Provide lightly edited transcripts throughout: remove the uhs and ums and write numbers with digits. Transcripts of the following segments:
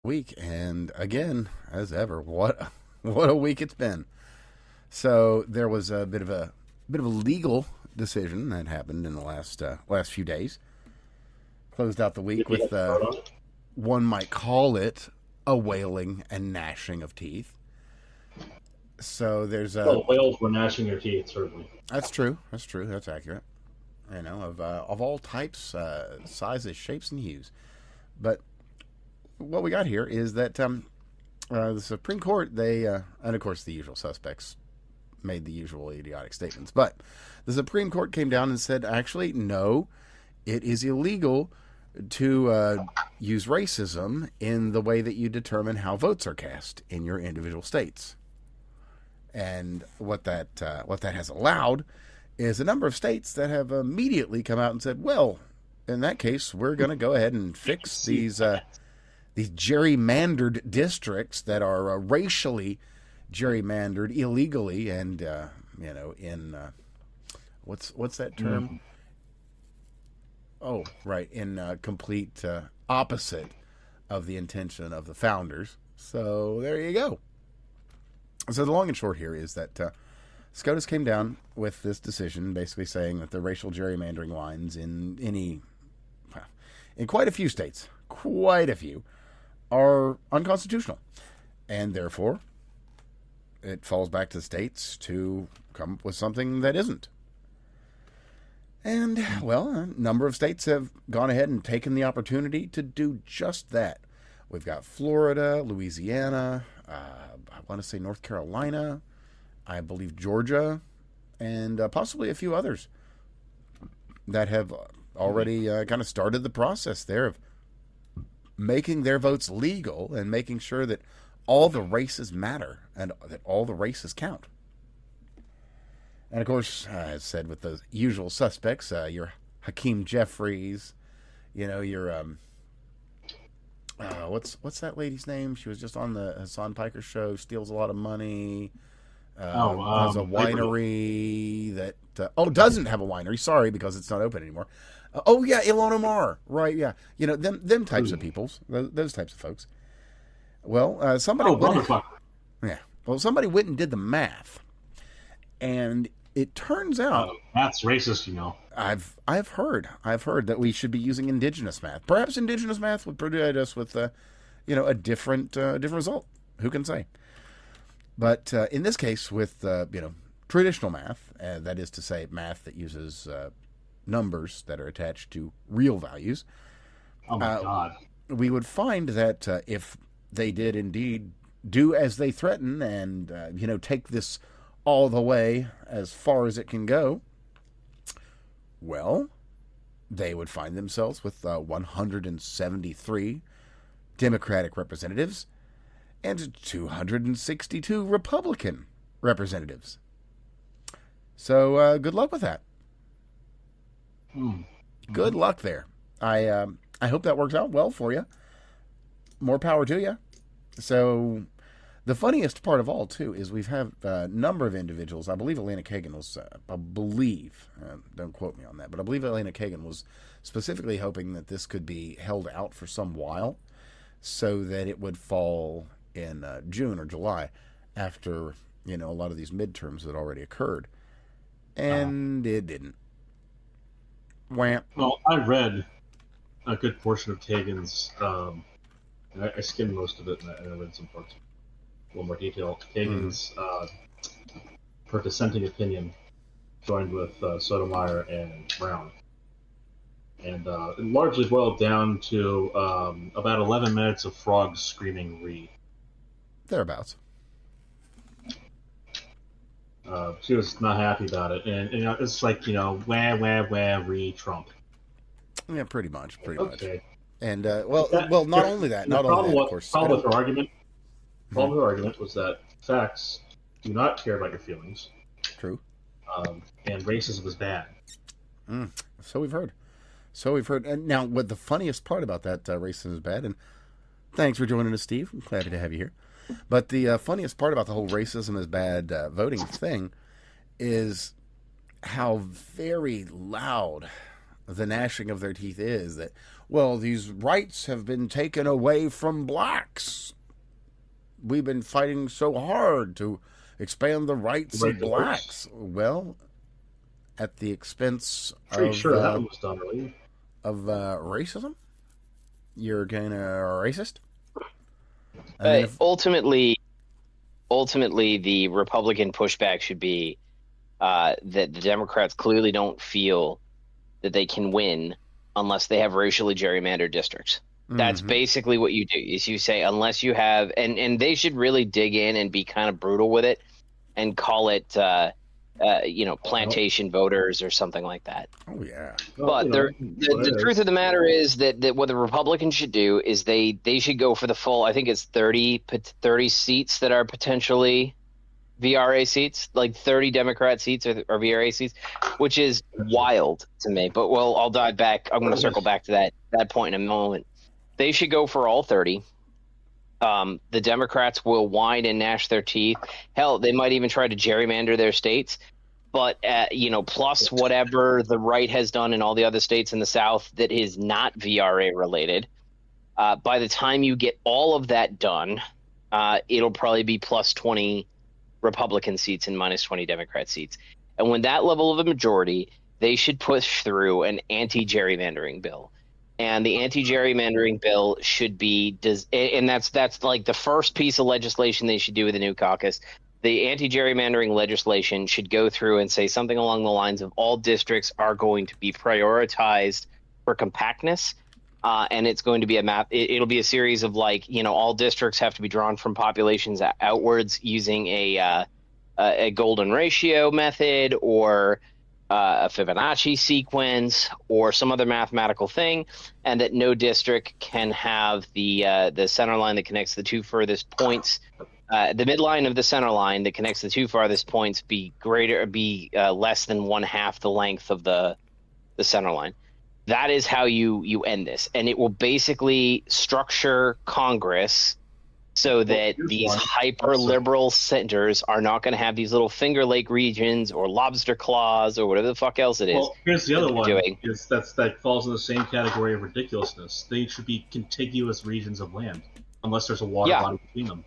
week, and again, as ever, what a week it's been. So there was a bit of a legal decision that happened in the last few days. Closed out the week with one might call it a wailing and gnashing of teeth. So there's a whales were gnashing their teeth, certainly. That's true. That's accurate. Of all types, sizes, shapes, and hues. But what we got here is that the Supreme Court, and of course the usual suspects made the usual idiotic statements, but the Supreme Court came down and said, actually, no, it is illegal to use racism in the way that you determine how votes are cast in your individual states. And what that has allowed is a number of states that have immediately come out and said, well, in that case, we're going to go ahead and fix these gerrymandered districts that are racially gerrymandered illegally, and in what's that term? Oh, right, in complete opposite of the intention of the founders. So there you go. So the long and short here is that SCOTUS came down with this decision, basically saying that the racial gerrymandering lines in quite a few states, are unconstitutional, and therefore it falls back to the states to come up with something that isn't. And, well, a number of states have gone ahead and taken the opportunity to do just that. We've got Florida, Louisiana, I want to say North Carolina, I believe Georgia, and possibly a few others that have already kind of started the process there of making their votes legal and making sure that all the races matter and that all the races count. And of course, as said, with the usual suspects, your Hakeem Jeffries, your what's that lady's name? She was just on the Hassan Piker show. Steals a lot of money. Has a winery that doesn't have a winery. Sorry, because it's not open anymore. Ilhan Omar. Right? Yeah, them types of peoples, those types of folks. Well, somebody went and did the math, and it turns out math's racist. I've heard that we should be using indigenous math. Perhaps indigenous math would provide us with a different result. Who can say? But in this case, with traditional math, that is to say, math that uses numbers that are attached to real values. Oh my God! We would find that if they did indeed do as they threaten, and take this all the way as far as it can go, well, they would find themselves with 173 Democratic representatives and 262 Republican representatives. So good luck with that. Good luck there. I hope that works out well for you. More power to you. So the funniest part of all, too, is we've had a number of individuals. I believe Elena Kagan was, don't quote me on that, but I believe Elena Kagan was specifically hoping that this could be held out for some while so that it would fall in June or July after, a lot of these midterms had already occurred. And it didn't. Wham. Well, I read a good portion of Kagan's, I skimmed most of it, and I read some parts. A little more detail. Kagan's, her dissenting opinion, joined with Sotomayor and Brown. And it largely boiled down to about 11 minutes of frogs screaming "re." Thereabouts. She was not happy about it, and it's like wah re Trump. Yeah, pretty much. Okay. And not only that, of course. Problem with her argument was that facts do not care about your feelings. True. And racism is bad. So we've heard. And now, what the funniest part about that racism is bad, and thanks for joining us, Steve. I'm glad to have you here. But the funniest part about the whole racism is bad voting thing is how very loud the gnashing of their teeth is that, well, these rights have been taken away from blacks. We've been fighting so hard to expand the rights of blacks. Well, at the expense Pretty of sure that one was done early. Of racism. You're kind of racist. Ultimately, the Republican pushback should be that the Democrats clearly don't feel that they can win unless they have racially gerrymandered districts. That's basically what you do. Is you say unless you have, and they should really dig in and be kind of brutal with it, and call it plantation voters or something like that. Oh yeah. But the truth of the matter is that what the Republicans should do is they should go for the full. I think it's 30 seats that are potentially VRA seats, like 30 Democrat seats or VRA seats, which is wild to me. But I'll dive back. I'm going to circle back to that point in a moment. They should go for all 30. The Democrats will whine and gnash their teeth. Hell, they might even try to gerrymander their states. But, plus whatever the right has done in all the other states in the South that is not VRA related. By the time you get all of that done, it'll probably be plus 20 Republican seats and minus 20 Democrat seats. And when that level of a majority, they should push through an anti-gerrymandering bill. And the anti-gerrymandering bill should be, and that's like the first piece of legislation they should do with the new caucus. The anti-gerrymandering legislation should go through and say something along the lines of all districts are going to be prioritized for compactness, and it's going to be a map. It'll be a series of all districts have to be drawn from populations outwards using a golden ratio method or a Fibonacci sequence or some other mathematical thing, and that no district can have the center line that connects the two furthest points, the midline of the center line that connects the two farthest points be less than 1/2 the length of the center line. That is how you end this, and it will basically structure Congress so that these hyper-liberal centers are not going to have these little Finger Lake regions or lobster claws or whatever the fuck else it is. Well, here's the other one. That falls in the same category of ridiculousness. They should be contiguous regions of land, unless there's a water body between them.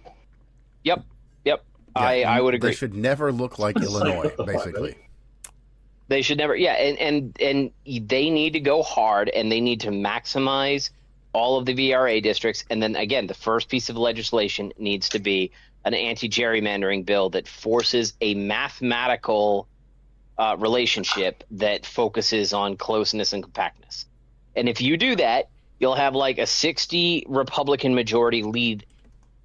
Yep. I would agree. They should never look like Illinois, basically. They should never. Yeah, and they need to go hard, and they need to maximize all of the VRA districts. And then again, the first piece of legislation needs to be an anti-gerrymandering bill that forces a mathematical relationship that focuses on closeness and compactness. And if you do that, you'll have like a 60 Republican majority lead,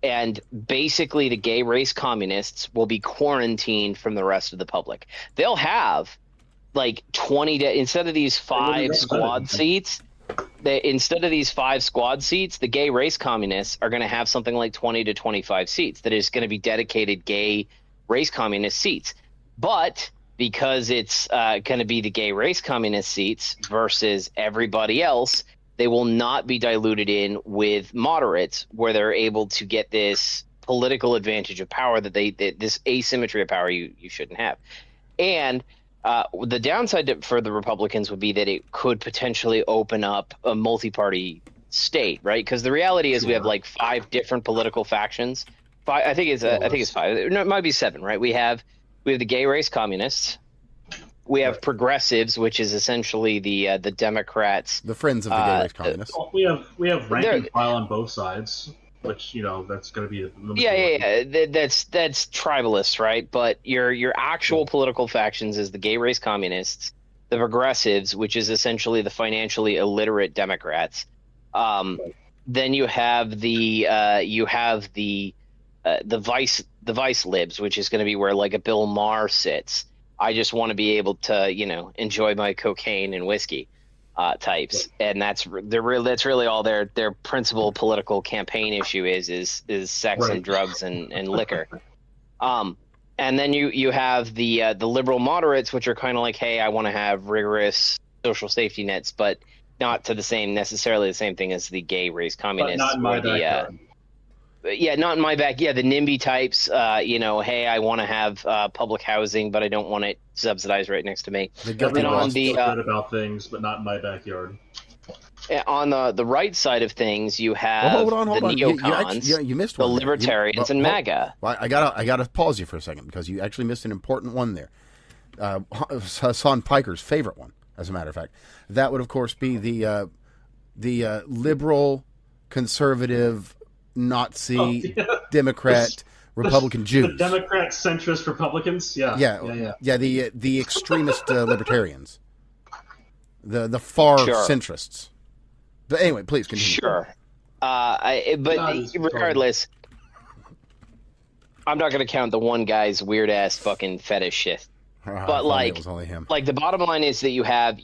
and basically the gay race communists will be quarantined from the rest of the public. They'll have like 20 instead of these 5 squad seats. Instead of these 5 squad seats, the gay race communists are going to have something like 20 to 25 seats that is going to be dedicated gay race communist seats. But because it's going to be the gay race communist seats versus everybody else, they will not be diluted in with moderates, where they're able to get this political advantage of power this asymmetry of power you shouldn't have. And the downside for the Republicans would be that it could potentially open up a multi-party state, right? Because the reality is we have like 5 different political factions. I think it's 5. No, it might be 7, right? We have the gay race communists. We have progressives, which is essentially the Democrats, the friends of the gay race communists. Well, we have rank and file on both sides, which that's going to be that's tribalist, right? But your actual political factions is the gay race communists, the progressives, which is essentially the financially illiterate Democrats. Then you have the vice libs, which is going to be where like a Bill Maher sits. I just want to be able to enjoy my cocaine and whiskey types, and that's really all their principal political campaign issue is sex and drugs and liquor. And then you have the liberal moderates, which are kind of like, hey, I want to have rigorous social safety nets, but not to necessarily the same thing as the gay race communists. But not in my backyard. Yeah, not in my back. Yeah, the NIMBY types. Hey, I want to have public housing, but I don't want it subsidized right next to me. The guilty And boss. Feel good about things, but not in my backyard. On the right side of things, you have hold on. the neocons, You missed the one there. libertarians, and MAGA. Well, I gotta pause you for a second because you actually missed an important one there. Hassan Piker's favorite one, as a matter of fact. That would, of course, be the liberal, conservative, Nazi, Democrat, Republican Jews. The Democrat centrist Republicans. Yeah. The extremist libertarians, the far centrists. But anyway, please continue. Sure. Regardless, I'm not going to count the one guy's weird ass fucking fetish shit. But it was only him. Like the bottom line is that you have the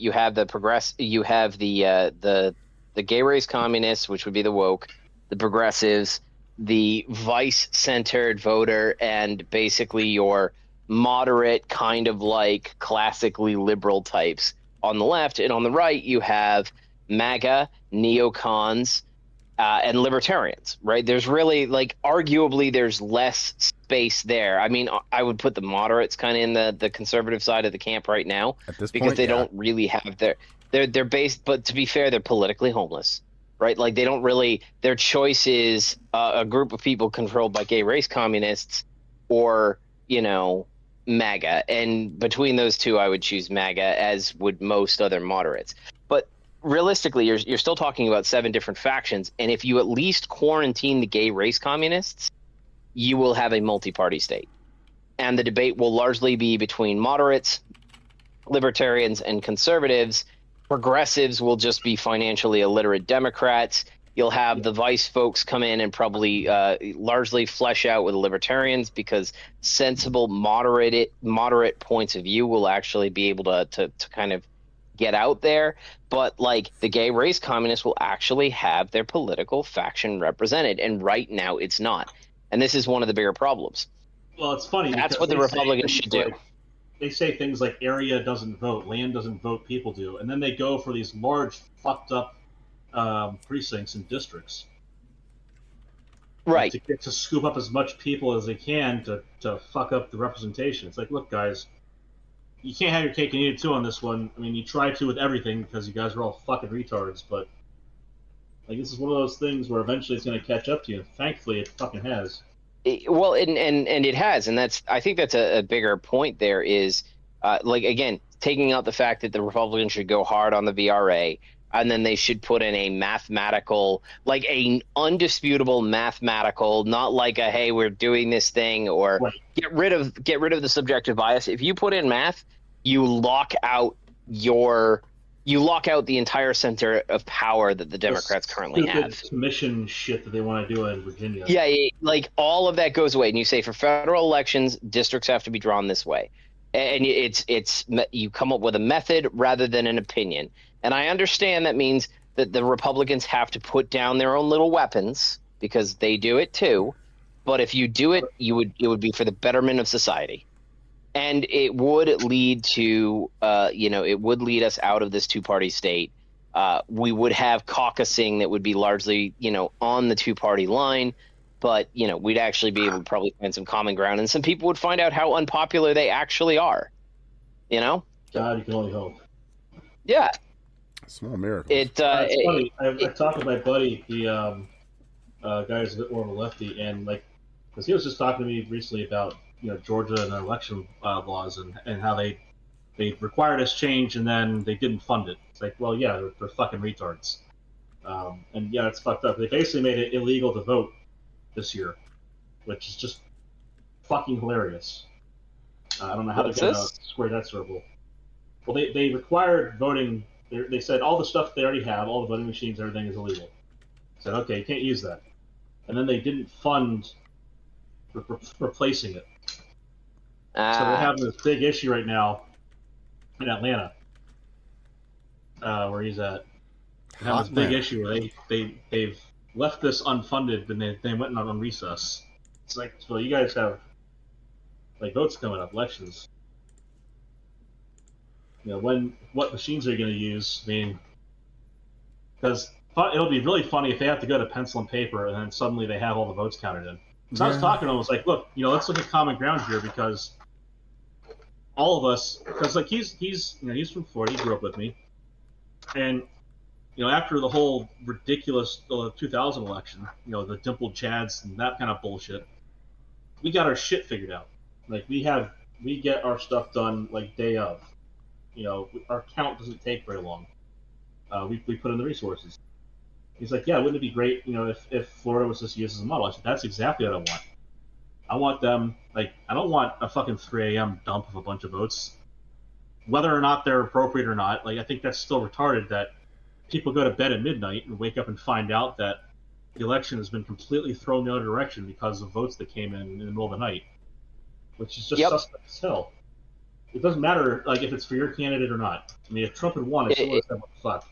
gay race communists, which would be the woke, the progressives, the vice-centered voter, and basically your moderate kind of like classically liberal types on the left, and on the right you have MAGA, neocons, and libertarians, right? There's really, like, arguably there's less space there. I mean, I would put the moderates kind of in the conservative side of the camp right now at this because point, they don't really have they're based, but to be fair, they're politically homeless, right? Like they don't really, their choice is a group of people controlled by gay race communists or, MAGA. And between those two, I would choose MAGA, as would most other moderates. But realistically, you're still talking about 7 different factions, and if you at least quarantine the gay race communists, you will have a multi-party state. And the debate will largely be between moderates, libertarians, and conservatives. Progressives will just be financially illiterate Democrats. You'll have the vice folks come in and probably largely flesh out with libertarians, because sensible, moderate points of view will actually be able to kind of get out there. But like the gay race communists will actually have their political faction represented, and right now it's not. And this is one of the bigger problems. Well, it's funny. That's what the Republicans should do. They say things like area doesn't vote, land doesn't vote, people do, and then they go for these large fucked up precincts and districts, right? To scoop up as much people as they can to fuck up the representation. It's like, look, guys, you can't have your cake and eat it too on this one. I mean, you try to with everything because you guys are all fucking retards, but like this is one of those things where eventually it's going to catch up to you. Thankfully, it fucking has. Well, and it has, and I think that's a bigger point. There is, like, again, taking out the fact that the Republicans should go hard on the VRA, and then they should put in a mathematical, like a undisputable mathematical, not like a hey, we're doing this thing, or right. Get rid of the subjective bias. If you put in math, you lock out the entire center of power that the Democrats currently have. Commission shit that they want to do in Virginia. Yeah, like all of that goes away, and you say for federal elections, districts have to be drawn this way, and it's you come up with a method rather than an opinion. And I understand that means that the Republicans have to put down their own little weapons because they do it too. But if you do it, it would be for the betterment of society. And it would lead to, it would lead us out of this two-party state. We would have caucusing that would be largely, on the two-party line. But, we'd actually be able to probably find some common ground. And some people would find out how unpopular they actually are. God, you can only hope. Yeah. Small miracle. It's funny. I talked with my buddy, the guy who's a bit more of a lefty, and because he was just talking to me recently about Georgia and election laws and how they required us change and then they didn't fund it. It's like, well, yeah, they're fucking retards. And yeah, it's fucked up. They basically made it illegal to vote this year, which is just fucking hilarious. I don't know how they're going to square that circle. Well, they required voting. They said all the stuff they already have, all the voting machines, everything is illegal. Said, okay, you can't use that. And then they didn't fund replacing it. So they're having this big issue right now in Atlanta, where he's at. They're having this big issue where they've left this unfunded, and they went on recess. It's like, well, you guys have votes coming up, elections. What machines are you going to use? I mean, because it'll be really funny if they have to go to pencil and paper and then suddenly they have all the votes counted in. So I was talking to him, I was like, look, let's look at common ground here, because all of us, because like he's from Florida, he grew up with me, and after the whole ridiculous 2000 election, the dimpled chads and that kind of bullshit, we got our shit figured out. Like we get our stuff done like day of. Our count doesn't take very long. We put in the resources. He's like, yeah, wouldn't it be great, if Florida was just used as a model? I said, that's exactly what I want. I want them, like, I don't want a fucking 3 a.m. dump of a bunch of votes. Whether or not they're appropriate or not, like, I think that's still retarded that people go to bed at midnight and wake up and find out that the election has been completely thrown the other direction because of votes that came in the middle of the night, which is just suspect as hell. It doesn't matter, like, if it's for your candidate or not. I mean, if Trump had won, I still would have said, what the fuck.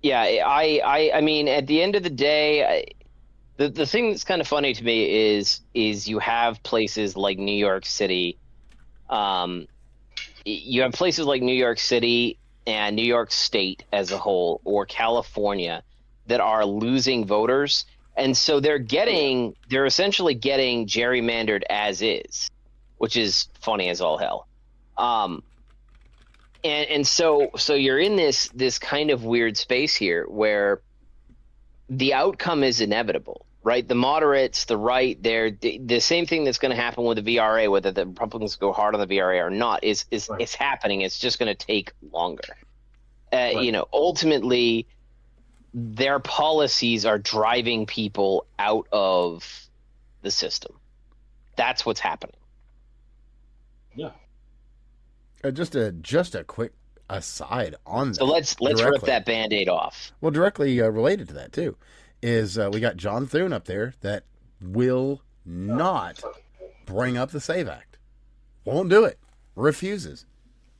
Yeah, I mean, at the end of the day, the thing that's kind of funny to me is you have places like New York City. You have places like New York City and New York State as a whole, or California, that are losing voters, and so they're essentially getting gerrymandered as is, which is funny as all hell. And so you're in this kind of weird space here where the outcome is inevitable, right? The moderates, the right, they're the same thing that's going to happen with the VRA, whether the Republicans go hard on the VRA or not, is Right. It's happening. It's just going to take longer. Right. Ultimately, their policies are driving people out of the system. That's what's happening. Yeah. Just a quick aside on that. So let's rip that Band-Aid off. Well, directly related to that too is we got John Thune up there that will not bring up the SAVE Act. Won't do it. Refuses.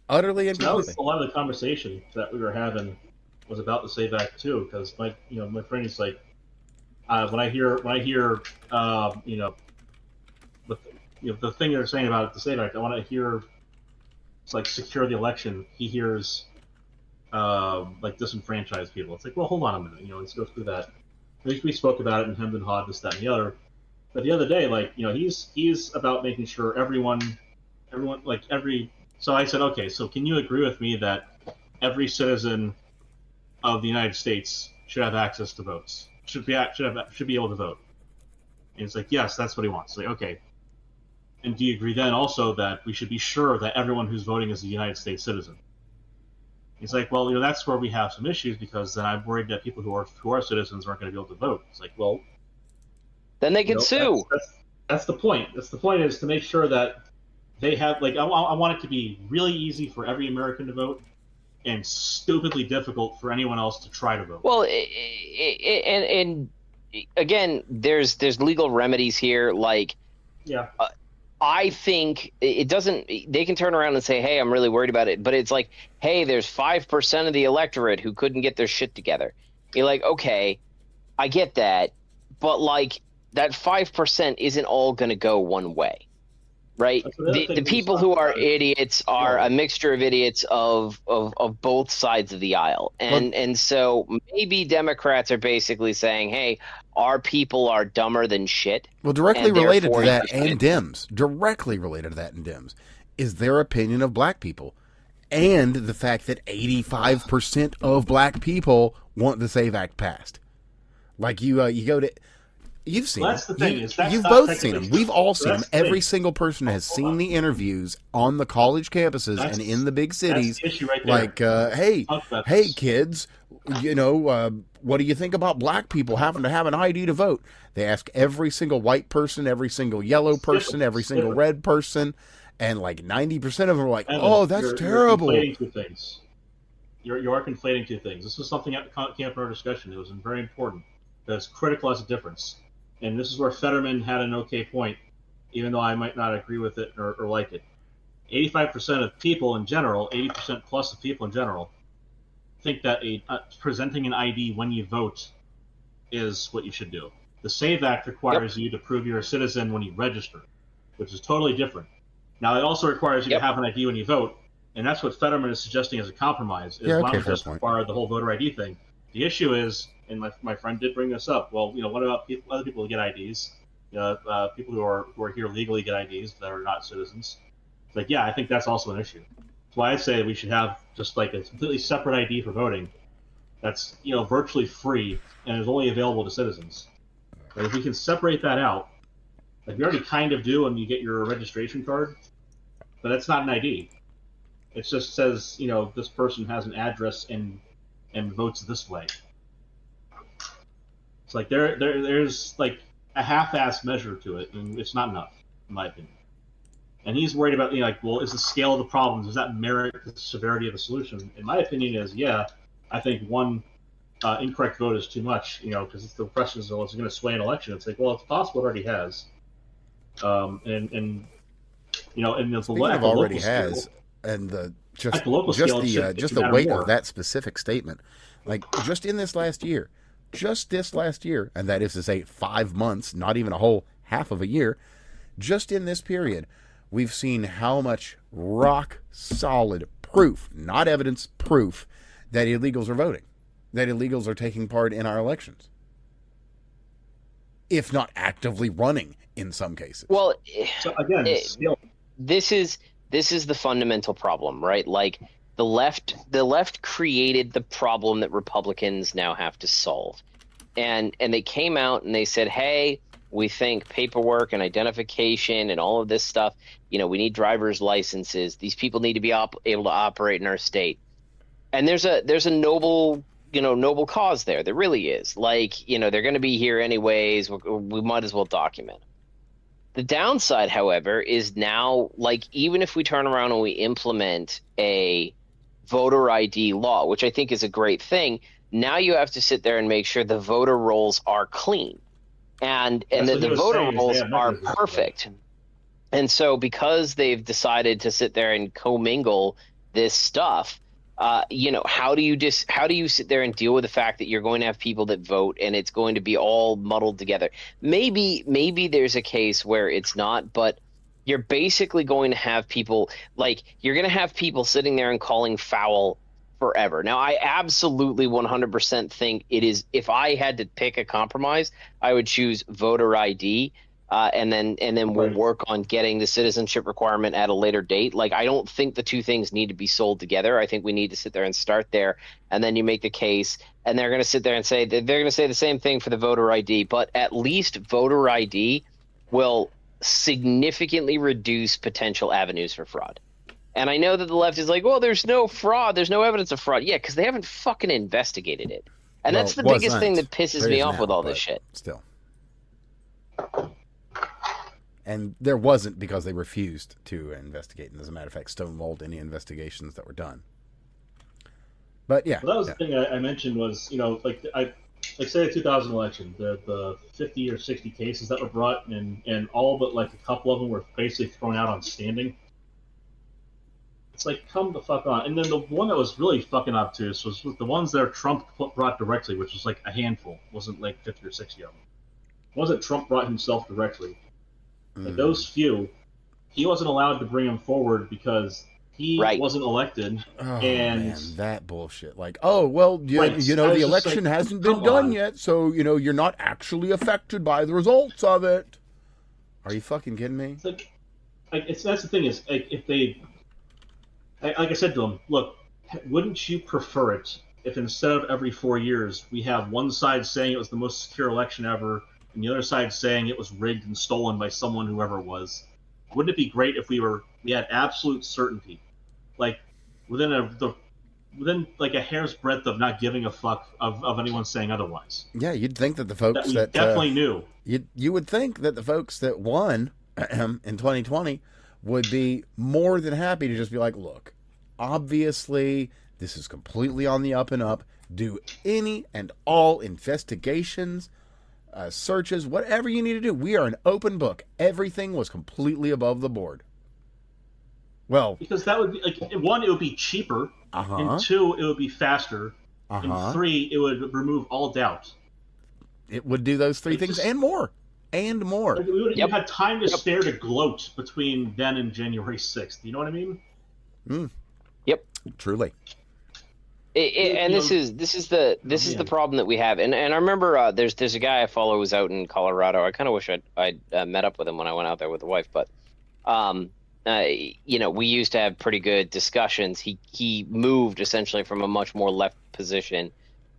Utterly and completely. That was a lot of the conversation that we were having was about the SAVE Act too, because my friend is like, when I hear the thing they're saying about the SAVE Act, I want to hear it's like secure the election. He hears like disenfranchise people. It's like, well, hold on a minute, let's go through that. We spoke about it in Hemd and Hod, this, that, and the other. But the other day, like, he's about making sure everyone, like every. So I said, okay, so can you agree with me that every citizen of the United States should have access to votes? Should be able to vote? And it's like, yes, that's what he wants. Like, okay. And do you agree then also that we should be sure that everyone who's voting is a United States citizen? He's like, well, that's where we have some issues, because then I'm worried that people who are citizens aren't going to be able to vote. It's like, well, then they can sue. That's the point. That's the point, is to make sure that they have, like, I want it to be really easy for every American to vote and stupidly difficult for anyone else to try to vote. Well, and again, there's legal remedies here. Like, yeah. I think it doesn't. They can turn around and say, "Hey, I'm really worried about it," but it's like, "Hey, there's 5% of the electorate who couldn't get their shit together." You're like, "Okay, I get that, but like that 5% isn't all going to go one way, right?" The people who are idiots are a mixture of idiots of both sides of the aisle, and so maybe Democrats are basically saying, "Hey, our people are dumber than shit." Well, directly related to that, and Dems, is their opinion of black people, and the fact that 85% of black people want the SAVE Act passed. Like you go to, you've seen them. That's the thing. You've both seen them. We've all seen them. Every single person has seen the interviews on the college campuses and in the big cities. That's the issue right there. Like, hey, kids, what do you think about black people having to have an ID to vote? They ask every single white person, every single yellow person, every single red person, and like 90% of them are like, "Oh, that's terrible." You're conflating two things. You are conflating two things. This was something that came up in our discussion. It was very important. That's critical as a difference. And this is where Fetterman had an okay point, even though I might not agree with it or like it. 85% of people in general, 80% plus of people in general, think that presenting an ID when you vote is what you should do. The SAVE Act requires you to prove you're a citizen when you register, which is totally different. Now, it also requires you to have an ID when you vote, And that's what Fetterman is suggesting as a compromise, is Yeah, why okay, don't we just fair point. require the whole voter ID thing. The issue is, and my friend did bring this up, well, what about other people who get IDs? People who are here legally get IDs that are not citizens. It's like, yeah, I think that's also an issue. That's why I say we should have just like a completely separate ID for voting that's virtually free and is only available to citizens. But if we can separate that out, like we already kind of do when you get your registration card, but that's not an ID. It just says, this person has an address and votes this way. It's like there's like a half-assed measure to it, and it's not enough, in my opinion. And he's worried about, well, is the scale of the problems, does that merit the severity of the solution? In my opinion is, yeah, I think one incorrect vote is too much, because the question is, well, is it going to sway an election? It's like, well, it's possible it already has. And the Speaking of already has, scale, and the just the weight of that specific statement, like just this last year, and that is to say 5 months, not even a whole half of a year, just in this period, we've seen how much rock solid proof, not evidence, proof, that illegals are voting, that illegals are taking part in our elections, if not actively running in some cases. Well, so again, this is the fundamental problem, right? Like the left created the problem that Republicans now have to solve. And they came out and they said, hey, we think paperwork and identification and all of this stuff, we need driver's licenses. These people need to be able to operate in our state. And there's a noble cause there. There really is. Like, they're going to be here anyways. We might as well document. The downside, however, is now, like, even if we turn around and we implement a voter ID law, which I think is a great thing, now you have to sit there and make sure the voter rolls are clean and that the voter rolls are perfect. And so because they've decided to sit there and commingle this stuff, how do you sit there and deal with the fact that you're going to have people that vote and it's going to be all muddled together? Maybe there's a case where it's not, but you're basically going to have people sitting there and calling foul forever. Now, I absolutely 100% think it is. If I had to pick a compromise, I would choose voter ID. And then we'll work on getting the citizenship requirement at a later date. Like, I don't think the two things need to be sold together. I think we need to sit there and start there, and then you make the case, and they're going to sit there and say they're going to say the same thing for the voter ID. But at least voter ID will significantly reduce potential avenues for fraud. And I know that the left is like, well, there's no fraud, there's no evidence of fraud. Yeah, because they haven't fucking investigated it, and that's the biggest thing that pisses me off with all this shit. Still. And there wasn't, because they refused to investigate. And as a matter of fact, stonewalled any investigations that were done. But yeah. Well, that was the thing I mentioned was, say the 2000 election, the 50 or 60 cases that were brought, and all but like a couple of them were basically thrown out on standing. It's like, come the fuck on. And then the one that was really fucking obtuse was the ones that Trump brought directly, which was like a handful. It wasn't like 50 or 60 of them. The ones that Trump brought himself directly. Like those few, he wasn't allowed to bring them forward because he wasn't elected. Oh, man, that bullshit. Like, the election hasn't been done yet, so, you're not actually affected by the results of it. Are you fucking kidding me? That's the thing is, if they, like I said to him, look, wouldn't you prefer it if instead of every 4 years we have one side saying it was the most secure election ever, and the other side saying it was rigged and stolen by someone, whoever it was? Wouldn't it be great if we had absolute certainty, like within a hair's breadth of not giving a fuck of anyone saying otherwise? Yeah, you'd think that the folks that definitely knew. You would think that the folks that won in 2020 would be more than happy to just be like, look, obviously this is completely on the up and up. Do any and all investigations, searches, whatever you need to do. We are an open book. Everything was completely above the board. Well, because that would be like, one, it would be cheaper, and two, it would be faster, and three, it would remove all doubt. It would do those three things and more. And more. Like, you had time to spare to gloat between then and January 6th. You know what I mean? Truly. And this is the problem that we have. And I remember there's a guy I follow who's out in Colorado. I kind of wish I'd met up with him when I went out there with the wife, but we used to have pretty good discussions. He moved essentially from a much more left position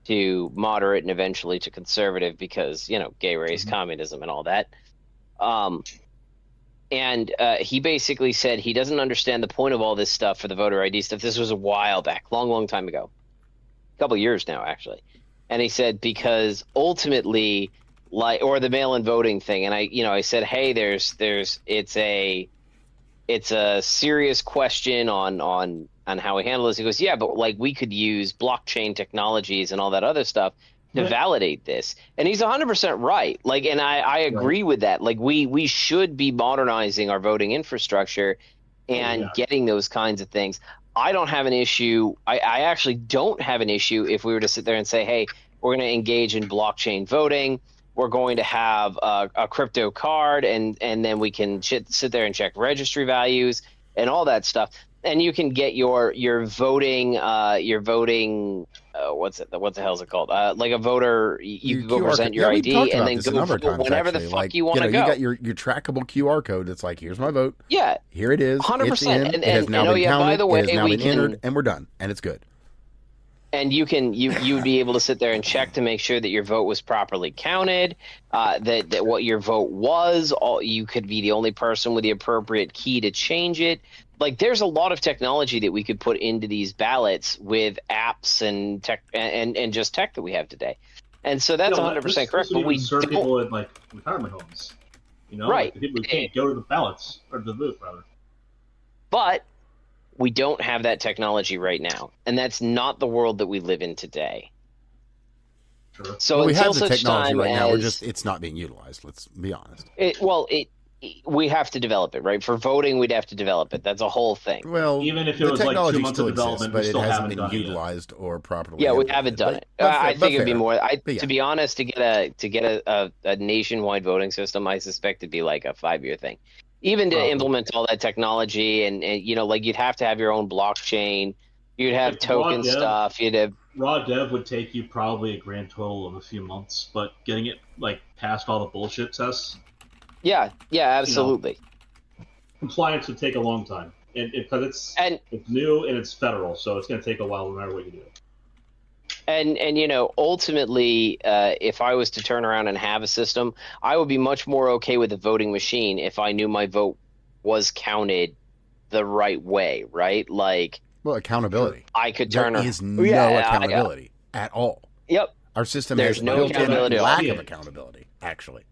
to moderate and eventually to conservative because, gay race, communism and all that. And he basically said he doesn't understand the point of all this stuff for the voter ID stuff. This was a while back, long time ago, a couple of years now, actually. And he said, because ultimately, or the mail-in voting thing. And I said, hey, it's a serious question on how we handle this. He goes, yeah, but we could use blockchain technologies and all that other stuff to validate this. And he's 100% right. And I agree with that. We should be modernizing our voting infrastructure and getting those kinds of things. I don't have an issue. I actually don't have an issue if we were to sit there and say, hey, we're going to engage in blockchain voting. We're going to have a crypto card, and then we can sit there and check registry values and all that stuff. And you can get your voting what's the hell is it called? Like a voter, you can go present your ID and then go vote whenever the fuck you want to go. You got your trackable QR code. It's like, here's my vote. Yeah, here it is. 100%. It has now been counted. By the way, it has now been entered, and we're done, and it's good. And you would be able to sit there and check to make sure that your vote was properly counted, that what your vote was. You could be the only person with the appropriate key to change it. There's a lot of technology that we could put into these ballots with apps and tech and just tech that we have today. And so that's 100% correct. But we serve people in retirement homes, right? People who can't go to the ballots or the booth rather. But we don't have that technology right now, and that's not the world that we live in today. Sure. So we have the technology right now. It's not being utilized. Let's be honest. We have to develop it, right? For voting, we'd have to develop it. That's a whole thing. Well, even if it was 2 months of development, but it hasn't been utilized or properly. Yeah, we haven't done it. I think it'd be more. To be honest, to get a nationwide voting system, I suspect it'd be like a 5-year thing. Even to implement all that technology, and you'd have to have your own blockchain. You'd have token stuff. You'd have raw dev would take you probably a grand total of a few months, but getting it past all the bullshit tests. Yeah, absolutely. Compliance would take a long time, because it's new and it's federal, so it's going to take a while no matter what you do. And ultimately, if I was to turn around and have a system, I would be much more okay with a voting machine if I knew my vote was counted the right way, right? Accountability. I could turn. There is no accountability at all. Yep. Our system There's has no built-in lack of accountability. Actually,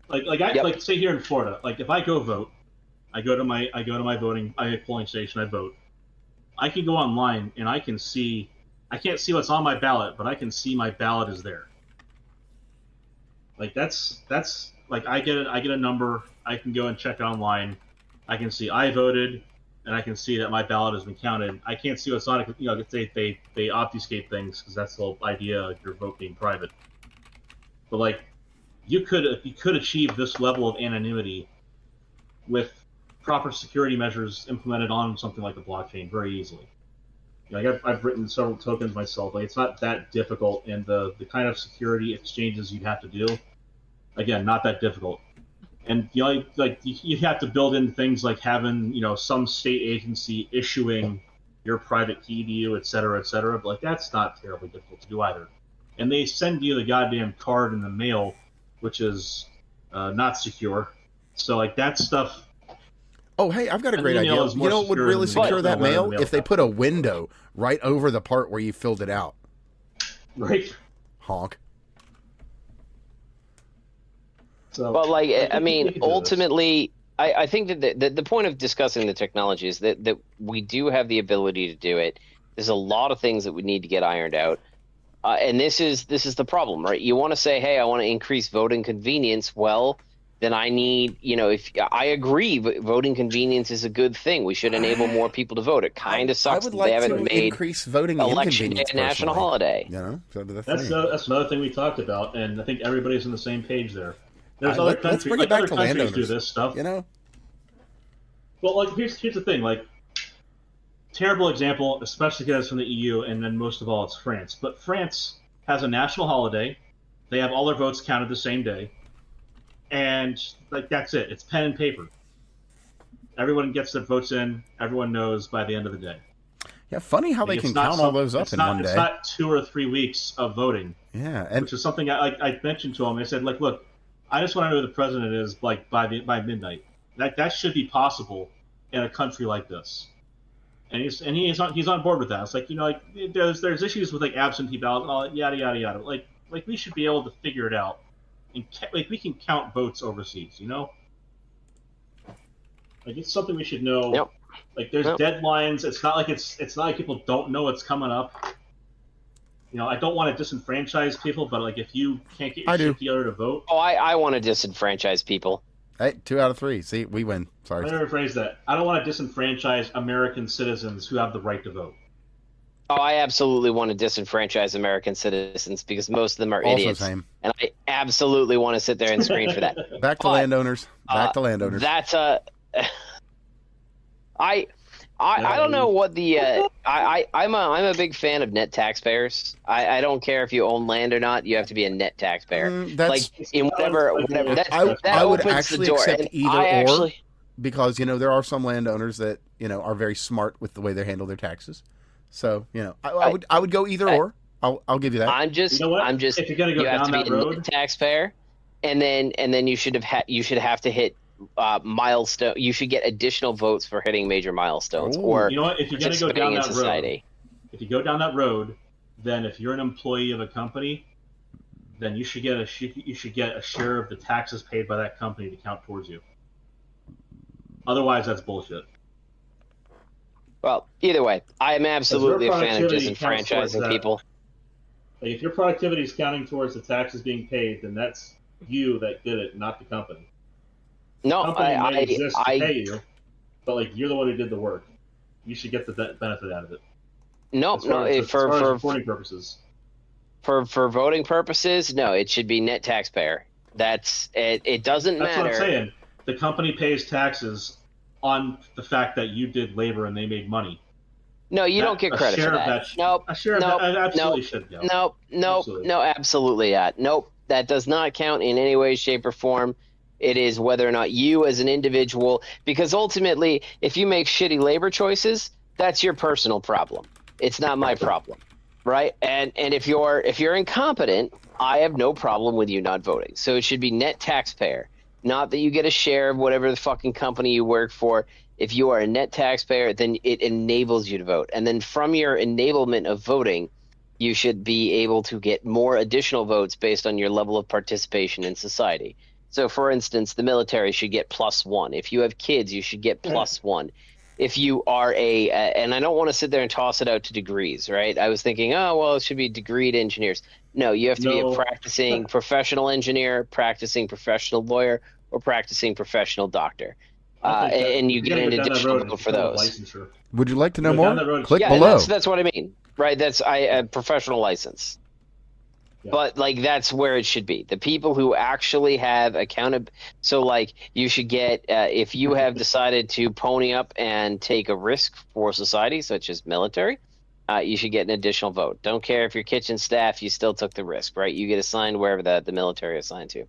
say here in Florida, if I go vote, I go to my polling station, I vote. I can go online and I can see. I can't see what's on my ballot, but I can see my ballot is there. That's I get a number. I can go and check online. I can see I voted, and I can see that my ballot has been counted. I can't see what's on it. They obfuscate things because that's the whole idea of your vote being private. But you could achieve this level of anonymity with proper security measures implemented on something like the blockchain very easily. I've written several tokens myself. It's not that difficult, and the kind of security exchanges you'd have to do, again, not that difficult. And you have to build in things like having some state agency issuing your private key to you, et cetera, but that's not terribly difficult to do either. And they send you the goddamn card in the mail, which is not secure. So that stuff. Oh, hey, I've got a great idea. You know what would really secure that mail? If they put a window right over the part where you filled it out. Right. Honk. So, ultimately, I think that the point of discussing the technology is that we do have the ability to do it. There's a lot of things that we need to get ironed out. And this is the problem, right? You want to say, hey, I want to increase voting convenience. Well, then I need, if I agree, voting convenience is a good thing. We should enable more people to vote. It kind of sucks that they haven't made increase voting election day a national holiday. That's another thing we talked about, and I think everybody's on the same page there. There's other countries, let's bring it back to countries landowners. do this stuff. Well, here's the thing. terrible example, especially because it's from the EU, and then most of all, it's France. But France has a national holiday. They have all their votes counted the same day, and like that's it. It's pen and paper. Everyone gets their votes in. Everyone knows by the end of the day. Yeah, funny how they can count all those up in one day. It's not 2 or 3 weeks of voting. Yeah, which is something I mentioned to him. I said, like, look, I just want to know who the president is, like, by midnight. That should be possible in a country like this. And he's on board with that. It's like, like there's issues with like absentee ballots and all that, yada yada yada. Like we should be able to figure it out, and like we can count votes overseas. Like it's something we should know. Yep. Like there's deadlines. It's not like people don't know what's coming up. I don't want to disenfranchise people, but like if you can't get your shit together to vote. Oh, I want to disenfranchise people. Hey, 2 out of 3. See, we win. Sorry. Let me rephrase that. I don't want to disenfranchise American citizens who have the right to vote. Oh, I absolutely want to disenfranchise American citizens because most of them are idiots. Same. And I absolutely want to sit there and scream for that. Back to landowners. Back to landowners. That's I don't know what the I'm a big fan of net taxpayers. I don't care if you own land or not. You have to be a net taxpayer. Like in whatever I would actually the door. accept either or because there are some landowners that are very smart with the way they handle their taxes. So I would go either or. I'll give you that. I'm just if you're gonna go down that road, a net taxpayer, and then you should have to hit milestone. You should get additional votes for hitting major milestones. Ooh. Or if you're going to go down that road, if you go down that road, then if you're an employee of a company, then you should get a share of the taxes paid by that company to count towards you. Otherwise, that's bullshit. Well, either way, I am absolutely a fan of disenfranchising people. Like if your productivity is counting towards the taxes being paid, then that's you that did it, not the company. No, I exist to pay you, but like you're the one who did the work. You should get the benefit out of it. For voting purposes. For voting purposes, no, it should be net taxpayer. That's it. It doesn't matter. That's what I'm saying. The company pays taxes on the fact that you did labor and they made money. No, you don't get credit for that. Nope. A share of that absolutely should go. No, absolutely not. Nope. That does not count in any way, shape, or form. It is whether or not you as an individual, because ultimately, if you make shitty labor choices, that's your personal problem. It's not my problem, right? And if you're incompetent, I have no problem with you not voting. So it should be net taxpayer, not that you get a share of whatever the fucking company you work for. If you are a net taxpayer, then it enables you to vote. And then from your enablement of voting, you should be able to get more additional votes based on your level of participation in society. So, for instance, the military should get +1. If you have kids, you should get +1. If you are and I don't want to sit there and toss it out to degrees, right? I was thinking, it should be degreed engineers. No, you have to be a practicing professional engineer, practicing professional lawyer, or practicing professional doctor. And you get an additional vote for those. Would you like to know more? Click below. below. That's what I mean, right? That's a professional license. Yeah. But that's where it should be. The people who actually have so you should get if you have decided to pony up and take a risk for society, such as military, you should get an additional vote. Don't care if you're kitchen staff, you still took the risk, right? You get assigned wherever the military assigned to.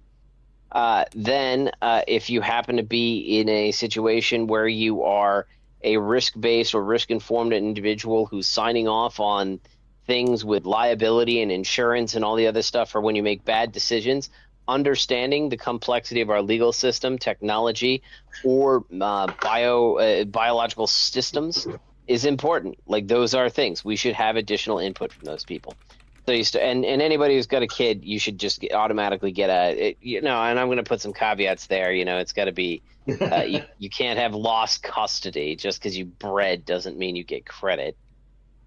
Then if you happen to be in a situation where you are a risk-based or risk-informed individual who's signing off on things with liability and insurance and all the other stuff for when you make bad decisions, understanding the complexity of our legal system, technology, or biological systems is important. Those are things. We should have additional input from those people. So and anybody who's got a kid, you should just automatically get and I'm going to put some caveats there. It's got to be, you can't have lost custody. Just because you bred doesn't mean you get credit.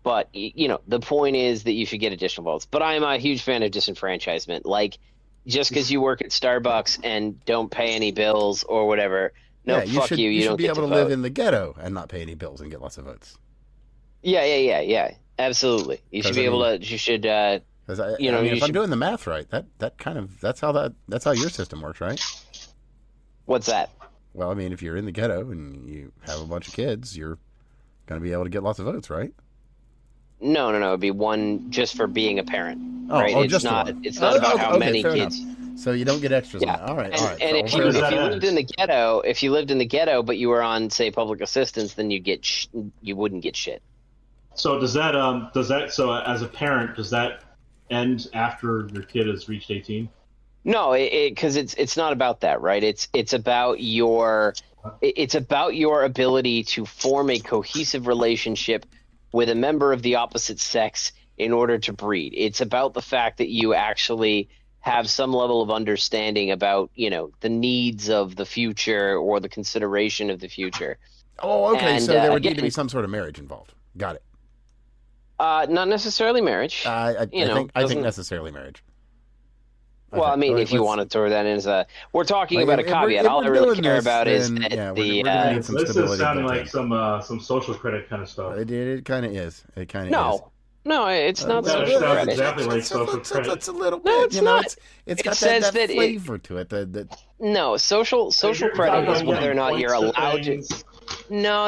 But, the point is that you should get additional votes. But I'm a huge fan of disenfranchisement. Just because you work at Starbucks and don't pay any bills or whatever, fuck you. You don't be get able to vote. live in the ghetto and not pay any bills and get lots of votes. Yeah. Absolutely. You should be able to. You should. If I'm doing the math right, that's how your system works, right? What's that? Well, if you're in the ghetto and you have a bunch of kids, you're going to be able to get lots of votes, right? No. It'd be one just for being a parent. Oh, right? oh It's just not. one. It's not about how many fair kids. enough. So you don't get extras Yeah. on that. All right, And, all right. and So if you that lived in the ghetto, but you were on, say, public assistance, then you wouldn't get shit. So does that so as a parent, does that end after your kid has reached 18? No, because it's not about that, right? It's about your ability to form a cohesive relationship with a member of the opposite sex in order to breed. It's about the fact that you actually have some level of understanding about, the needs of the future or the consideration of the future. Oh, okay. And, so there would again, need to be some sort of marriage involved. Got it. Not necessarily marriage. I think necessarily marriage. Well, I mean, if you want to throw that in as we're talking about a caveat. All I really care about is that we're gonna need some this is stability sounding built like some social credit kind of stuff. It kind of is. It kind of is. No, it's not that social sounds credit. exactly like social credit. It's a little bit. No, it's not. It's got says that that flavor to it. No, social credit is whether or not you're allowed to. No.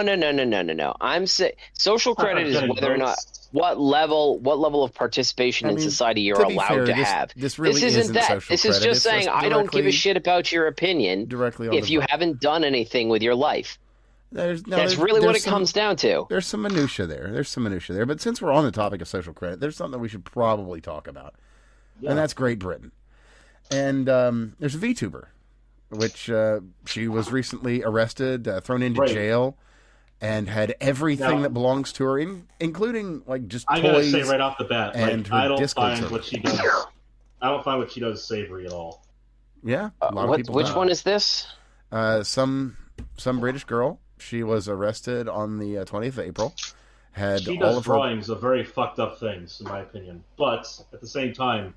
I'm saying social credit is whether or not what level of participation in society you're allowed to have. This really isn't that. Social this is credit. just saying I don't give a shit about your opinion if you haven't done anything with your life. That's really what it comes down to. There's some minutia there. But since we're on the topic of social credit, there's something we should probably talk about, and that's Great Britain. And there's a VTuber, which she was recently arrested, thrown into jail, and had everything that belongs to her, including just toys. I gotta say right off the bat, and I don't find what she does. I don't find what she does savory at all. Yeah, a lot of people. Which one is this? Some British girl. She was arrested on the 20th of April. She does drawings of very fucked up things, in my opinion. But at the same time,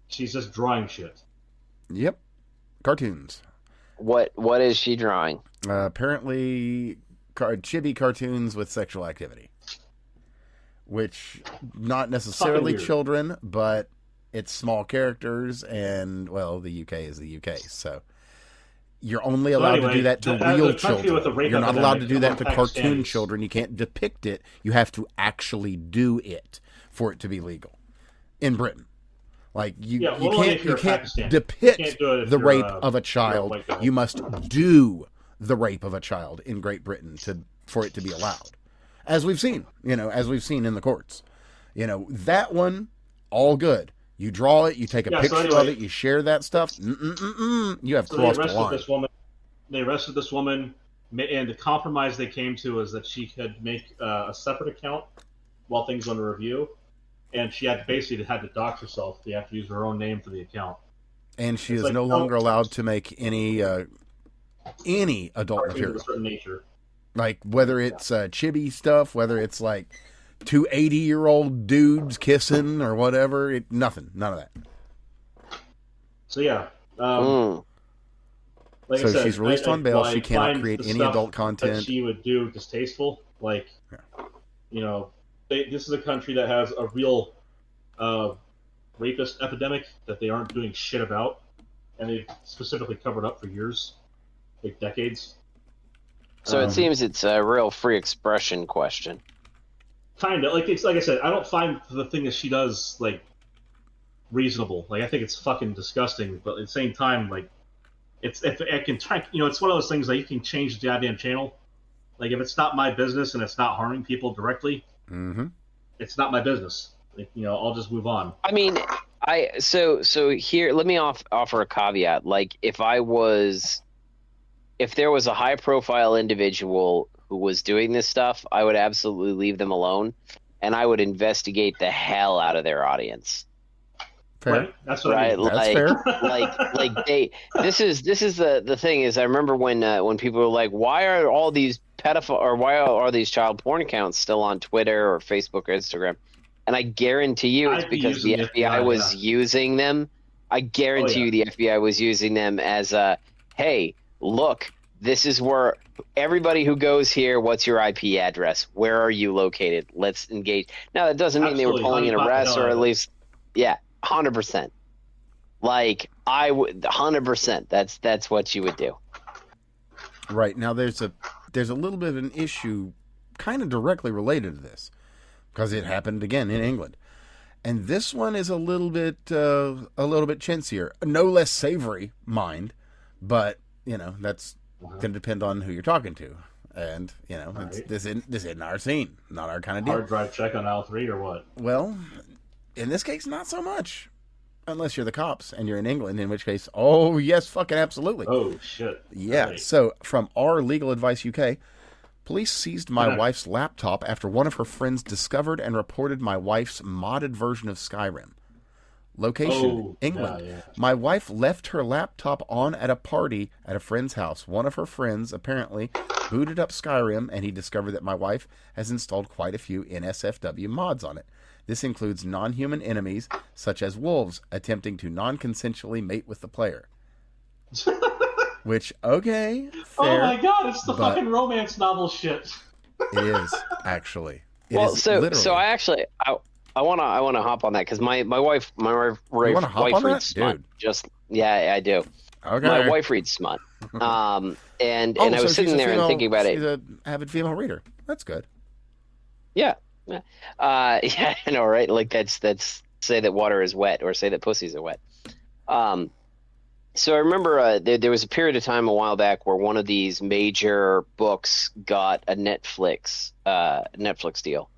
she's just drawing shit. Yep, cartoons. What is she drawing? Apparently, chibi cartoons with sexual activity, which not necessarily children, but it's small characters, and the UK is the UK, so. You're only allowed to do that to real children. You're not allowed to do that to cartoon children. You can't depict it. You have to actually do it for it to be legal in Britain. You can't depict the rape of a child. You must do the rape of a child in Great Britain for it to be allowed, as we've seen. In the courts. That one, all good. You draw it, you take a picture of it, you share that stuff. You have crossed the line. They arrested this woman, and the compromise they came to is that she could make a separate account while things were under review, and she had to dox herself. They have to use her own name for the account. And she is no longer allowed to make any adult material. Of a certain nature. Whether it's chibi stuff, whether it's two 80-year-old dudes kissing or whatever. None of that. So yeah. So I said, she's released on bail. She cannot create any adult content. That she would do distasteful. This is a country that has a real rapist epidemic that they aren't doing shit about, and they've specifically covered up for years, decades. So it seems it's a real free expression question. Kind of like I said, I don't find the thing that she does reasonable. I think it's fucking disgusting, but at the same time, it's if I can try, it's one of those things you can change the goddamn channel. If it's not my business and it's not harming people directly, it's not my business. I'll just move on. I mean, so here, let me offer a caveat. If there was a high profile individual who was doing this stuff, I would absolutely leave them alone, and I would investigate the hell out of their audience. Fair. Right? That's what I mean. That's fair. This is the thing is, I remember when people were like, why are all these why are these child porn accounts still on Twitter or Facebook or Instagram? And I guarantee you it's because the FBI was using them. I guarantee you the FBI was using them as hey, look, this is where everybody who goes here, what's your IP address? Where are you located? Let's engage. Now, that doesn't mean they were pulling an arrest, or at least, 100%. I would 100%. That's what you would do. Right. Now, there's a little bit of an issue kind of directly related to this because it happened again in England. And this one is a little bit chintzier, no less savory, mind, but that's going to depend on who you're talking to, and this isn't our scene, not our kind of deal. Hard drive check on aisle 3 or what? Well, in this case, not so much, unless you're the cops and you're in England, in which case, oh yes, fucking absolutely. Oh shit. Yeah. Right. So from our Legal Advice UK. Police seized my wife's laptop after one of her friends discovered and reported my wife's modded version of Skyrim. Location, England. Yeah. My wife left her laptop on at a party at a friend's house. One of her friends apparently booted up Skyrim, and he discovered that my wife has installed quite a few NSFW mods on it. This includes non-human enemies, such as wolves, attempting to non-consensually mate with the player. Which, okay, fair, oh my god, it's the fucking romance novel shit. It is, actually. So I actually, I wanna hop on that, because my wife reads smut. Dude. Yeah, I do. Okay. My wife reads smut. And I was sitting there and thinking about it. She's an avid female reader. That's good. Yeah. Yeah, I know, right? Like that's say that water is wet, or say that pussies are wet. So I remember there was a period of time a while back where one of these major books got a Netflix deal,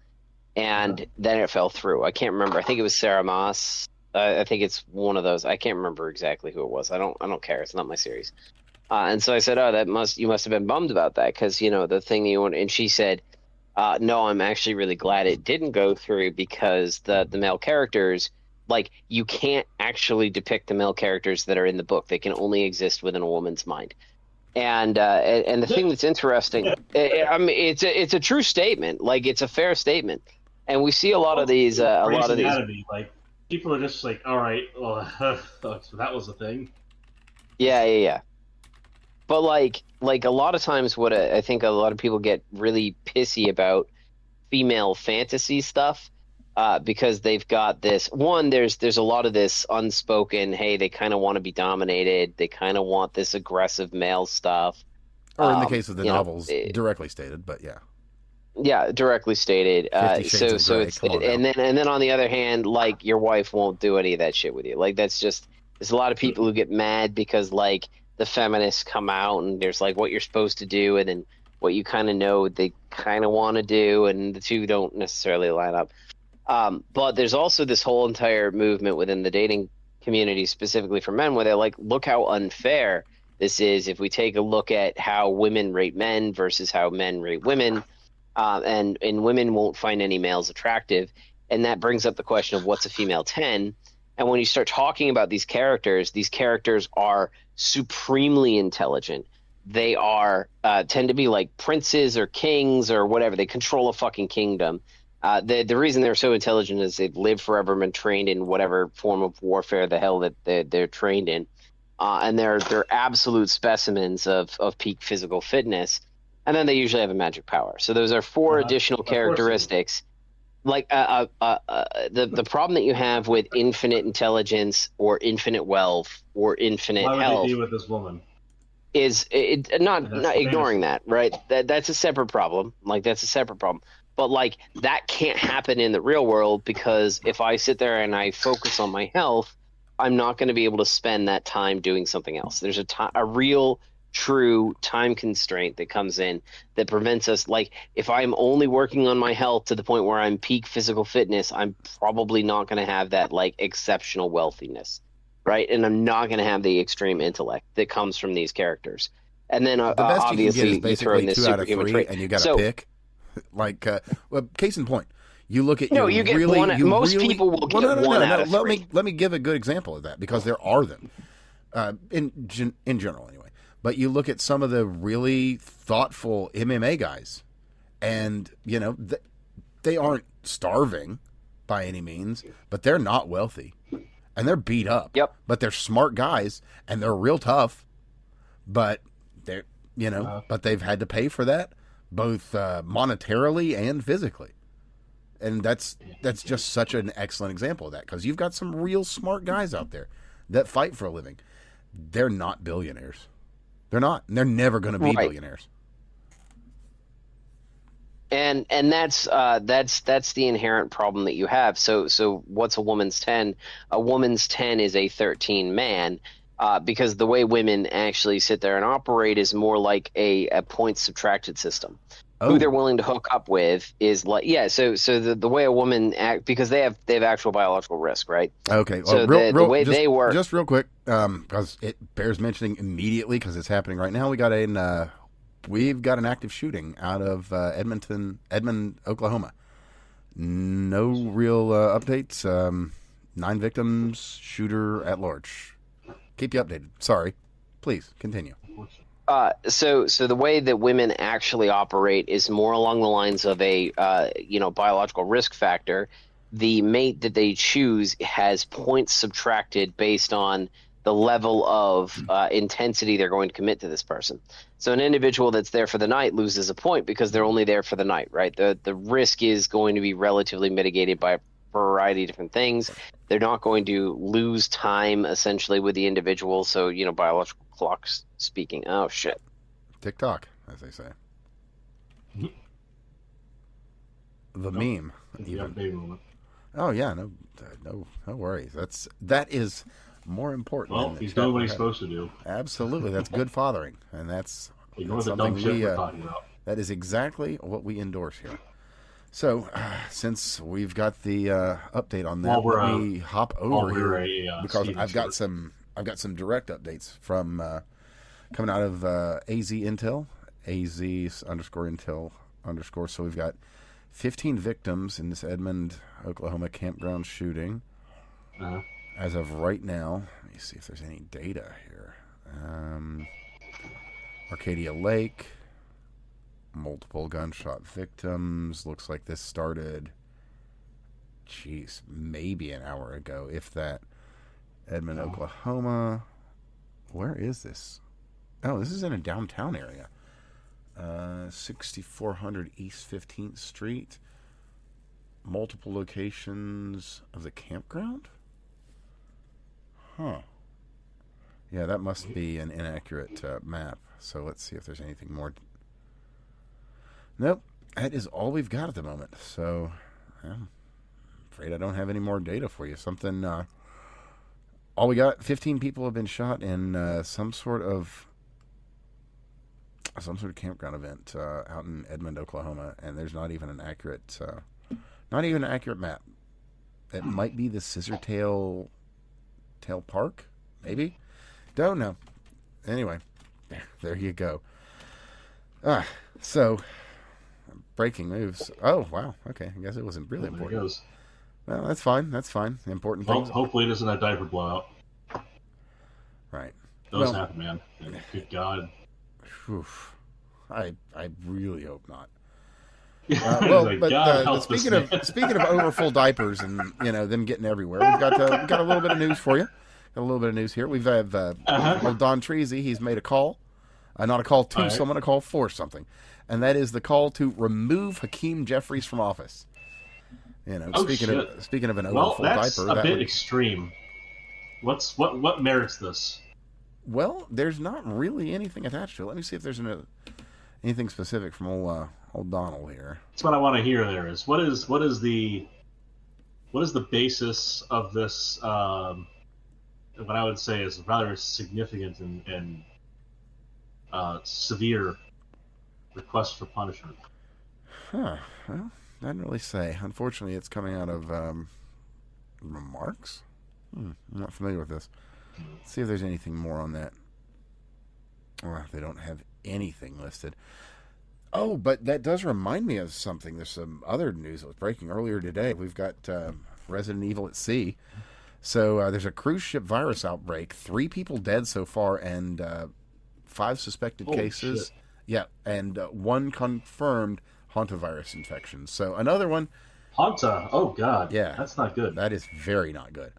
and then it fell through. I can't remember. I think it was Sarah Moss. I think it's one of those. I can't remember exactly who it was. I don't care. It's not my series. And so I said, "Oh, you must have been bummed about that, because the thing that you want." And she said, "No, I'm actually really glad it didn't go through, because the male characters." Like, you can't actually depict the male characters that are in the book. They can only exist within a woman's mind. And the thing that's interesting, it's a true statement. Like, it's a fair statement. And we see a lot of these. Like, people are just like, all right, well, so that was the thing. Yeah. But like a lot of times, what I think a lot of people get really pissy about female fantasy stuff. Because they've got this there's a lot of this unspoken, hey, they kind of want to be dominated, they kind of want this aggressive male stuff, or in the case of the novels, directly stated, but directly stated. So it's and then on the other hand, like, your wife won't do any of that shit with you. Like, there's a lot of people who get mad because, like, the feminists come out and there's like what you're supposed to do, and then what you kind of know they kind of want to do, and the two don't necessarily line up. But there's also this whole entire movement within the dating community, specifically for men, where they're like, look how unfair this is if we take a look at how women rate men versus how men rate women, and women won't find any males attractive. And that brings up the question of what's a female 10. And when you start talking about these characters are supremely intelligent. They are tend to be like princes or kings or whatever. They control a fucking kingdom. The reason they're so intelligent is they've lived forever and been trained in whatever form of warfare the hell that they're trained in, and they're absolute specimens of peak physical fitness. And then they usually have a magic power. So those are four additional characteristics. Like the problem that you have with infinite intelligence or infinite wealth or infinite health. Why would they be with this woman? Is not ignoring that, right? That's a separate problem. Like, that's a separate problem. But, like, that can't happen in the real world, because if I sit there and I focus on my health, I'm not going to be able to spend that time doing something else. There's a real, true time constraint that comes in that prevents us. Like, if I'm only working on my health to the point where I'm peak physical fitness, I'm probably not going to have that, like, exceptional wealthiness, right? And I'm not going to have the extreme intellect that comes from these characters. And then, the best obviously, you throw in this 2 out of 3, and you got to pick. Like, case in point, you look at most people will get one out of 3. Let me give a good example of that, because there are them, in general anyway. But you look at some of the really thoughtful MMA guys, and they aren't starving by any means, but they're not wealthy, and they're beat up. Yep. But they're smart guys, and they're real tough. But they're but they've had to pay for that, both monetarily and physically. And that's just such an excellent example of that, because you've got some real smart guys out there that fight for a living. They're not billionaires. They're not. And they're never going to be billionaires. And that's the inherent problem that you have. So what's a woman's 10? A woman's 10 is a 13 man, because the way women actually sit there and operate is more like a points subtracted system. Who they're willing to hook up with is like, yeah. So the way a woman act, because they have actual biological risk, right? Okay. So the way they work. Just real quick, because it bears mentioning immediately because it's happening right now. We've got an active shooting out of Edmond, Oklahoma. No real updates. 9 victims, shooter at large. Keep you updated. Sorry. Please continue. So the way that women actually operate is more along the lines of a biological risk factor. The mate that they choose has points subtracted based on the level of intensity they're going to commit to this person. So an individual that's there for the night loses a point because they're only there for the night, right? The risk is going to be relatively mitigated by a variety of different things. They're not going to lose time essentially with the individual. So, biological clocks speaking. Oh, shit. TikTok, as they say. The meme. Even. Oh, yeah. No worries. That is more important. Well, he's doing what he's supposed to do. Absolutely. That's good fathering. And that's something we're talking about. That is exactly what we endorse here. So, since we've got the update on that, let me hop over here because I've got some direct updates from coming out of AZ Intel, AZ_Intel_. So we've got 15 victims in this Edmond, Oklahoma campground shooting. As of right now, let me see if there's any data here. Arcadia Lake. Multiple gunshot victims. Looks like this started, maybe an hour ago, if that. Edmond, Oklahoma. Where is this? Oh, this is in a downtown area. 6400 East 15th Street. Multiple locations of the campground? Huh. Yeah, that must be an inaccurate map. So let's see if there's anything more. Nope, that is all we've got at the moment. So, I'm afraid I don't have any more data for you. All we got, 15 people have been shot in some sort of campground event out in Edmond, Oklahoma, and there's not even an accurate map. It might be the Scissortail Park, maybe. Don't know. Anyway, there you go. So. Breaking moves. Oh, wow. Okay. I guess it wasn't really important. There it goes. Well, that's fine. The important thing. Hopefully it isn't a diaper blowout. Right. Those happen, man. Good God. Oof. I really hope not. Speaking of overfull diapers and them getting everywhere, we've got a little bit of news for you. Got a little bit of news here. We've had old Don Treasy. He's made a call. Not a call to someone, a call for something. And that is the call to remove Hakeem Jeffries from office. Speaking of an overfull diaper, that's a bit extreme. What merits this? Well, there's not really anything attached to it. Let me see if there's anything specific from old Donald here. That's what I want to hear. There is what is the basis of this? What I would say is rather significant and severe request for punishment. Well, I didn't really say. Unfortunately, it's coming out of remarks. I'm not familiar with this. Let's see if there's anything more on that. Oh, they don't have anything listed. Oh, but that does remind me of something. There's some other news that was breaking earlier today. We've got Resident Evil at Sea. So there's a cruise ship virus outbreak. 3 people dead so far, and 5 suspected cases. Shit. Yeah, and 1 confirmed hantavirus infection. So another one. Hanta. Oh God. Yeah, that's not good. That is very not good.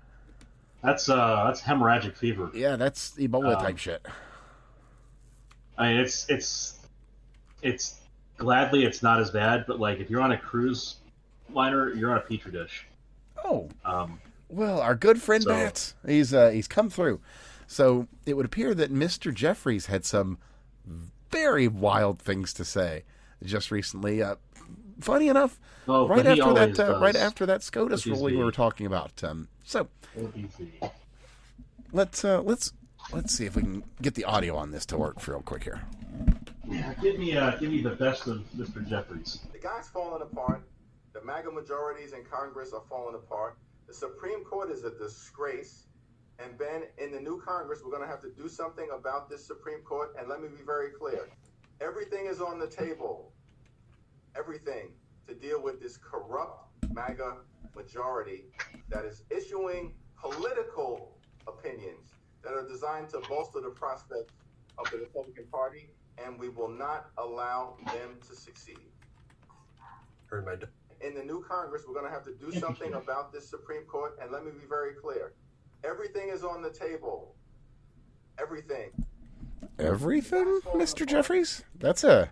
That's hemorrhagic fever. Yeah, that's Ebola type shit. I mean, it's gladly it's not as bad, but like if you're on a cruise liner, you're on a petri dish. Oh. Well, our good friend Bats, he's come through. So it would appear that Mr. Jeffries had some very wild things to say just recently. funny enough, Oh, right but he after always that, does. right after that SCOTUS He's ruling we the- were talking about. So let's see if we can get the audio on this to work real quick here. Yeah, give me the best of Mr. Jeffries. The guy's falling apart. The MAGA majorities in Congress are falling apart. The Supreme Court is a disgrace. And Ben, in the new Congress, we're going to have to do something about this Supreme Court. And let me be very clear. Everything is on the table. Everything to deal with this corrupt MAGA majority that is issuing political opinions that are designed to bolster the prospects of the Republican Party. And we will not allow them to succeed. Heard my... In the new Congress, we're going to have to do something about this Supreme Court. And let me be very clear. Everything is on the table. Everything. Everything, Mr. Jeffries? That's a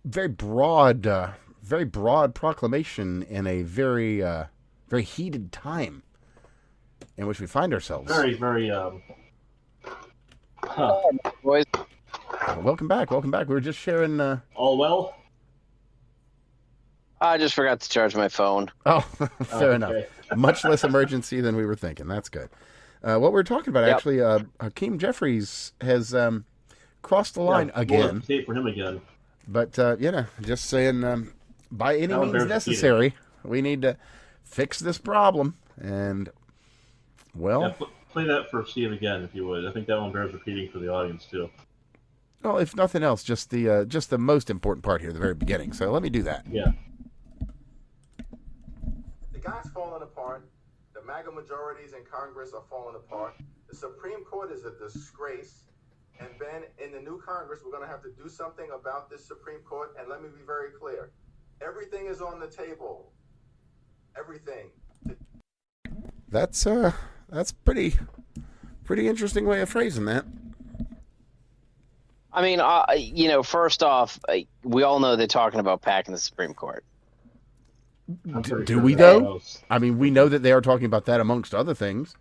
very broad proclamation in a very heated time in which we find ourselves. Very. Boys. Welcome back. We were just sharing. All well? I just forgot to charge my phone. Oh, fair enough. Much less emergency than we were thinking. That's good. What we're talking about, actually, Hakeem Jeffries has crossed the line again. Tape for him again. But, just saying, by any means necessary, we need to fix this problem. And, well... Yeah, play that for Steve again, if you would. I think that one bears repeating for the audience, too. Well, if nothing else, just the most important part here, the very beginning. So let me do that. Yeah. The guy's falling apart. The MAGA majorities in Congress are falling apart. The Supreme Court is a disgrace. And Ben, in the new Congress, we're going to have to do something about this Supreme Court. And let me be very clear. Everything is on the table. Everything. That's pretty interesting way of phrasing that. I mean, first off, we all know they're talking about packing the Supreme Court. Do we, though? I mean, we know that they are talking about that amongst other things.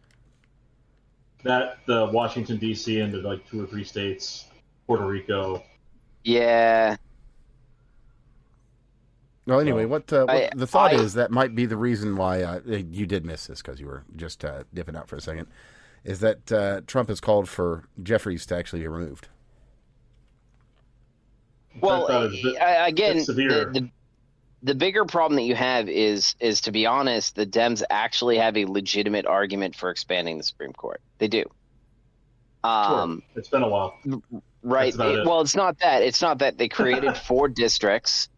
That, the Washington, D.C., and the, 2 or 3 states, Puerto Rico. Yeah. Well, anyway, what the thought is that might be the reason why you did miss this, because you were just dipping out for a second, is that Trump has called for Jeffries to actually be removed. Well, again, the bigger problem that you have is to be honest, the Dems actually have a legitimate argument for expanding the Supreme Court. They do. Sure. It's been a while. Right. It's not that. It's not that. They created 4 districts.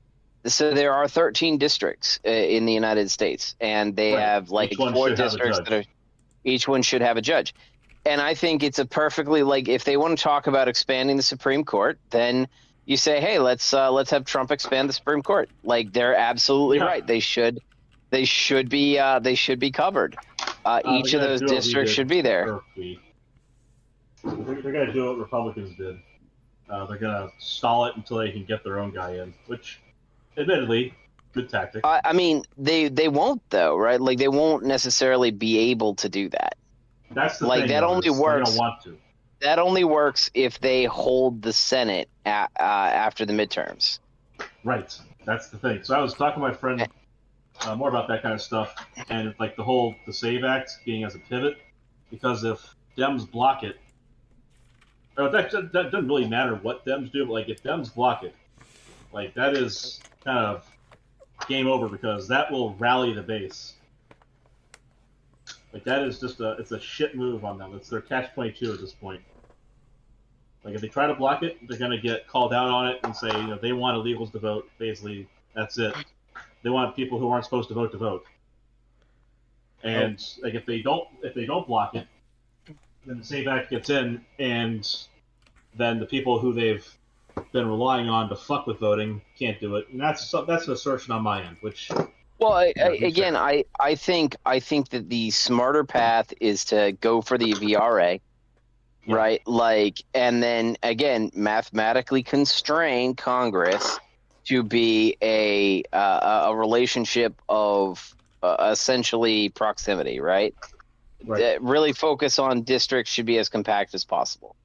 So there are 13 districts in the United States, and they have 4 districts that are each one should have a judge. And I think it's a perfectly if they want to talk about expanding the Supreme Court, then you say, hey, let's have Trump expand the Supreme Court. They're absolutely right. They should be covered. Each of those districts should be there. They're going to do what Republicans did. They're going to stall it until they can get their own guy in, which, admittedly, good tactic. I mean, they won't though, right? They won't necessarily be able to do that. That's the thing. That only works. They don't want to. That only works if they hold the Senate after the midterms. Right. That's the thing. So I was talking to my friend more about that kind of stuff, and the SAVE Act being as a pivot, because if Dems block it, that doesn't really matter what Dems do, but if Dems block it, that is kind of game over, because that will rally the base. That is just it's a shit move on them. It's their catch-22 at this point. If they try to block it, they're going to get called out on it and say, they want illegals to vote. Basically, that's it. They want people who aren't supposed to vote. And if they don't block it, then the SAVE Act gets in, and then the people who they've been relying on to fuck with voting can't do it. And that's an assertion on my end, which. Well, I think that the smarter path is to go for the VRA, right? And then again, mathematically constrain Congress to be a relationship of essentially proximity, right? Right. Really focus on districts should be as compact as possible.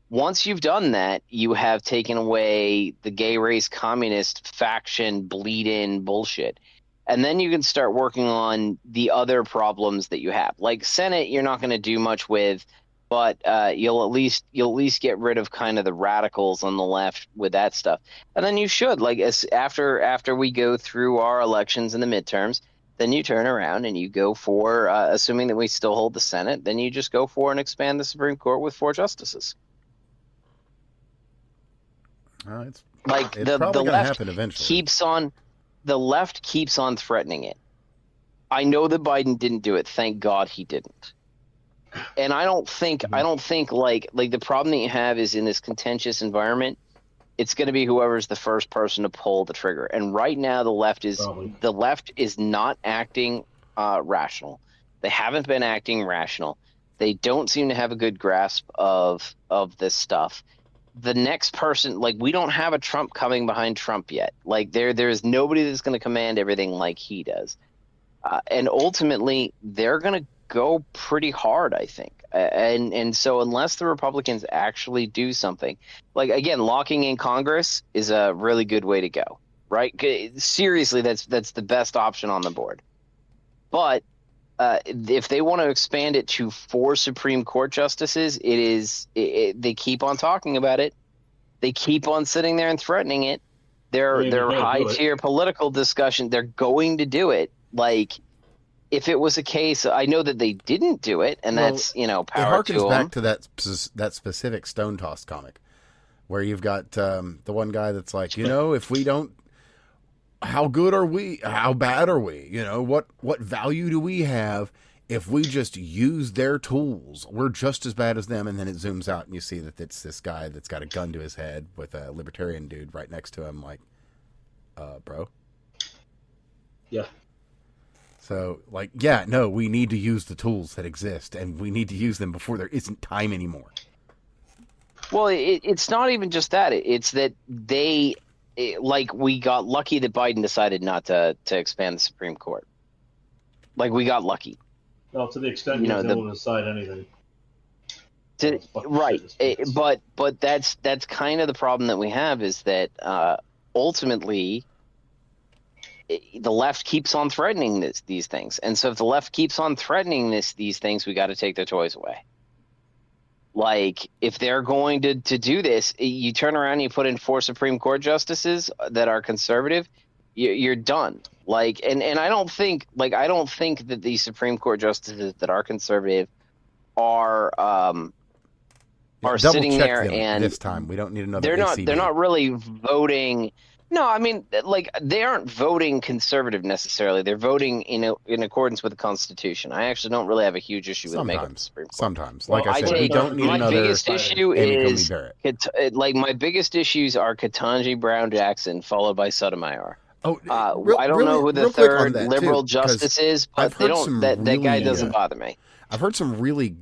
Once you've done that, you have taken away the gay race communist faction bleed-in bullshit. And then you can start working on the other problems that you have. Like Senate, you're not going to do much with, but you'll at least get rid of kind of the radicals on the left with that stuff. And then you should, like, after we go through our elections and the midterms, then you turn around and you go for, assuming that we still hold the Senate, then you just go for and expand the Supreme Court with 4 justices. It's the probably going to left happen eventually. The left keeps on threatening it. I know that Biden didn't do it. Thank God he didn't. And I don't think like the problem that you have is in this contentious environment, it's going to be whoever's the first person to pull the trigger. And right now the left is not acting rational. They haven't been acting rational. They don't seem to have a good grasp of this stuff. The next person, like, we don't have a Trump coming behind Trump yet. Like, there's nobody that's going to command everything like he does. And ultimately, they're going to go pretty hard, I think. And so unless the Republicans actually do something, like, again, locking in Congress is a really good way to go, right? Seriously, that's the best option on the board. But if they want to expand it to 4 Supreme Court justices, they keep on talking about it. They keep on sitting there and threatening it. They're high tier political discussion. They're going to do it. Like, if it was a case, I know that they didn't do it, and that's, power to them. It harkens back to that specific Stone Toss comic, where you've got the one guy that's like, if we don't, how good are we? How bad are we? What value do we have if we just use their tools? We're just as bad as them. And then it zooms out and you see that it's this guy that's got a gun to his head with a libertarian dude right next to him. Like, bro. Yeah. So, we need to use the tools that exist, and we need to use them before there isn't time anymore. Well, it's not even just that. It's that we got lucky that Biden decided not to expand the Supreme Court. Like, we got lucky. Well, to the extent he's able to decide anything. Right. But that's kind of the problem that we have, is that ultimately the left keeps on threatening these things. And so if the left keeps on threatening these things, we got to take their toys away. Like, if they're going to do this, you turn around and you put in 4 Supreme Court justices that are conservative, you're done. Like, and I don't think that the Supreme Court justices that are conservative are sitting there and this time we don't need another. They're not really voting. No, I mean, like, they aren't voting conservative necessarily. They're voting in accordance with the Constitution. I actually don't really have a huge issue with making the Supreme Court. Sometimes, like I said, we don't need another. My biggest issue is my biggest issues are Ketanji Brown Jackson, followed by Sotomayor. Oh, I don't know who the third liberal justice is, but that guy doesn't bother me. I've heard some really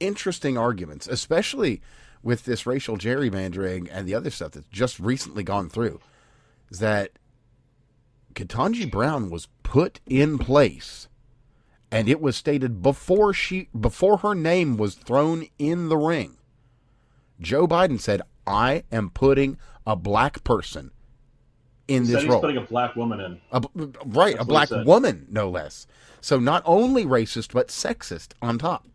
interesting arguments, especially with this racial gerrymandering and the other stuff that's just recently gone through. Is that Ketanji Brown was put in place, and it was stated before her name was thrown in the ring. Joe Biden said, "I am putting a black person in this role." He's putting a black woman in. A black woman, no less. So not only racist, but sexist on top.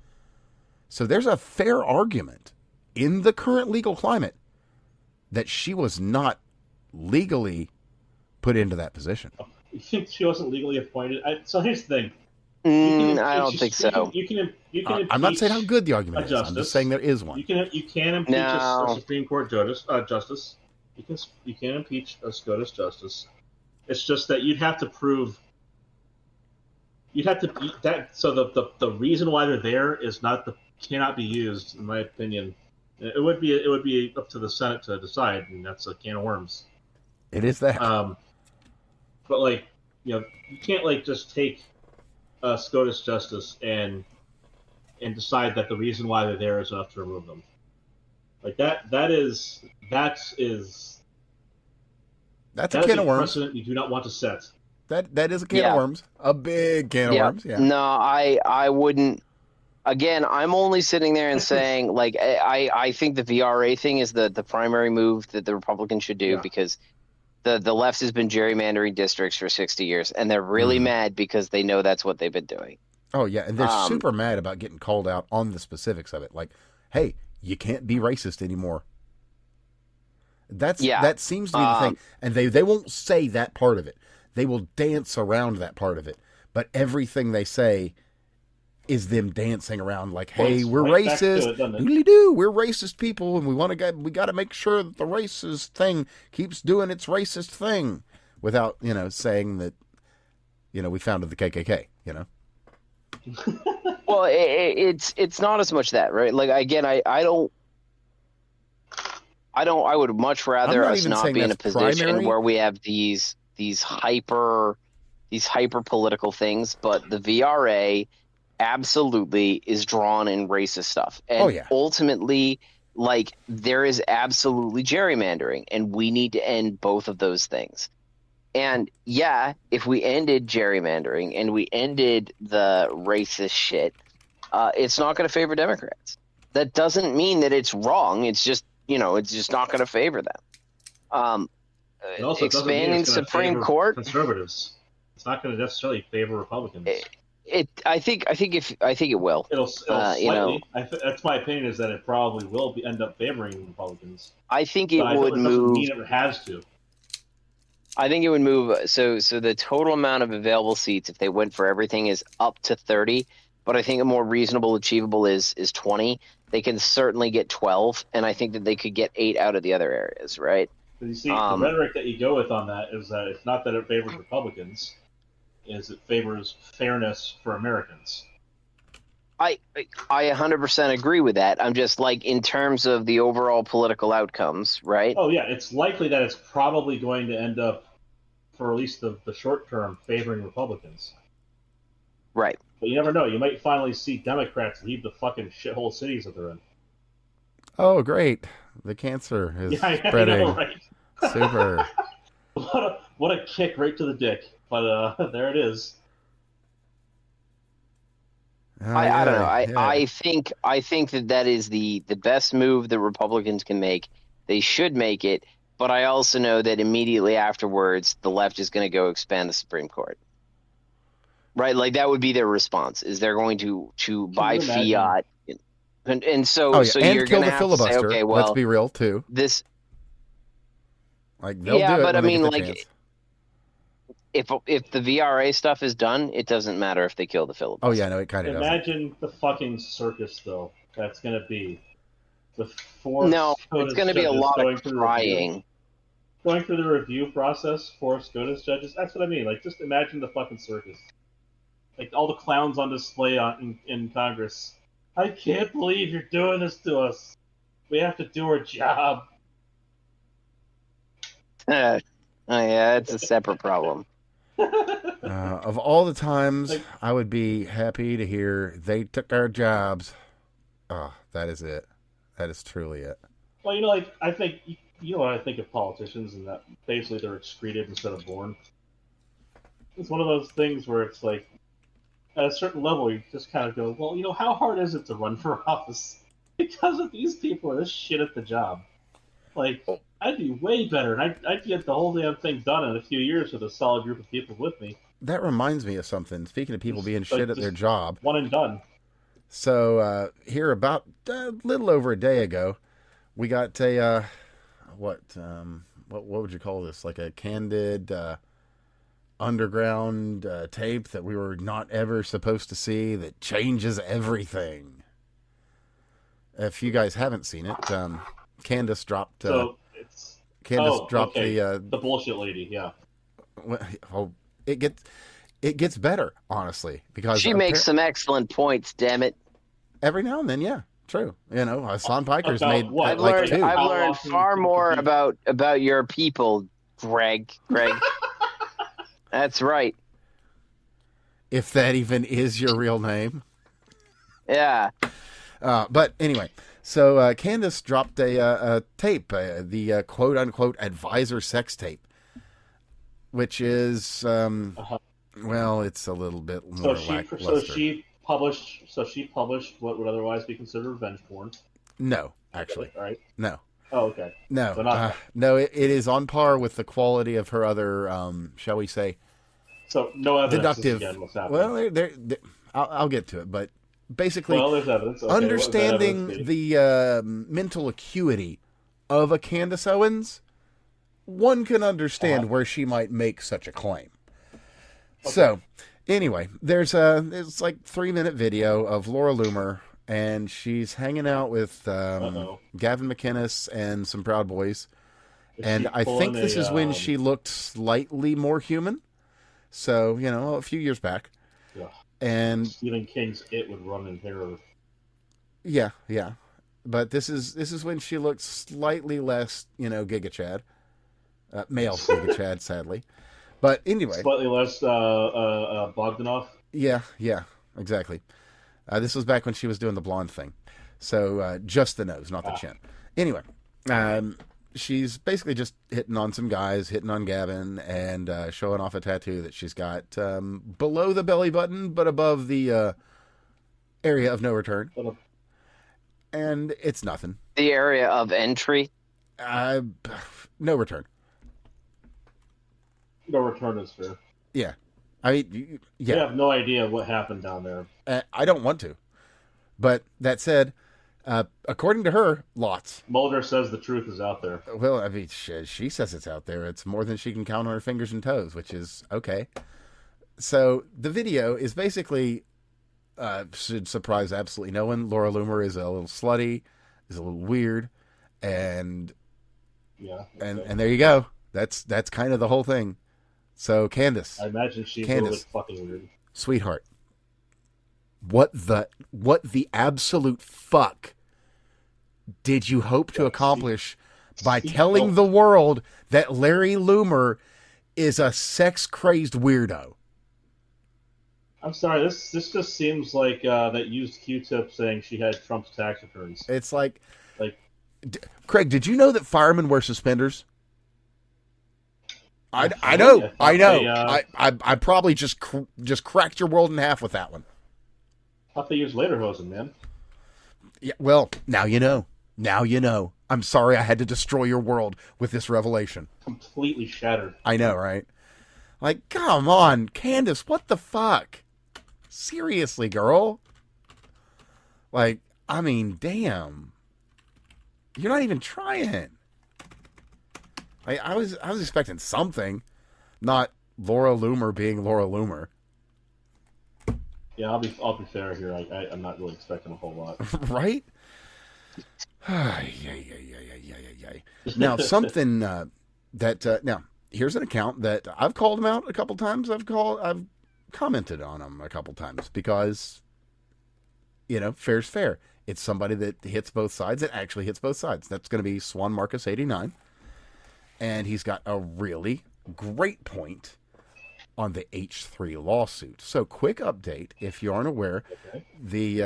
So there's a fair argument in the current legal climate that she was not legally put into that position. You think she wasn't legally appointed? So here's the thing. I don't think so. You can I'm not saying how good the argument is. I'm just saying there is one. You can impeach a Supreme Court justice. You can impeach a SCOTUS justice. It's just that you'd have to prove. You'd have to that. So the reason why they're there cannot be used, in my opinion. It would be up to the Senate to decide, and that's a can of worms. It is that. But you can't just take a SCOTUS justice and decide that the reason why they're there is enough to remove them. Like that is a can of worms. Precedent you do not want to set. That is a can of worms, a big can of worms. Yeah. No, I wouldn't Again, I'm only sitting there and saying, like, I think the VRA thing is the primary move that the Republicans should do because the left has been gerrymandering districts for 60 years, and they're really mad because they know that's what they've been doing. Oh, yeah, and they're super mad about getting called out on the specifics of it. Like, hey, you can't be racist anymore. That seems to be the thing. And they won't say that part of it. They will dance around that part of it. But everything they say is them dancing around like, hey, we're racist. Doodly-doo, we're racist people, and we got to make sure that the racist thing keeps doing its racist thing without, saying that, we founded the KKK, Well, it's not as much that, right? Like, again, I would much rather us not be in a position where we have these hyper political things, but the VRA absolutely is drawn in racist stuff. And ultimately, like, there is absolutely gerrymandering, and we need to end both of those things. And if we ended gerrymandering and we ended the racist shit, it's not going to favor Democrats. That doesn't mean that it's wrong. It's just, it's just not going to favor them. Expanding the Supreme Court, conservatives. It's not going to necessarily favor Republicans. I think it will. It'll slightly. That's my opinion. Is that it probably will end up favoring Republicans. I think it would move. Mean it has to. I think it would move. So the total amount of available seats, if they went for everything, is up to 30. But I think a more reasonable, achievable is 20. They can certainly get 12, and I think that they could get 8 out of the other areas, right? But you see, the rhetoric that you go with on that is that it's not that it favors Republicans, is it favors fairness for Americans. I 100% agree with that. I'm just like, in terms of the overall political outcomes, right? Oh, yeah, it's likely that it's probably going to end up, for at least the short term, favoring Republicans. Right. But you never know. You might finally see Democrats leave the fucking shithole cities that they're in. Oh, great. The cancer is spreading. Know, right? Super. What a kick right to the dick. But there it is. I don't know. I think that is the best move that Republicans can make. They should make it, but I also know that immediately afterwards, the left is going to go expand the Supreme Court. Right? Like, that would be their response, is they're going to buy fiat. And so you're going to have to say, okay, well, let's be real, too. This... Like, they'll do it but I mean, like... chance. If the VRA stuff is done, it doesn't matter if they kill the filibuster. Oh, yeah, no, it kind of doesn't. Imagine the fucking circus, though, that's going to be. It's going to be a lot of crying. Going through the review process for SCOTUS judges, that's what I mean. Like, just imagine the fucking circus. Like, all the clowns on display in Congress. I can't believe you're doing this to us. We have to do our job. Oh, yeah, it's a separate problem. Of all the times I would be happy to hear they took our jobs. Oh, that is it. That is truly it. Well, I think, what I think of politicians, and that basically they're excreted instead of born. It's one of those things where it's like, at a certain level, you just kind of go, well, how hard is it to run for office? Because of these people are this shit at the job. Like, I'd be way better, and I'd get the whole damn thing done in a few years with a solid group of people with me. That reminds me of something. Speaking of people being shit at their job. One and done. So, here about a little over a day ago, we got a, what would you call this? Like a candid underground tape that we were not ever supposed to see that changes everything. If you guys haven't seen it, Candace dropped... dropped the bullshit lady, yeah. Oh, it gets better, honestly, because she makes some excellent points. Damn it! Every now and then, yeah, true. Hassan Piker's made. I've learned far more about your people, Greg. That's right. If that even is your real name. Yeah. But anyway. So Candace dropped a tape, the quote-unquote advisor sex tape, which is, well, it's a little bit more lackluster. So she published. So she published what would otherwise be considered revenge porn. No, actually, Right? no. Oh, okay. No, So not no, it is on par with the quality of her other, shall we say, so no evidence. deductive. Again, what's happening. Well, I'll get to it, but basically, Well, there's evidence. Okay, understanding what would that evidence be? the mental acuity of a Candace Owens, one can understand where she might make such a claim. Okay. So, anyway, it's like 3-minute video of Laura Loomer, and she's hanging out with Gavin McInnes and some Proud Boys. And I think this is when she looked slightly more human. So, a few years back. Yeah. And Stephen King's It would run in terror. Yeah. But this is when she looked slightly less, Giga Chad. Male Giga Chad, sadly. But anyway. Slightly less Bogdanov? Yeah, exactly. This was back when she was doing the blonde thing. So just the nose, not the chin. Anyway, she's basically just hitting on some guys, hitting on Gavin, and showing off a tattoo that she's got below the belly button, but above the area of no return. And it's nothing. The area of entry? No return. No return is fair. Yeah. I mean, yeah. You have no idea what happened down there. I don't want to. But that said, according to her, lots. Mulder says the truth is out there. Well, I mean, she says it's out there. It's more than she can count on her fingers and toes, which is okay. So the video is basically, should surprise absolutely no one. Laura Loomer is a little slutty, is a little weird, and and there you go. That's kind of the whole thing. So Candace, I imagine she's a little bit fucking weird. Sweetheart, what the absolute fuck did you hope to accomplish by telling the world that Larry Loomer is a sex-crazed weirdo? I'm sorry, this just seems like that used Q-tip saying she had Trump's tax returns. It's like Craig, did you know that firemen wear suspenders? I know. I probably just cracked your world in half with that one. I thought they used lederhosen, man. Yeah, well, now you know. Now you know. I'm sorry I had to destroy your world with this revelation. Completely shattered. I know, right? Like, come on, Candace, what the fuck? Seriously, girl. Like, I mean, damn. You're not even trying. I was expecting something, not Laura Loomer being Laura Loomer. Yeah, I'll be fair here. I'm not really expecting a whole lot. Right? Now, something now here's an account that I've called him out a couple times. I've commented on him a couple times because, fair's fair. It's somebody that hits both sides. It actually hits both sides. That's going to be Swan Marcus 89. And he's got a really great point on the H3 lawsuit. So, quick update, if you aren't aware, the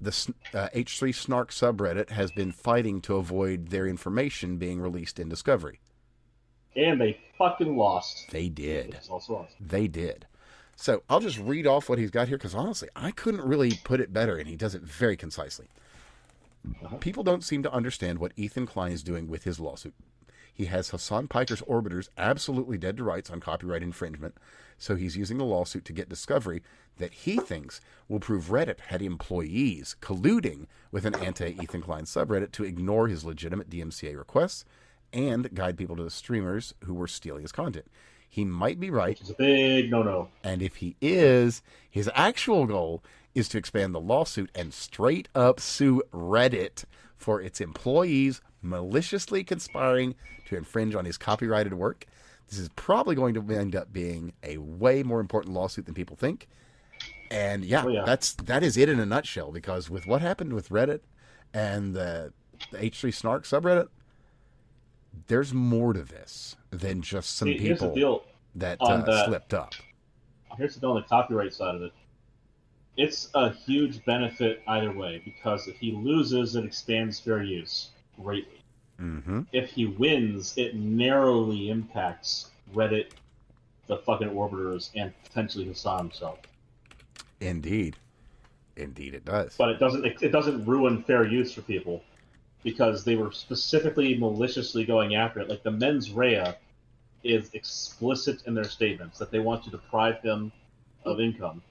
H3 Snark subreddit has been fighting to avoid their information being released in Discovery. And they fucking lost. They did. Also lost. They did. So, I'll just read off what he's got here, because honestly, I couldn't really put it better, and he does it very concisely. People don't seem to understand what Ethan Klein is doing with his lawsuit. He has Hassan Piker's orbiters absolutely dead to rights on copyright infringement, so he's using the lawsuit to get Discovery that he thinks will prove Reddit had employees colluding with an anti-Ethan Klein subreddit to ignore his legitimate DMCA requests and guide people to the streamers who were stealing his content. He might be right. Which is a big no-no. And if he is, his actual goal is to expand the lawsuit and straight up sue Reddit for its employees maliciously conspiring to infringe on his copyrighted work. This is probably going to end up being a way more important lawsuit than people think. And that is it in a nutshell, because with what happened with Reddit and the H3 Snark subreddit, there's more to this than just some people that slipped up. Here's the deal on the copyright side of it. It's a huge benefit either way, because if he loses, it expands fair use greatly. Mm-hmm. If he wins, it narrowly impacts Reddit, the fucking orbiters, and potentially Hassan himself. Indeed. Indeed, it does. But it doesn't ruin fair use for people because they were specifically maliciously going after it. Like the mens rea is explicit in their statements that they want to deprive him of income.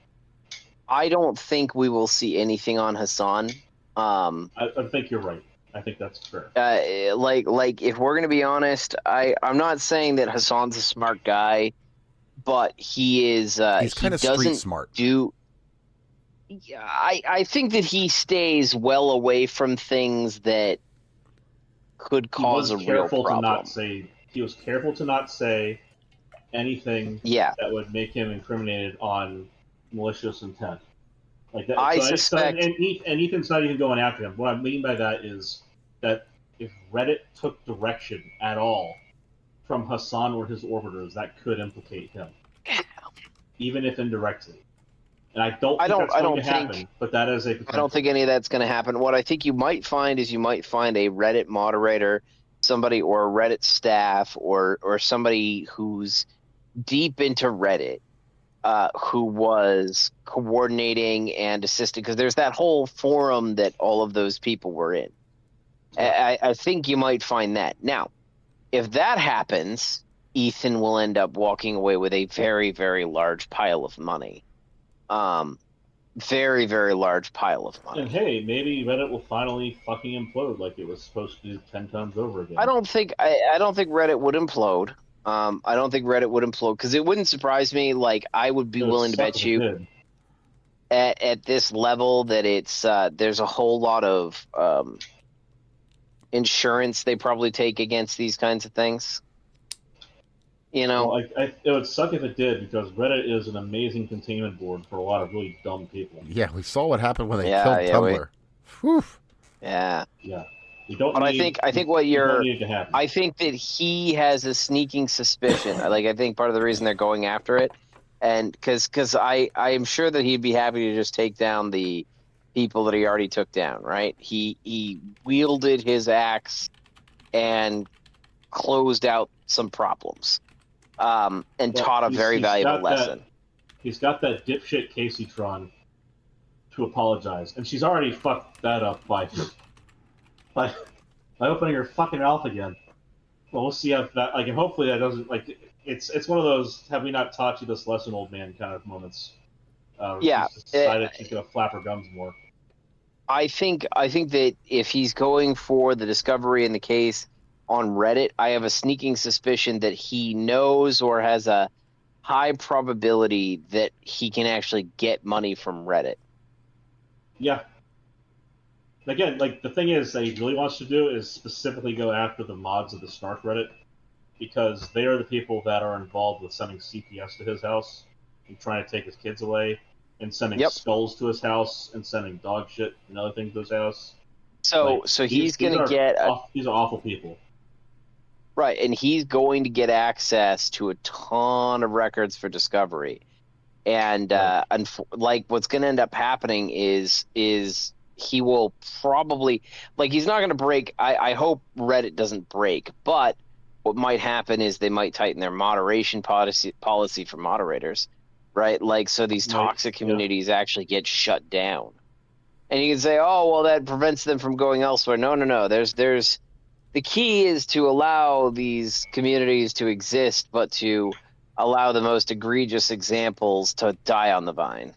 I don't think we will see anything on Hassan. I think you're right. I think that's fair. Like if we're gonna be honest, I'm not saying that Hassan's a smart guy, but he is. He's kind of street smart. Yeah, I think that he stays well away from things that could cause a real problem. He was careful to not say anything that would make him incriminated on malicious intent. Like that. I suspect, and Ethan's not even going after him. What I mean by that is that if Reddit took direction at all from Hassan or his orbiters, that could implicate him, even if indirectly. And I don't think that's going to happen, but that is a potential. I don't think any of that's going to happen. What I think you might find is a Reddit moderator, somebody or a Reddit staff or somebody who's deep into Reddit, who was coordinating and assisting, because there's that whole forum that all of those people were in. I think you might find that. Now, if that happens, Ethan will end up walking away with a very, very large pile of money. Very, very large pile of money. And hey, maybe Reddit will finally fucking implode like it was supposed to do 10 times over again. I don't think Reddit would implode. I don't think Reddit would implode because it wouldn't surprise me. Like I would be willing to bet you at this level that it's there's a whole lot of insurance they probably take against these kinds of things. You know, well, it would suck if it did because Reddit is an amazing containment board for a lot of really dumb people. Yeah, we saw what happened when they killed Tumblr. Yeah. You don't. But I think I think that he has a sneaking suspicion. I think part of the reason they're going after it, and because I am sure that he'd be happy to just take down the people that he already took down. Right? He wielded his axe and closed out some problems. And taught a very valuable lesson. He's got that dipshit Casey Tron to apologize, and she's already fucked that up by opening her fucking mouth again. Well, we'll see if that and hopefully that doesn't it's one of those have we not taught you this lesson, old man kind of moments. She's decided she's gonna flap her gums more. I think that if he's going for the discovery in the case on Reddit, I have a sneaking suspicion that he knows or has a high probability that he can actually get money from Reddit. Yeah. Again, the thing is that he really wants to do is specifically go after the mods of the Snark Reddit because they are the people that are involved with sending CPS to his house and trying to take his kids away and sending skulls to his house and sending dog shit and other things to his house. So he's going to get... These are awful people. Right, and he's going to get access to a ton of records for discovery. And what's going to end up happening is he will probably... he's not going to break... I hope Reddit doesn't break, but what might happen is they might tighten their moderation policy for moderators, right? So these toxic communities actually get shut down. And you can say, oh, well, that prevents them from going elsewhere. No. There's the key is to allow these communities to exist, but to allow the most egregious examples to die on the vine.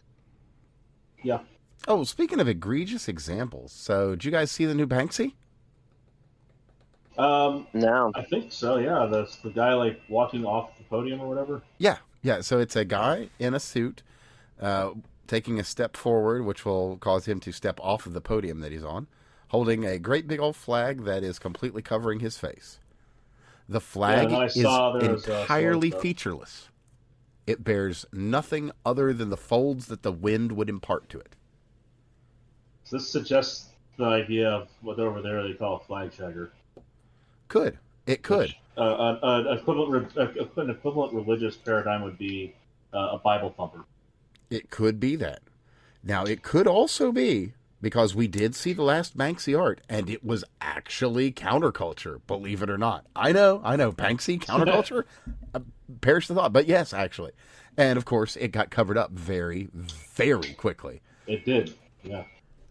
Yeah. Oh, speaking of egregious examples, so did you guys see the new Banksy? No. I think so, yeah. That's the guy, walking off the podium or whatever. Yeah. So it's a guy in a suit taking a step forward, which will cause him to step off of the podium that he's on, holding a great big old flag that is completely covering his face. The flag is entirely featureless. It bears nothing other than the folds that the wind would impart to it. So this suggests the idea of what over there they call a flag shagger. It could. An equivalent religious paradigm would be a Bible thumper. It could be that. Now, it could also be, because we did see the last Banksy art, and it was actually counterculture, believe it or not. I know, Banksy, counterculture, perish the thought, but yes, actually. And, of course, it got covered up very, very quickly. It did. Yeah.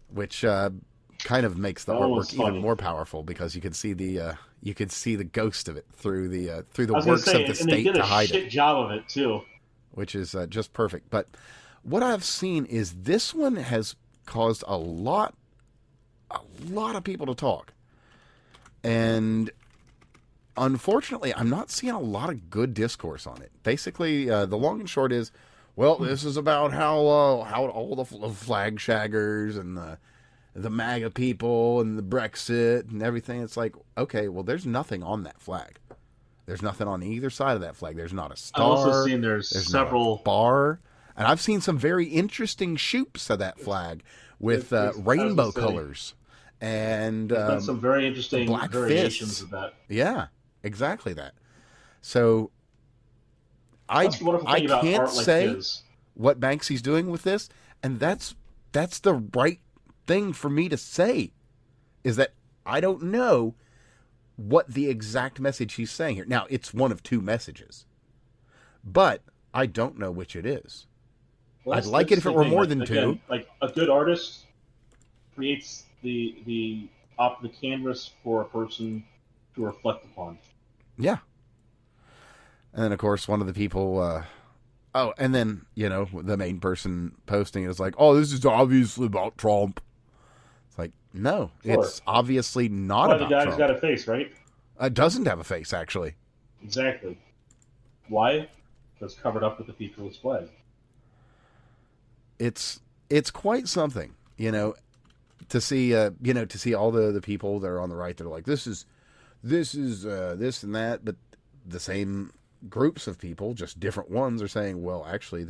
Which kind of makes the That artwork was even funny. more powerful because you could see the ghost of it through the I was gonna works say, of the and they state did to a hide shit it, job of it too. which is just perfect. But what I've seen is this one has caused a lot of people to talk, and unfortunately, I'm not seeing a lot of good discourse on it. Basically, the long and short is, well, this is about how all the flag shaggers and the MAGA people and the Brexit and everything. It's like, okay, well, there's nothing on that flag. There's nothing on either side of that flag. There's not a star. I've also seen there's not several a bar, and I've seen some very interesting shoots of that flag with rainbow colors and there's been some very interesting black variations fists. of that. Yeah, exactly that. So I That's the wonderful thing about can't art like say his. what Banksy's doing with this, and that's the right thing for me to say, is that I don't know what the exact message he's saying here. Now, it's one of two messages, but I don't know which it is. Well, I'd like it if it were more than again, two. Like a good artist creates the canvas for a person to reflect upon. Yeah. And then, of course, one of the people... and then, the main person posting is like, oh, this is obviously about Trump. It's like, no, Sure. It's obviously not Why about the guy Trump. who's got a face, right? It doesn't have a face, actually. Exactly. Why? Because covered up with the featureless flag. It's quite something, to see, to see all the people that are on the right that are like, this is this and that, but the same groups of people, just different ones, are saying, well, actually,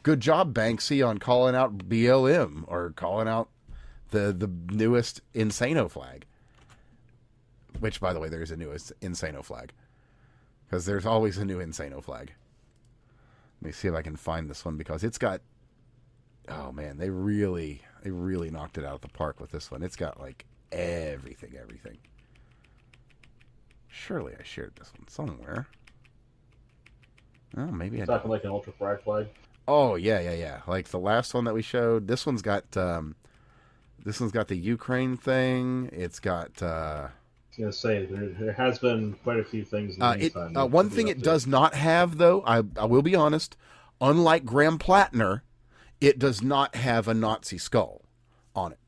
good job, Banksy, on calling out BLM or calling out the newest Insano flag. Which, by the way, there's a newest Insano flag. Because there's always a new Insano flag. Let me see if I can find this one, because it's got... Oh, man, they really knocked it out of the park with this one. It's got, like, everything. Surely I shared this one somewhere. Oh, maybe I did. Talking like an ultra pride flag. Oh, yeah. Like the last one that we showed. This one's got the Ukraine thing. It's got... I was going to say, there has been quite a few things in the meantime. One thing it does not have, though, I will be honest, unlike Graham Plattner, it does not have a Nazi skull on it.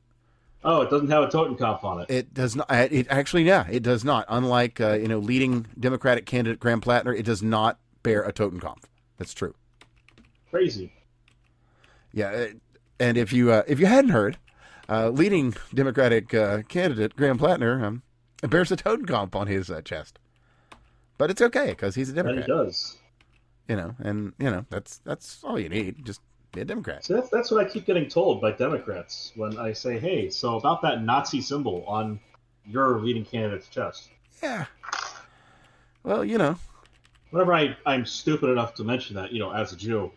Oh, it doesn't have a Totenkopf on it. It does not. It actually, yeah, it does not. Unlike leading Democratic candidate Graham Plattner, it does not bear a Totenkopf. That's true. Crazy. Yeah, and if you hadn't heard, leading Democratic candidate Graham Plattner bears a Totenkopf on his chest, but it's okay because he's a Democrat. And he does. That's all you need. Just be a Democrat. So that's what I keep getting told by Democrats when I say, hey, so about that Nazi symbol on your leading candidate's chest. Yeah. Well, Whenever I'm stupid enough to mention that, as a Jew,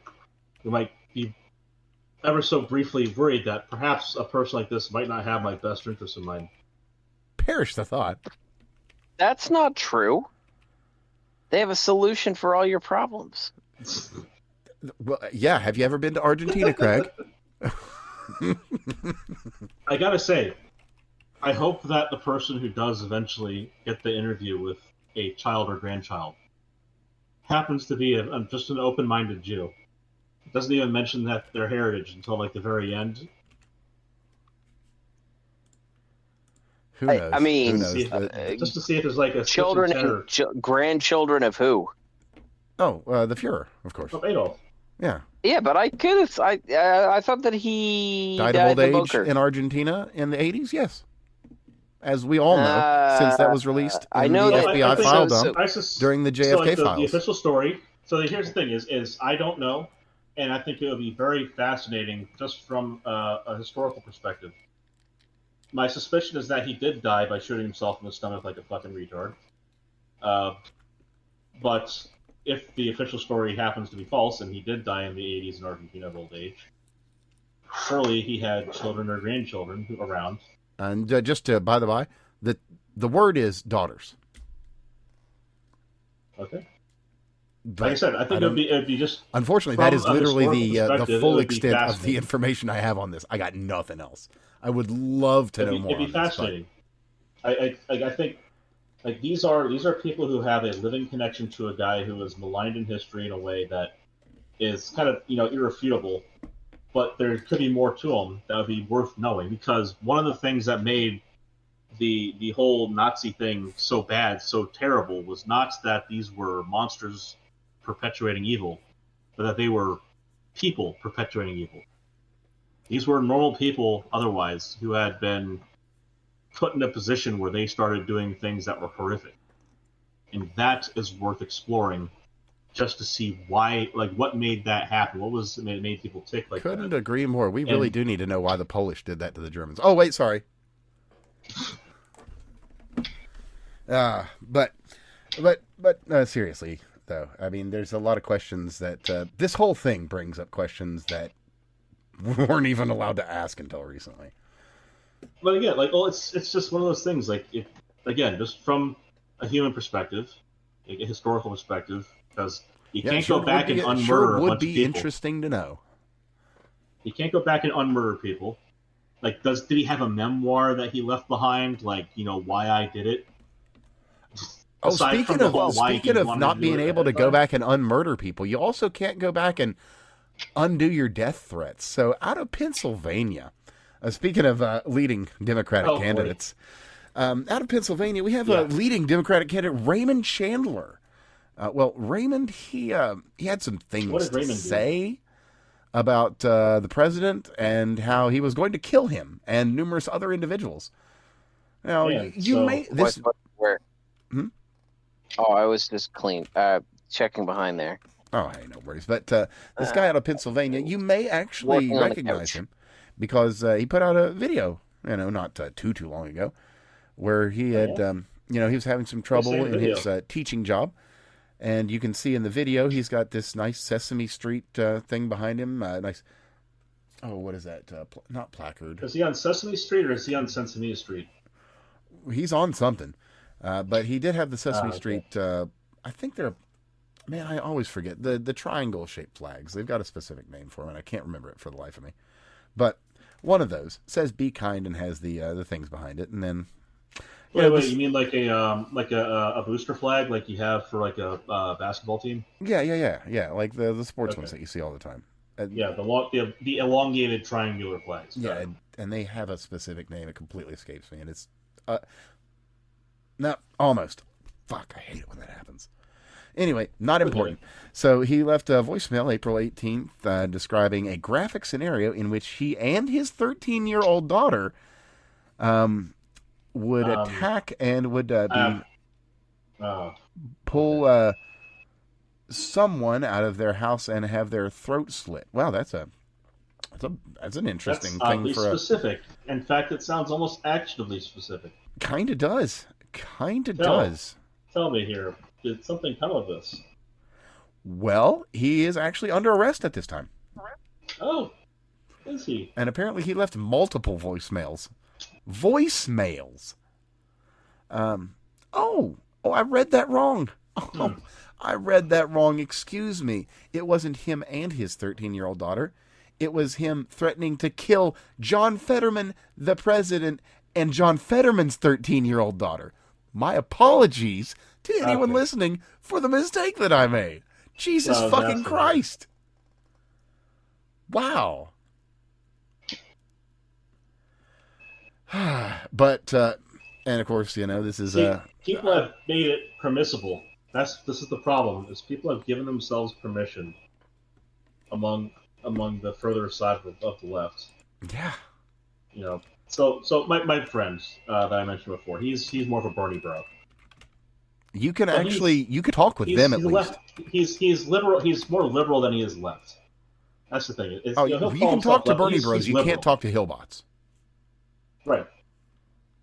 we might be ever so briefly worried that perhaps a person like this might not have my best interest in mind. Perish the thought. That's not true. They have a solution for all your problems. Well, yeah. Have you ever been to Argentina, Craig? I gotta say, I hope that the person who does eventually get the interview with a child or grandchild happens to be just an open-minded Jew. Doesn't even mention that their heritage until like the very end. Who knows? I mean, just to see if there's like a children and grandchildren of who? Oh, the Fuhrer, of course. Of Adolf. Yeah. Yeah, but I thought that he died of old age in Argentina in the 80s. Yes, as we all know, since that was released. I know the that FBI file dump during the JFK so files. The official story. So here's the thing: is I don't know, and I think it would be very fascinating just from a historical perspective. My suspicion is that he did die by shooting himself in the stomach like a fucking retard. But if the official story happens to be false and he did die in the 80s in Argentina of old age, surely he had children or grandchildren around. And just by the by, the word is daughters. Okay. Like I said, I think it'd be just. Unfortunately, that is literally the full extent of the fascinating. information I have on this. I got nothing else. I would love to know more. It'd be fascinating. I think like these are people who have a living connection to a guy who was maligned in history in a way that is kind of irrefutable. But there could be more to him that would be worth knowing, because one of the things that made the whole Nazi thing so bad, so terrible, was not that these were monsters perpetuating evil, but that they were people perpetuating evil. These were normal people otherwise who had been put in a position where they started doing things that were horrific. And that is worth exploring, just to see why, like, what made that happen. What was it made people tick like Couldn't that? agree more. We really do need to know why the Polish did that to the Germans. Oh, wait, sorry. But seriously, though, I mean, there's a lot of questions that this whole thing brings up, questions that we weren't even allowed to ask until recently. But again, like, well, it's just one of those things. Like, again, just from a human perspective, like a historical perspective, because you can't go back and unmurder sure a would bunch be of people. Interesting to know. You can't go back and unmurder people. Like, did he have a memoir that he left behind? Like, why I did it? Oh, speaking of not being able to go back and unmurder people, you also can't go back and undo your death threats. So out of Pennsylvania, speaking of leading Democratic candidates, out of Pennsylvania, we have a leading Democratic candidate, Raymond Chandler. Raymond, he had some things to say about the president and how he was going to kill him and numerous other individuals. Now, Where? Oh, I was just checking behind there. Oh, hey, no worries. But this guy out of Pennsylvania, you may actually recognize him because he put out a video, not too long ago, where he had, he was having some trouble in his teaching job. And you can see in the video, he's got this nice Sesame Street thing behind him. What is that? Not placard. Is he on Sesame Street or is he on Sesame Street? He's on something. But he did have the Sesame Street, I think they're, man, I always forget, the triangle-shaped flags. They've got a specific name for them, and I can't remember it for the life of me. But one of those says "Be kind" and has the things behind it, and then... Wait, you mean like a booster flag like you have for like a basketball team? Yeah, like the sports ones that you see all the time. The elongated triangular flags. Yeah, and they have a specific name. It completely escapes me, and it's... No, almost. Fuck, I hate it when that happens. Anyway, not important. So he left a voicemail April 18th describing a graphic scenario in which he and his 13-year-old daughter would attack and would pull someone out of their house and have their throat slit. Wow, that's an interesting thing for specific. In fact, it sounds almost actionably specific. Kind of does. Tell me here, did something come of this? Well, he is actually under arrest at this time. Oh, is he? And apparently he left multiple voicemails. I read that wrong. I read that wrong. Excuse me. It wasn't him and his 13-year-old daughter. It was him threatening to kill John Fetterman, the president, and John Fetterman's 13-year-old daughter. My apologies to anyone listening for the mistake that I made. Jesus fucking Christ. Wow. But, and of course, this is... people have made it permissible. This is the problem, is people have given themselves permission among the further side of the left. Yeah. So my friend that I mentioned before, he's more of a Bernie bro. You can talk with them at least. He's liberal. He's more liberal than he is left. That's the thing. You can talk to Bernie bros. You can't talk to Hillbots. Right.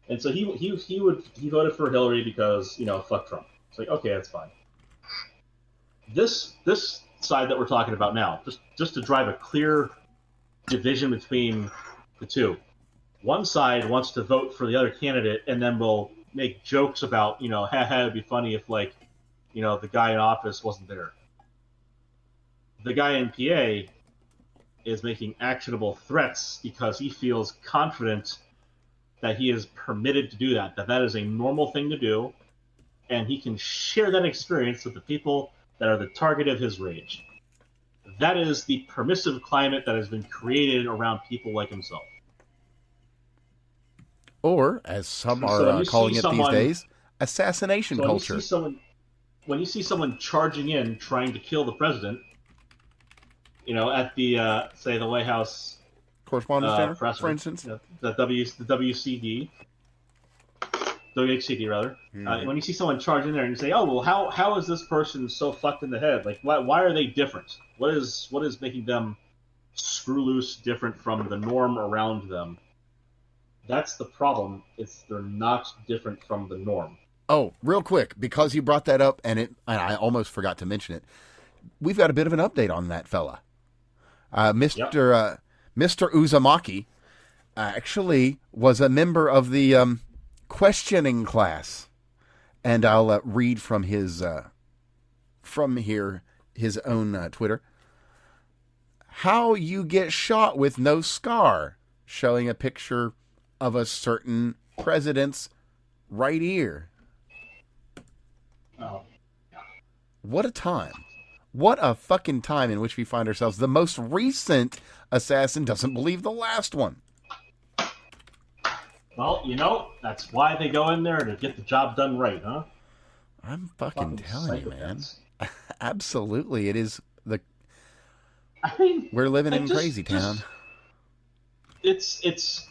And so he voted for Hillary because fuck Trump. It's like, okay, that's fine. This side that we're talking about now, just to drive a clear division between the two. One side wants to vote for the other candidate, and then will make jokes about, it'd be funny if, the guy in office wasn't there. the guy in PA is making actionable threats because he feels confident that he is permitted to do that, that is a normal thing to do, and he can share that experience with the people that are the target of his rage. That is the permissive climate that has been created around people like himself. Or, as some are calling it these days, assassination culture. When you see someone charging in, trying to kill the president, at the, say, the White House Correspondence Center, presser, for instance? The WCD, WHCD rather. When you see someone charge in there and you say, "Oh, well, how is this person so fucked in the head? Like, why are they different? What is making them screw loose different from the norm around them?" That's the problem. They're not different from the norm. Oh, real quick, because you brought that up, and I almost forgot to mention it. We've got a bit of an update on that fella, Mr. Uzumaki. Actually, was a member of the questioning class, and I'll read from his own Twitter. How you get shot with no scar, showing a picture of a certain president's right ear. Oh. What a time. What a fucking time in which we find ourselves. The most recent assassin doesn't believe the last one. Well, that's why they go in there to get the job done right, huh? I'm fucking telling you, man. Absolutely. It is we're living in crazy town. It's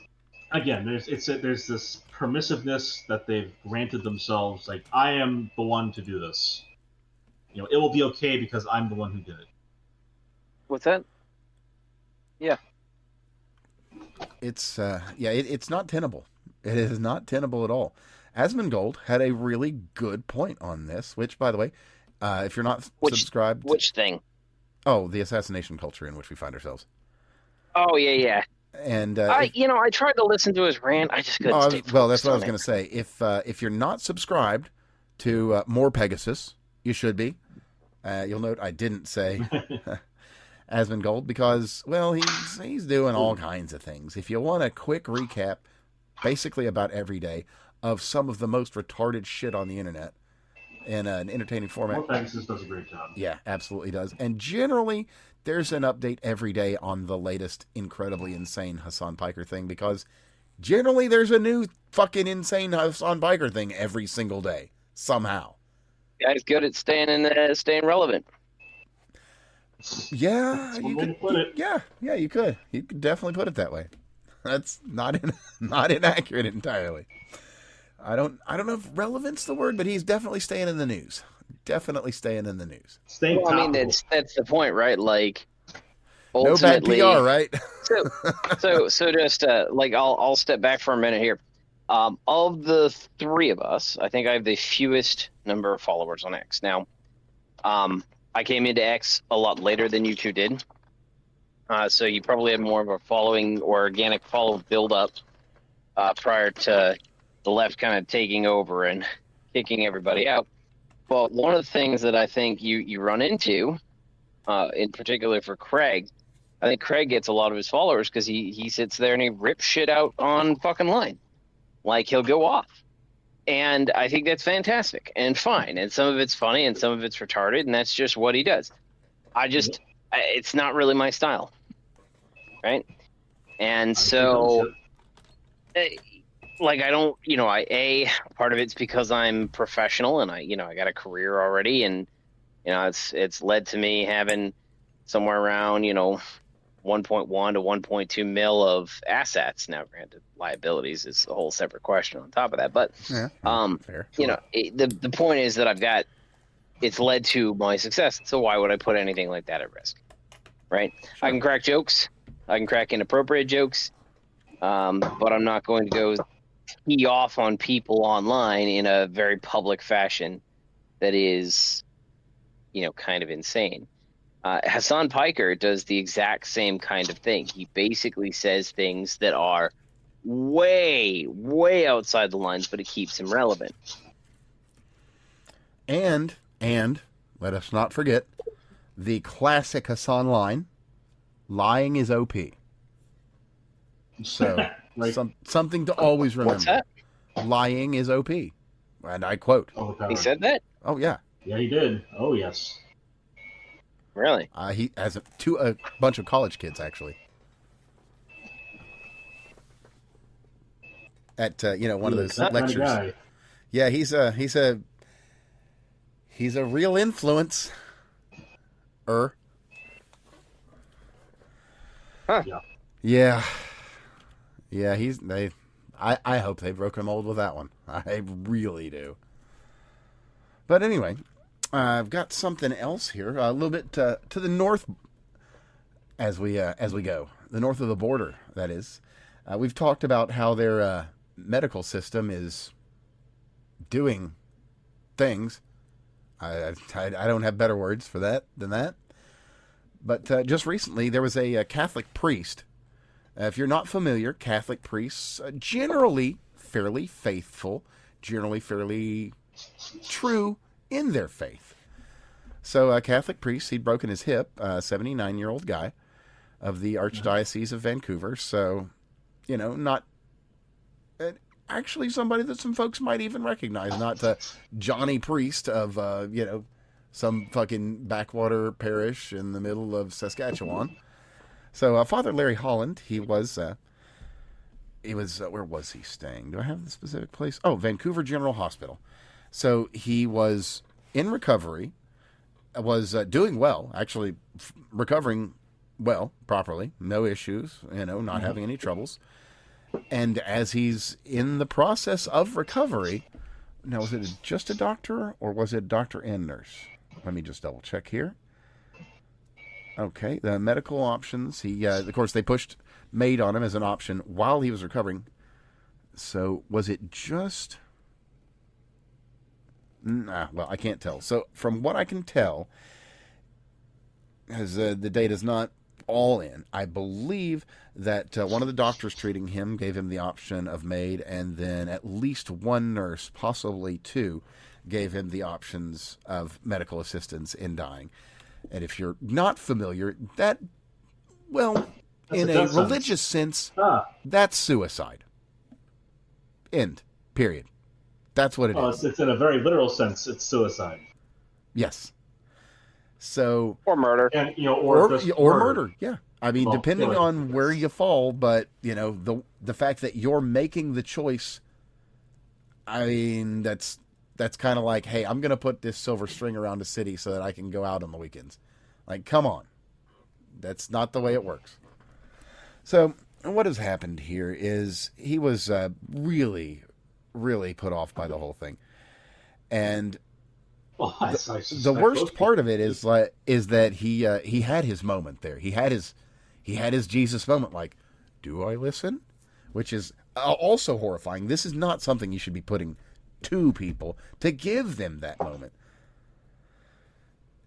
again, there's this permissiveness that they've granted themselves. Like, I am the one to do this. It will be okay because I'm the one who did it. What's that? Yeah. It's it's not tenable. It is not tenable at all. Asmongold had a really good point on this, which, by the way, if you're not subscribed... Which thing? Oh, the assassination culture in which we find ourselves. Oh, yeah. And I tried to listen to his rant. I just couldn't stay focused. Well, that's what I was going to say. If you're not subscribed to more Pegasus, you should be. You'll note I didn't say Asmongold because, well, he's doing all kinds of things. If you want a quick recap, basically about every day, of some of the most retarded shit on the internet in an entertaining format. Pegasus does a great job. Yeah, absolutely does. And generally, there's an update every day on the latest incredibly insane Hassan Piker thing, because generally there's a new fucking insane Hassan Piker thing every single day, somehow. Guy's good at staying relevant. Yeah, you could put it. Yeah, you could. You could definitely put it that way. That's not inaccurate entirely. I don't know if relevant's the word, but he's definitely staying in the news. Definitely staying in the news. Well, I mean, that's the point, right? Like, ultimately, no bad PR, right? so just I'll step back for a minute here. Of the three of us, I think I have the fewest number of followers on X. Now, I came into X a lot later than you two did. So you probably had more of a following or organic follow build-up prior to the left kind of taking over and kicking everybody out. But one of the things that I think you run into, in particular for Craig, I think Craig gets a lot of his followers because he sits there and he rips shit out on fucking line. Like, he'll go off. And I think that's fantastic and fine. And some of it's funny and some of it's retarded, and that's just what he does. It's not really my style. Right? And so, like, I don't, part of it's because I'm professional and I got a career already, and, it's led to me having somewhere around, 1.1 to 1.2 mil of assets. Now, granted, liabilities is a whole separate question on top of that. But, fair. The point is that it's led to my success. So why would I put anything like that at risk? Right? Sure. I can crack jokes. I can crack inappropriate jokes. But I'm not going to go tee off on people online in a very public fashion that is, kind of insane. Hassan Piker does the exact same kind of thing. He basically says things that are way, way outside the lines, but it keeps him relevant. And let us not forget the classic Hassan line, lying is OP. So, Right. something to always remember. What's that? Lying is OP. And I quote. He said that? Oh, yeah. Yeah, he did. Oh, yes. Really? He has a bunch of college kids, actually. At, one of those That kind of lectures. guy. Yeah, he's a real influence. Huh. Yeah. Yeah, I hope they broke a mold with that one. I really do. But anyway, I've got something else here, a little bit to the north as we go. The north of the border, that is. We've talked about how their medical system is doing things. I don't have better words for that than that. But just recently, there was a Catholic priest. If you're not familiar, Catholic priests generally fairly faithful, generally fairly true in their faith. So a Catholic priest, he'd broken his hip, a 79-year-old guy of the Archdiocese of Vancouver. So, not actually somebody that some folks might even recognize, not Johnny Priest of, some fucking backwater parish in the middle of Saskatchewan. So Father Larry Holland, he was where was he staying? Do I have the specific place? Oh, Vancouver General Hospital. So he was in recovery, was doing well, actually recovering well, properly, no issues, not having any troubles. And as he's in the process of recovery, now was it just a doctor or was it a doctor and nurse? Let me just double check here. Okay, the medical options. He, of course, they pushed MAID on him as an option while he was recovering. So was it just? Well, I can't tell. So from what I can tell, as the data's not all in, I believe that one of the doctors treating him gave him the option of MAID, and then at least one nurse, possibly two, gave him the options of medical assistance in dying. And if you're not familiar, that's in a religious sense, that's suicide. End. Period. That's what it is. It's in a very literal sense. It's suicide. Yes. So Or murder. And or murder. Yeah. I mean, depending on where you fall, but the fact that you're making the choice. I mean, that's kind of like, hey, I'm going to put this silver string around a city so that I can go out on the weekends. Like, come on. That's not the way it works. So what has happened here is he was really, really put off by the whole thing. And the worst part of it is that he had his moment there. He had his Jesus moment. Like, do I listen? Which is also horrifying. This is not something you should be putting to people to give them that moment.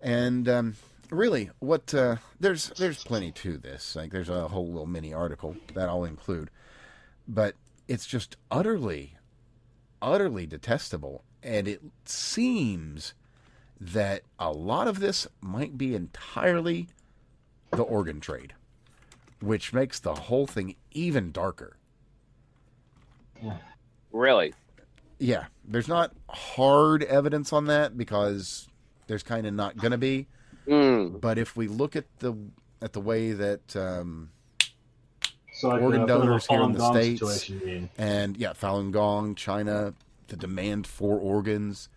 And really, what there's plenty to this. Like, there's a whole little mini article that I'll include, but it's just utterly detestable. And it seems that a lot of this might be entirely the organ trade, which makes the whole thing even darker. Really? Yeah, there's not hard evidence on that because there's kind of not going to be. But if we look at the way that organ donors here in the States, and Falun Gong, China, the demand for organs,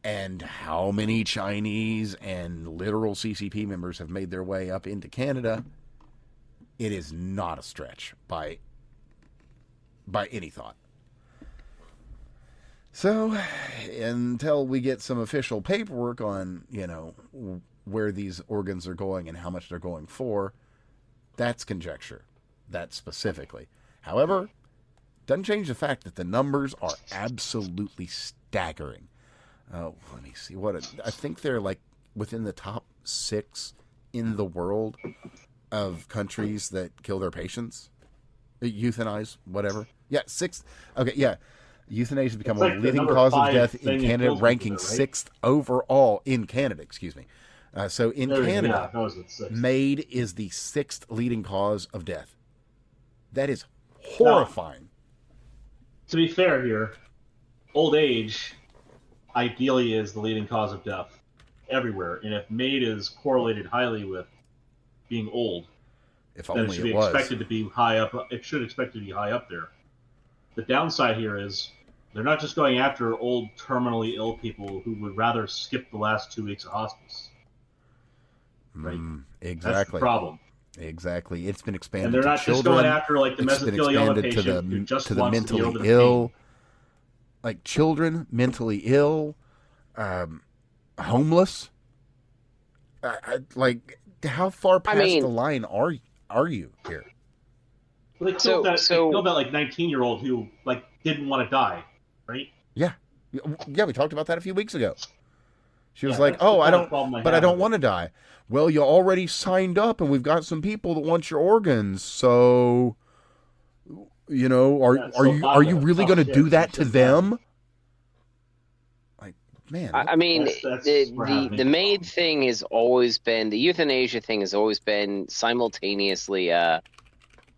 and how many Chinese and literal CCP members have made their way up into Canada, it is not a stretch by any thought. So, until we get some official paperwork on, where these organs are going and how much they're going for, that's conjecture. That specifically. However, doesn't change the fact that the numbers are absolutely staggering. Let me see I think they're like within the top 6 in the world of countries that kill their patients, euthanize, whatever. Yeah, 6. Okay, yeah. Euthanasia has become a leading cause of death in Canada, ranking 6th overall in Canada. Excuse me, So in Yeah, Canada, that was the 6th. MAID is the 6th leading cause of death. That is horrifying. To be fair here, old age ideally is the leading cause of death everywhere. And if MAID is correlated highly with being old, If then it only should it be was. expected to be high up. It should expect to be high up there. The downside here is they're not just going after old, terminally ill people who would rather skip the last 2 weeks of hospice. Right? Exactly. That's the problem. Exactly. It's been expanded And they're to not children. just going after like the It's been mesothelioma expanded patient who just to the wants to be over mentally the ill. pain. Like children, mentally ill, homeless. Like, how far past the line are you here? Well, they killed that like 19-year-old who like didn't want to die, right? Yeah, we talked about that a few weeks ago. She was like, "Oh, I don't want to die." Well, you already signed up, and we've got some people that want your organs. So, you know, are you really going to do that to them? Like, man. I mean, the MAID thing has always been, the euthanasia thing has always been simultaneously,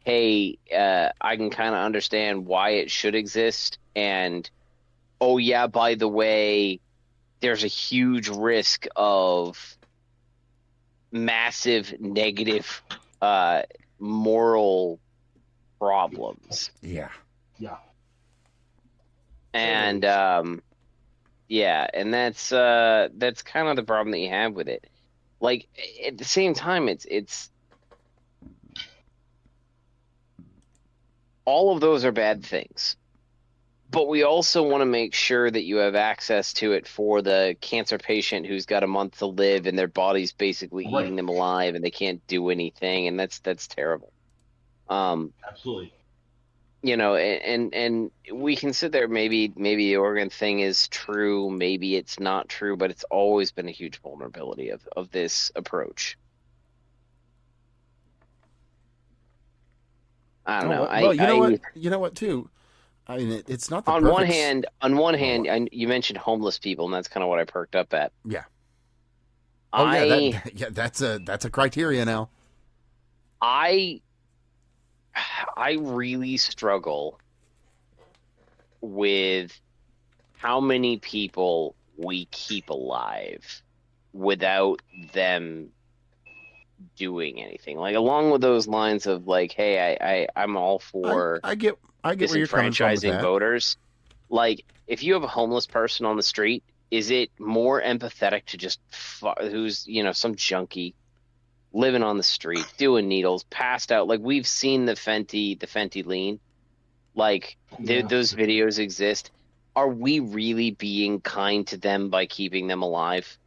hey, I can kind of understand why it should exist, and, oh yeah, by the way, there's a huge risk of massive negative moral problems. Yeah. And and that's kind of the problem that you have with it. Like, at the same time, it's all of those are bad things. But we also want to make sure that you have access to it for the cancer patient who's got a month to live and their body's basically eating them alive and they can't do anything, and that's terrible. Absolutely. You know, and we can sit there, maybe the organ thing is true, maybe it's not true, but it's always been a huge vulnerability of this approach. I don't know. Well, you know what, too? I mean, it's not the on one hand, and you mentioned homeless people, and that's kind of what I perked up at. Yeah. Oh, that's a criteria now. I really struggle with how many people we keep alive without them doing anything. Like, along with those lines of like, hey, I'm all for I get where you're coming from with disenfranchising that. voters. Like, if you have a homeless person on the street, is it more empathetic to just who's, you know, some junkie living on the street, doing needles, passed out? Like, we've seen the Fenty lean. Like, those videos exist. Are we really being kind to them by keeping them alive?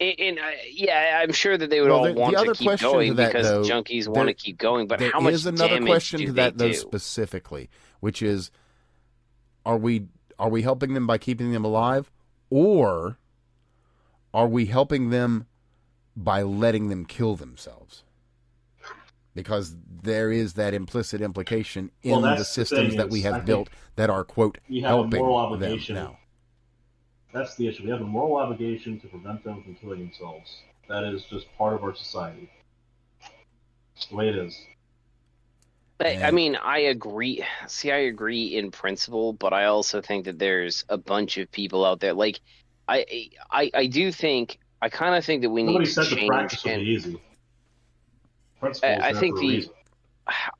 I'm sure that they would all want to keep going because junkies want to keep going. But how much damage do they do? There is another question to that, though, specifically, which is, are we helping them by keeping them alive, or are we helping them by letting them kill themselves? Because there is that implicit implication in the systems that we have built that are, quote, helping them now. That's the issue. We have a moral obligation to prevent them from killing themselves. That is just part of our society. It's the way it is. I mean, I agree. See, I agree in principle, but I also think that there's a bunch of people out there. Like, I do think, I kind of think that we need to change. Nobody said the practice would be easy.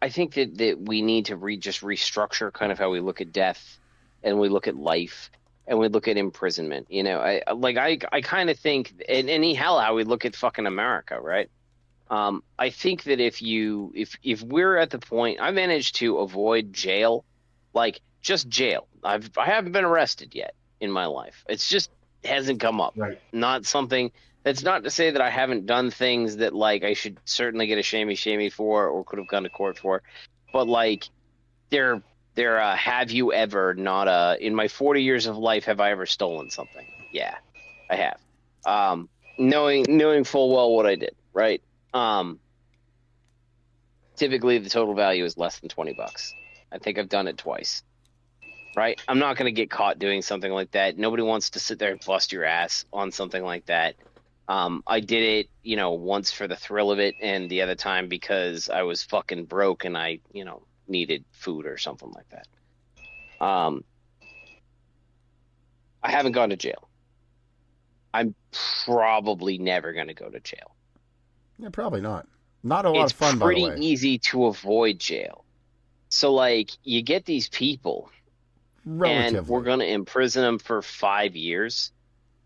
I think that we need to just restructure kind of how we look at death, and we look at life, and we look at imprisonment. You know, I kind of think, and how we look at fucking America, right? I think that if we're at the point, I managed to avoid jail, like just jail. I haven't been arrested yet in my life. It's just hasn't come up. Right. Not something. That's not to say that I haven't done things that like I should certainly get a shamey for or could have gone to court for, but like they're have you ever not in my 40 years of life have I ever stolen something? Yeah, I have. Knowing full well what I did, right? Typically the total value is less than $20. I think I've done it twice. Right? I'm not going to get caught doing something like that. Nobody wants to sit there and bust your ass on something like that. I did it, once for the thrill of it, and the other time because I was fucking broke and I, needed food or something like that. I haven't gone to jail. I'm probably never going to go to jail. Yeah, probably not. Not a lot of fun, It's by the way. pretty easy to avoid jail. So, like, you get these people, Relatively. and we're going to imprison them for 5 years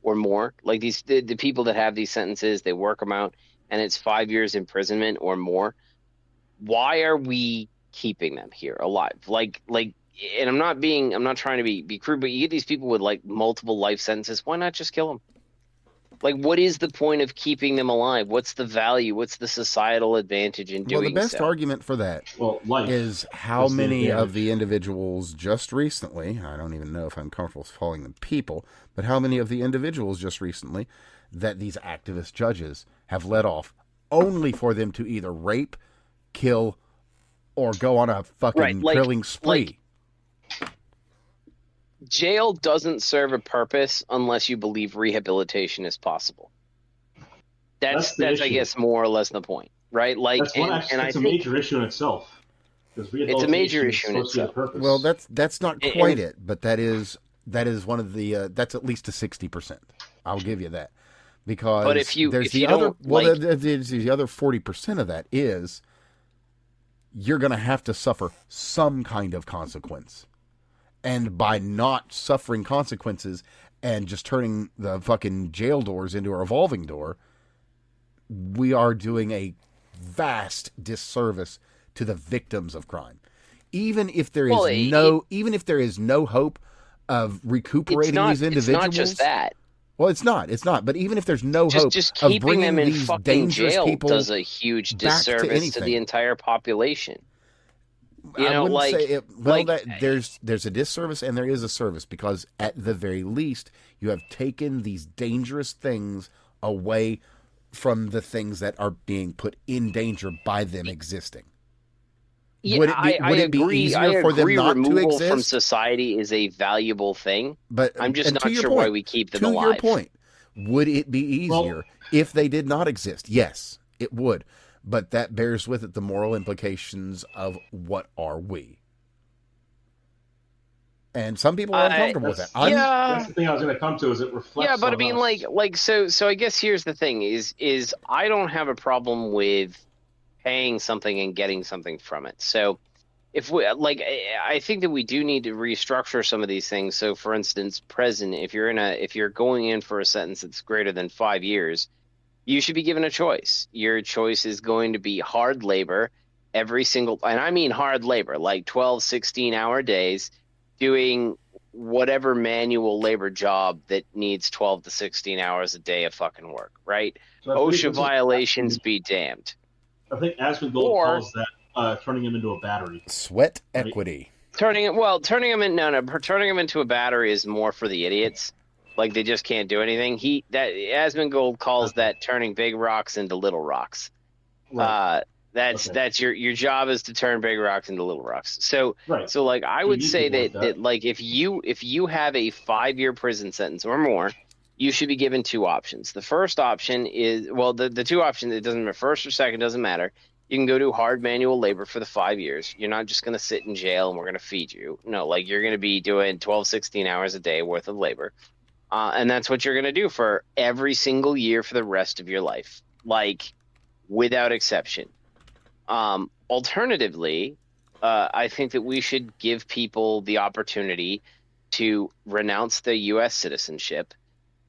or more. Like, the people that have these sentences, they work them out, and it's 5 years imprisonment or more. Why are we keeping them here alive? Like, and I'm not trying to be crude, but you get these people with, like, multiple life sentences. Why not just kill them? Like, what is the point of keeping them alive? What's the value? What's the societal advantage in doing so? Well, the best argument for that is how many of the individuals just recently, I don't even know if I'm comfortable calling them people, but how many of the individuals just recently that these activist judges have let off only for them to either rape, kill, or go on a fucking killing spree. Jail doesn't serve a purpose unless you believe rehabilitation is possible. That's I guess, more or less the point, right? Like, it's a major issue in itself. It's a major issue in itself. Well, that's not quite it, but that is one of the that's at least a 60%. I'll give you that, because but there's the other 40% of that is you're going to have to suffer some kind of consequence. And by not suffering consequences and just turning the fucking jail doors into a revolving door, we are doing a vast disservice to the victims of crime. Even if there is no hope of recuperating these individuals. It's not just that. Well, it's not. But even if there's no hope just of keeping bringing them in these fucking dangerous jail people does a huge disservice to the entire population. I wouldn't say it. Well, there's a disservice and there is a service, because at the very least you have taken these dangerous things away from the things that are being put in danger by them existing. Yeah, would it be easier for them not to removal exist? From society is a valuable thing, but I'm just not sure why we keep them alive. To your point, would it be easier if they did not exist? Yes, it would. But that bears with it the moral implications of what are we. And some people are uncomfortable with that. That's the thing I was going to come to, is it reflects. Yeah, but I mean, us. so I guess here's the thing: is I don't have a problem with paying something and getting something from it. So if we I think that we do need to restructure some of these things. So, for instance, prison. If you're going in for a sentence that's greater than 5 years, you should be given a choice. Your choice is going to be hard labor every single, and I mean hard labor, like 12, 16-hour days, doing whatever manual labor job that needs 12 to 16 hours a day of fucking work, right? So OSHA violations be damned. I think Asmongold calls that turning him into a battery. Sweat equity. Turning him into a battery is more for the idiots. Like, they just can't do anything. Asmongold calls that turning big rocks into little rocks. Right. That's your job is to turn big rocks into little rocks. So like, I would say that like, if you have a 5-year prison sentence or more, you should be given two options. The first option is, the two options, it doesn't matter, first or second, doesn't matter. You can go do hard manual labor for the 5 years. You're not just going to sit in jail and we're going to feed you. No, like, you're going to be doing 12, 16 hours a day worth of labor. And that's what you're going to do for every single year for the rest of your life, like, without exception. Alternatively, I think that we should give people the opportunity to renounce their U.S. citizenship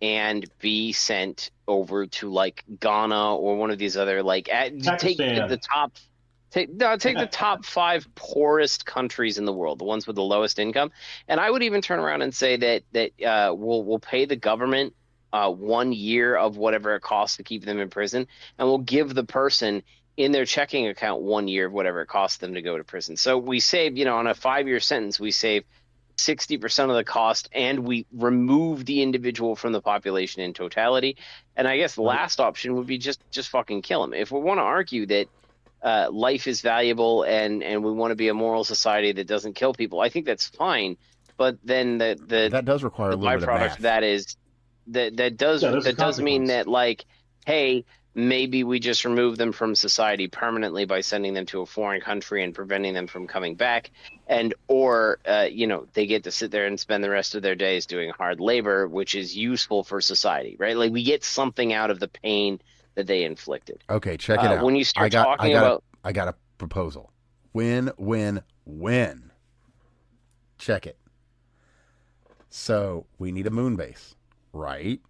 and be sent over to, like, Ghana or one of these other, like, take the top 5 poorest countries in the world, the ones with the lowest income. And I would even turn around and say that we'll pay the government 1 year of whatever it costs to keep them in prison, and we'll give the person in their checking account 1 year of whatever it costs them to go to prison. So we save, on a 5-year sentence, we save 60% of the cost, and we remove the individual from the population in totality. And I guess the last option would be just fucking kill them. If we want to argue that life is valuable and we want to be a moral society that doesn't kill people, I think that's fine. But then that does require a little bit of math. That does mean that, like, hey, maybe we just remove them from society permanently by sending them to a foreign country and preventing them from coming back, or they get to sit there and spend the rest of their days doing hard labor, which is useful for society, right? Like we get something out of the pain that they inflicted. Okay, check it out. When you start talking about, I got a proposal. Win, win, win. Check it. So we need a moon base, right?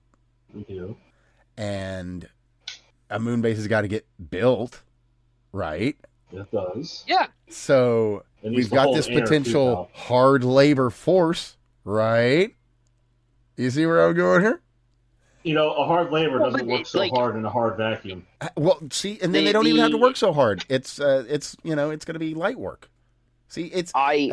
We do. And a moon base has got to get built, right? It does. yeah, So we've got this potential hard labor force, right? You see where I'm going here? A hard labor doesn't work so hard in a hard vacuum. Well, see, and then they don't even have to work so hard. It's it's going to be light work. See, I'm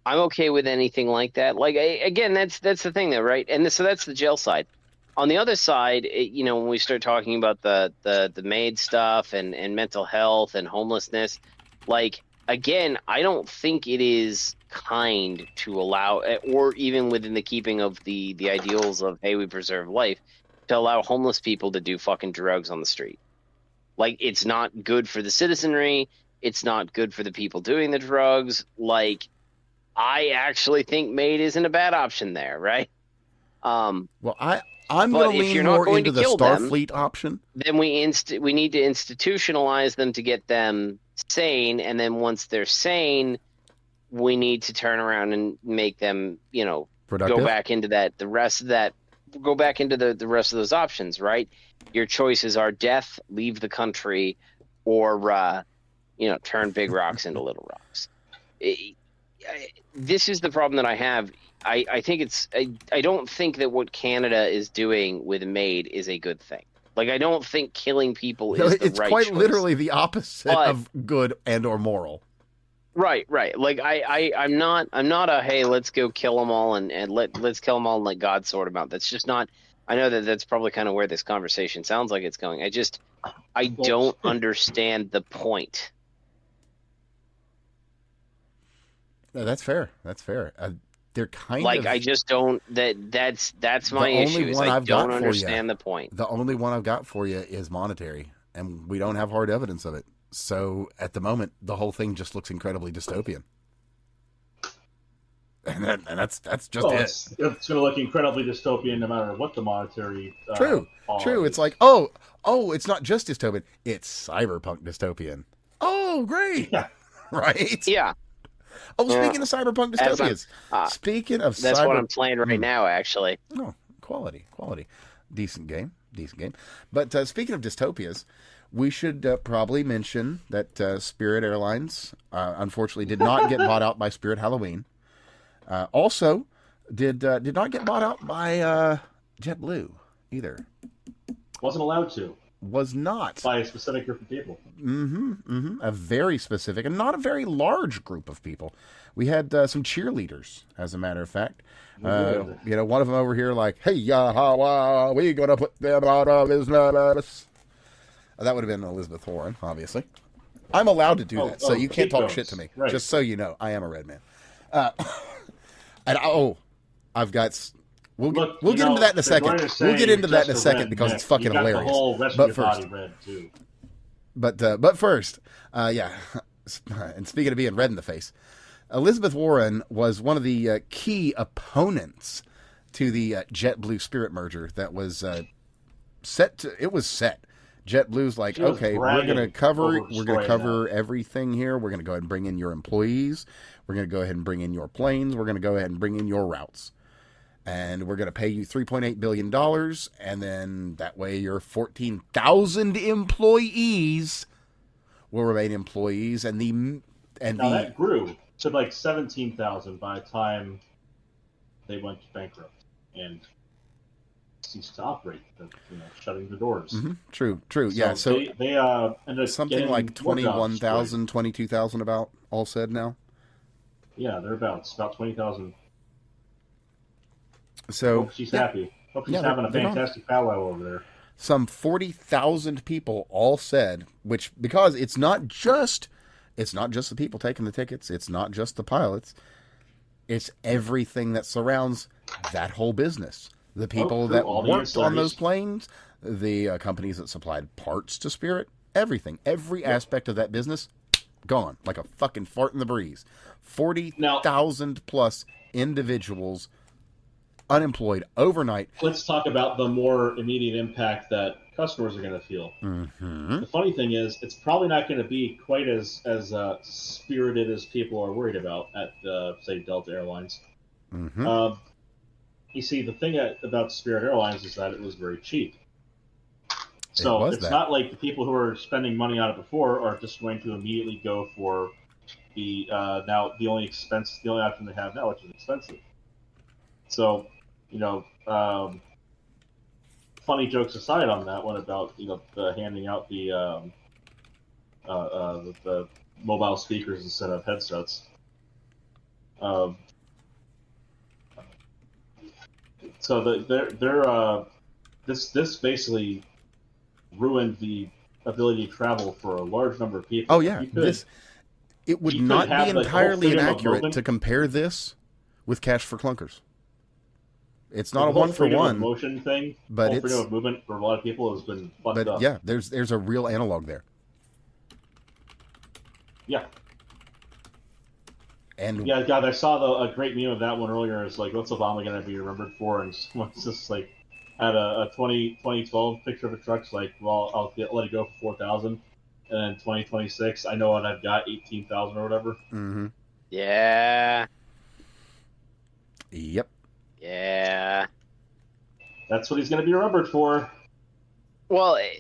okay with anything like that. Like again, that's the thing, though, right? And so that's the jail side. On the other side, when we start talking about the MAID stuff and mental health and homelessness, like again, I don't think it is kind to allow, or even within the keeping of the ideals of, hey, we preserve life, to allow homeless people to do fucking drugs on the street. Like, it's not good for the citizenry. It's not good for the people doing the drugs. Like, I actually think MAID isn't a bad option there, right? Well, I'm going to lean more into the Starfleet option. Then we need to institutionalize them to get them sane, and then once they're sane, we need to turn around and make them, Productive? Go back into the rest of those options, right? Your choices are death, leave the country, or turn big rocks into little rocks. This is the problem that I have. I think I don't think that what Canada is doing with MAID is a good thing. Like, I don't think killing people is the right choice. It's quite literally the opposite of good and or moral. Right. Like I'm not a, hey, let's go kill them all and let's kill them all and let God sort them out. That's just not. I know that's probably kind of where this conversation sounds like it's going. I don't understand the point. No, that's fair. They're kind like, of I just don't. That's my issue. I don't understand the point. The only one I've got for you is monetary, and we don't have hard evidence of it. So at the moment, the whole thing just looks incredibly dystopian, and that's just it. It's going to look incredibly dystopian no matter what the monetary. True. It's like, oh, it's not just dystopian; it's cyberpunk dystopian. Oh, great! Yeah. Right? Yeah. Oh, speaking of cyberpunk dystopias, that's what I'm playing right now, actually. Oh, quality, decent game. But speaking of dystopias, we should probably mention that Spirit Airlines unfortunately did not get bought out by Spirit Halloween. Also, did not get bought out by JetBlue either. Wasn't allowed to. Was not by a specific group of people. A very specific and not a very large group of people. We had some cheerleaders, as a matter of fact. One of them over here like, hey, we gonna put them out of business. That would have been Elizabeth Warren, obviously. I'm allowed to do that, so you can't talk shit to me. Right. Just so you know, I am a red man. I've got. We'll get into that in a second. We'll get into that in a second because it's fucking hilarious. But first, but first, and speaking of being red in the face, Elizabeth Warren was one of the key opponents to the JetBlue Spirit merger that was set. It was set. JetBlue's like, okay, we're going to cover everything here. We're going to go ahead and bring in your employees. We're going to go ahead and bring in your planes. We're going to go ahead and bring in your routes. And we're going to pay you $3.8 billion, and then that way your 14,000 employees will remain employees. That grew to like 17,000 by the time they went bankrupt and ceased to operate, shutting the doors. Mm-hmm. True. Yeah, so they ended up something like 21,000, 22,000 about all said now. Yeah, it's about 20,000. So hope she's happy. Hope she's having a fantastic powwow over there. Some 40,000 people all said, because it's not just the people taking the tickets, it's not just the pilots, it's everything that surrounds that whole business. The people through that all the worked on those ancillaries. planes, the companies that supplied parts to Spirit, everything, every aspect of that business, gone like a fucking fart in the breeze. 40,000 plus individuals unemployed overnight. Let's talk about the more immediate impact that customers are going to feel. Mm-hmm. The funny thing is, it's probably not going to be quite as spirited as people are worried about at, say, Delta Airlines. Mm-hmm. You see, the thing about Spirit Airlines is that it was very cheap. So it's not like the people who are spending money on it before are just going to immediately go for the now the only option they have now, which is expensive. So, funny jokes aside on that one about the handing out the mobile speakers instead of headsets. So this basically ruined the ability to travel for a large number of people. Oh yeah, it would not be entirely inaccurate to compare this with Cash for Clunkers. It's not a one for one motion thing, but it's freedom of movement for a lot of people has been fucked up. Yeah, there's a real analog there. Yeah. And yeah, God, I saw a great meme of that one earlier. It's like, what's Obama going to be remembered for? And someone's just like, had a 2012 picture of a truck. It's like, well, I'll let it go for 4,000. And then 2026, I know what I've got, 18,000 or whatever. Mm-hmm. Yeah. Yep. Yeah. That's what he's going to be remembered for. Well, I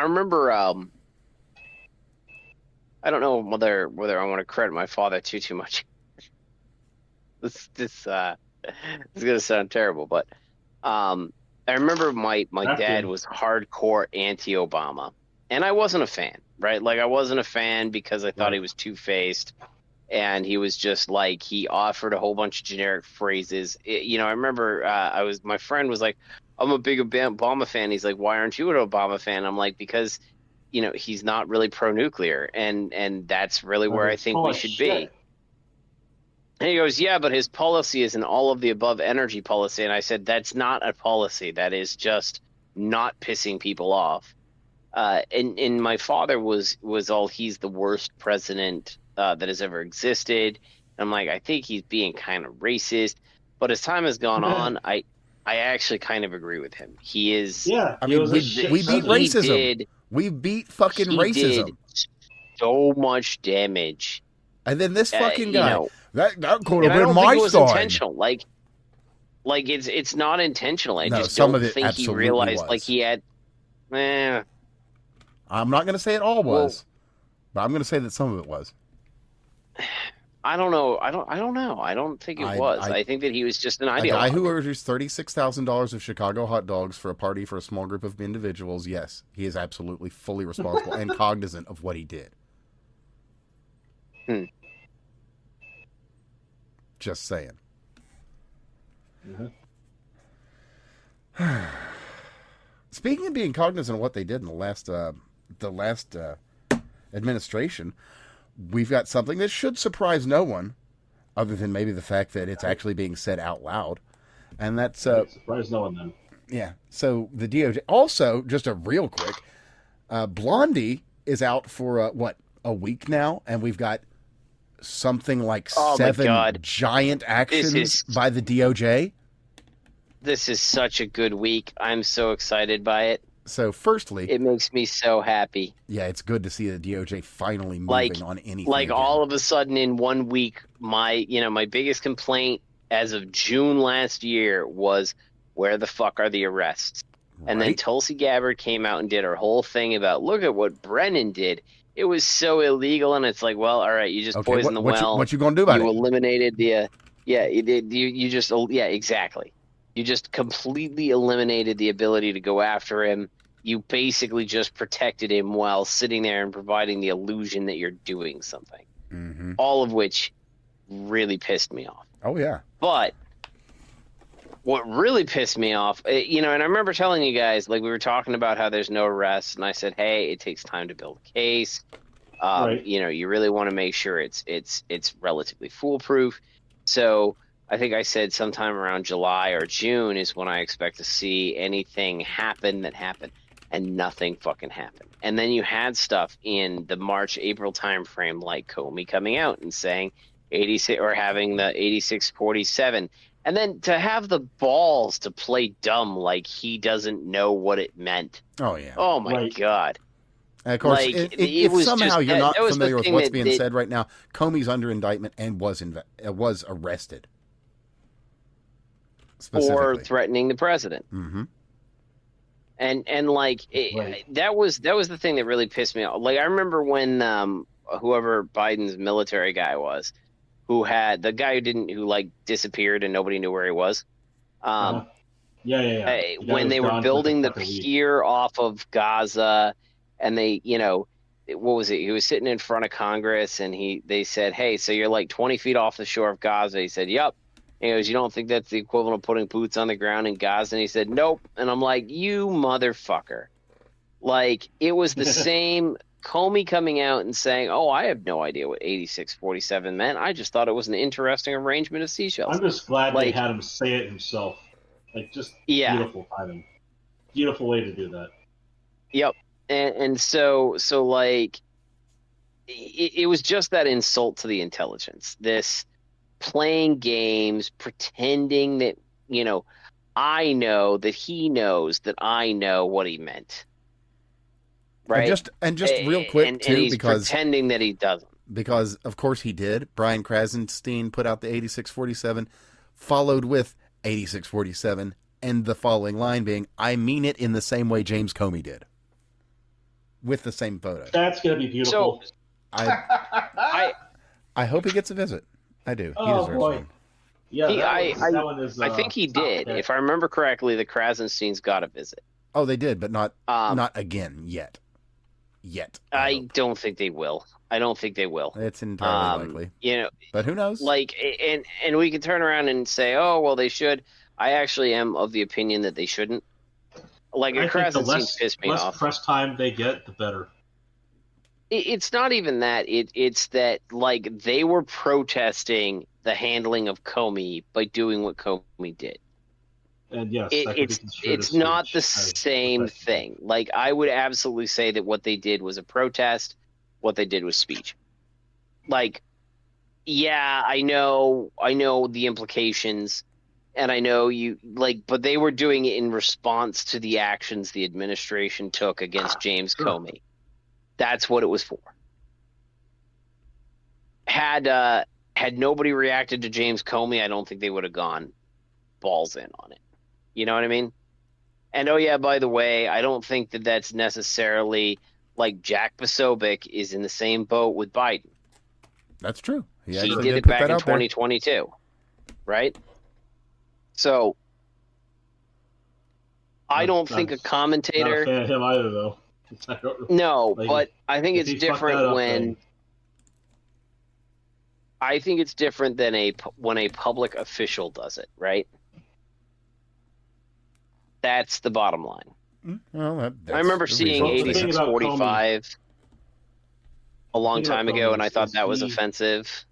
remember. I don't know whether I want to credit my father too much. This is gonna sound terrible, but I remember my dad was hardcore anti-Obama, and I wasn't a fan, right? Like I wasn't a fan because I thought he was two-faced, and he was just like he offered a whole bunch of generic phrases. I remember my friend was like, "I'm a big Obama fan." He's like, "Why aren't you an Obama fan?" I'm like, "Because he's not really pro-nuclear, and that's really where I think we should be." And he goes, "Yeah, but his policy is an all of the above energy policy." And I said, "That's not a policy. That is just not pissing people off." And my father was all, he's the worst president that has ever existed. And I'm like, I think he's being kind of racist. But as time has gone on, I actually kind of agree with him. He is. Yeah, I mean, we beat racism. We beat fucking racism. Did so much damage. And then this fucking guy, that could have been my son. I don't think it was intentional. Like it's not intentional. I just don't think he realized like he had. I'm not going to say it all was, but I'm going to say that some of it was. I don't know. I don't know. I don't think it was. I think that he was just an ideologue. A guy who orders $36,000 of Chicago hot dogs for a party for a small group of individuals, yes, he is absolutely fully responsible and cognizant of what he did. Just saying. Mm-hmm. Speaking of being cognizant of what they did in the last administration, we've got something that should surprise no one, other than maybe the fact that it's actually being said out loud, and that's surprise no one then. Yeah. So the DOJ also, just a real quick, Blondie is out for a week now, and we've got something like 7 giant actions by the DOJ. This is such a good week. I'm so excited by it. So, firstly, it makes me so happy. Yeah, it's good to see the DOJ finally moving on anything. Like again. All of a sudden, in 1 week, my biggest complaint as of June last year was, where the fuck are the arrests? Right. And then Tulsi Gabbard came out and did her whole thing about, look at what Brennan did. It was so illegal, and it's like, well, all right, you just poisoned the well. What you gonna do about it? You eliminated the, you did. You just, exactly. You just completely eliminated the ability to go after him. You basically just protected him while sitting there and providing the illusion that you're doing something. Mm-hmm. All of which really pissed me off. Oh, yeah. But what really pissed me off, and I remember telling you guys, like, we were talking about how there's no arrests, and I said, hey, it takes time to build a case. Right. You really want to make sure it's relatively foolproof. So I think I said sometime around July or June is when I expect to see anything happen that happened, and nothing fucking happened. And then you had stuff in the March, April timeframe like Comey coming out and saying 86 or having the 8647. And then to have the balls to play dumb like he doesn't know what it meant. Oh, yeah. Oh, my Right. God. And of course, Like, if was somehow just- you're not that was the familiar with thing what's that- being that- said right now, Comey's under indictment and was arrested. For Specifically. threatening the president. Mm-hmm. And like Right. that was the thing that really pissed me off. Like I remember when whoever Biden's military guy was, who had the guy who like disappeared and nobody knew where he was. Yeah. The guy When was they were gone for building the like a week. pier off of Gaza, and they, what was it? He was sitting in front of Congress, and they said, "Hey, so you're like 20 feet off the shore of Gaza?" He said, "Yep." And he goes, "You don't think that's the equivalent of putting boots on the ground in Gaza?" And he said, "Nope." And I'm like, "You motherfucker!" Like it was the same. Comey coming out and saying, "Oh, I have no idea what 8647 meant. I just thought it was an interesting arrangement of seashells." I'm just glad they Like- had him say it himself. Like, just Yeah. beautiful timing. Beautiful way to do that. Yep. And so like it was just that insult to the intelligence. This playing games, pretending that, I know that he knows that I know what he meant. Right? And just real quick, and too, he's because pretending that he doesn't. Because, of course, he did. Brian Krasenstein put out the 8647, followed with 8647, and the following line being, "I mean it in the same way James Comey did." With the same photo. That's going to be beautiful. So I hope he gets a visit. I do. He Oh, deserves boy. one. Yeah, that one is, I think he did. okay. If I remember correctly, the Krasensteins got a visit. Oh, they did, but not Um, again yet. I hope. don't think they will. I don't think they will. It's entirely likely. But who knows? Like, and we can turn around and say, "Oh, well, they should." I actually am of the opinion that they shouldn't. Like, I a think the Krasenstein pissed me less off. press time they get, the better. It's not even that. It's that, like, they were protesting the handling of Comey by doing what Comey did. And yes, that could be construed It's as not speech, the as same protest. thing. Like, I would absolutely say that what they did was a protest. What they did was speech. Like, yeah, I know the implications, and I know but they were doing it in response to the actions the administration took against James Sure. Comey. That's what it was for. Had nobody reacted to James Comey, I don't think they would have gone balls in on it. You know what I mean? And oh yeah, by the way, I don't think that that's necessarily like Jack Posobiec is in the same boat with Biden. That's true. He actually did it put back that in out there. 2022, right? So I don't think a Not a commentator. fan of him either, though. I don't- No, Like, but I think if it's he fucked that different up, when. then- I think it's different than when a public official does it, right? That's the bottom line. Well, that's I remember seeing reasonable. Well, the thing about 8645 a long thing about time ago, Comey and I thought is that was he- offensive.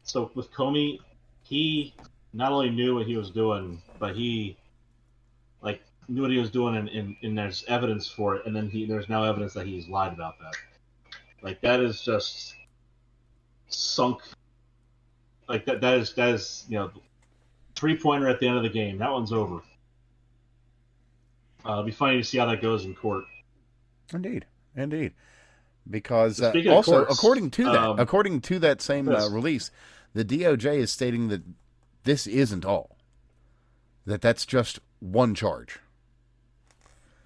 So with Comey, he not only knew what he was doing, but he knew what he was doing, and there's evidence for it, and then there's now evidence that he's lied about that. Like, that is just sunk. Like that is 3-pointer at the end of the game. That one's over. It'll be funny to see how that goes in court. Indeed. Because Speaking of also, courts, according to that same yes. release, the DOJ is stating that this isn't all. That's just one charge.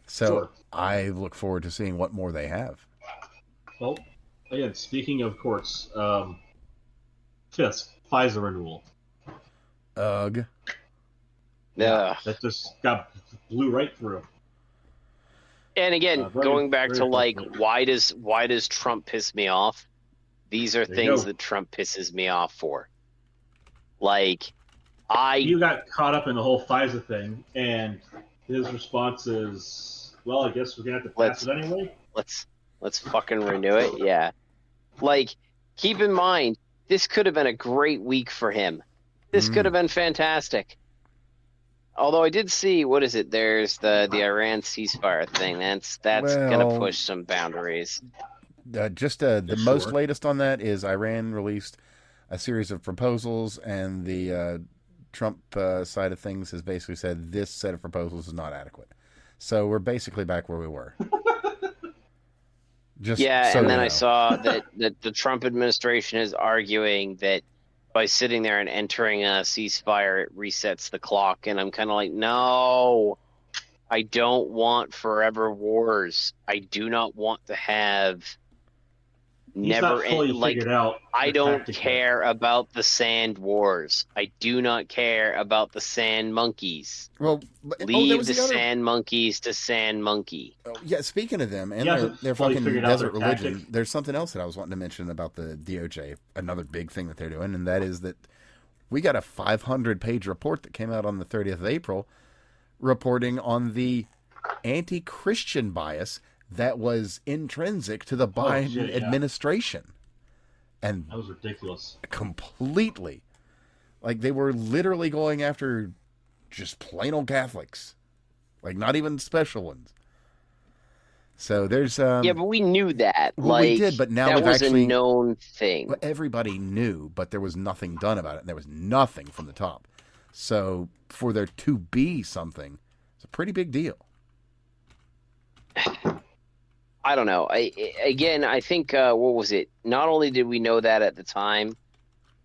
So Sure. I look forward to seeing what more they have. Well, again, speaking of courts, Fisk, Pfizer renewal. Ugh. Yeah. That just blew right through. And again, very- going back very to like, fortunate. why does Trump piss me off? These are There you things go. that Trump pisses me off for. Like, You got caught up in the whole Pfizer thing, and his response is, "Well, I guess we're gonna have to pass it anyway." let's fucking renew it. Yeah. Like, keep in mind, this could have been a great week for him This could have been fantastic. Although I did see, what is it? There's the Iran ceasefire thing. That's gonna push some boundaries. The most latest on that is Iran released a series of proposals, and the Trump side of things has basically said this set of proposals is not adequate. So we're basically back where we were. I saw that the Trump administration is arguing that by sitting there and entering a ceasefire, it resets the clock. And I'm kind of like, no, I don't want forever wars. I do not want to have I don't care about the sand wars. I do not care about the sand monkeys. Well, leave the sand monkeys to sand monkey. Oh, yeah, speaking of them and their fucking desert religion, there's something else that I was wanting to mention about the DOJ. Another big thing that they're doing, and that is that we got a 500-page report that came out on the 30th of April, reporting on the anti-Christian bias that was intrinsic to the Biden administration. And that was ridiculous. Completely. Like, they were literally going after just plain old Catholics. Like, not even special ones. So there's... yeah, but we knew that. Well, we did, but now that was a known thing. Well, everybody knew, but there was nothing done about it. And there was nothing from the top. So for there to be something, it's a pretty big deal. I don't know. I think, what was it? Not only did we know that at the time,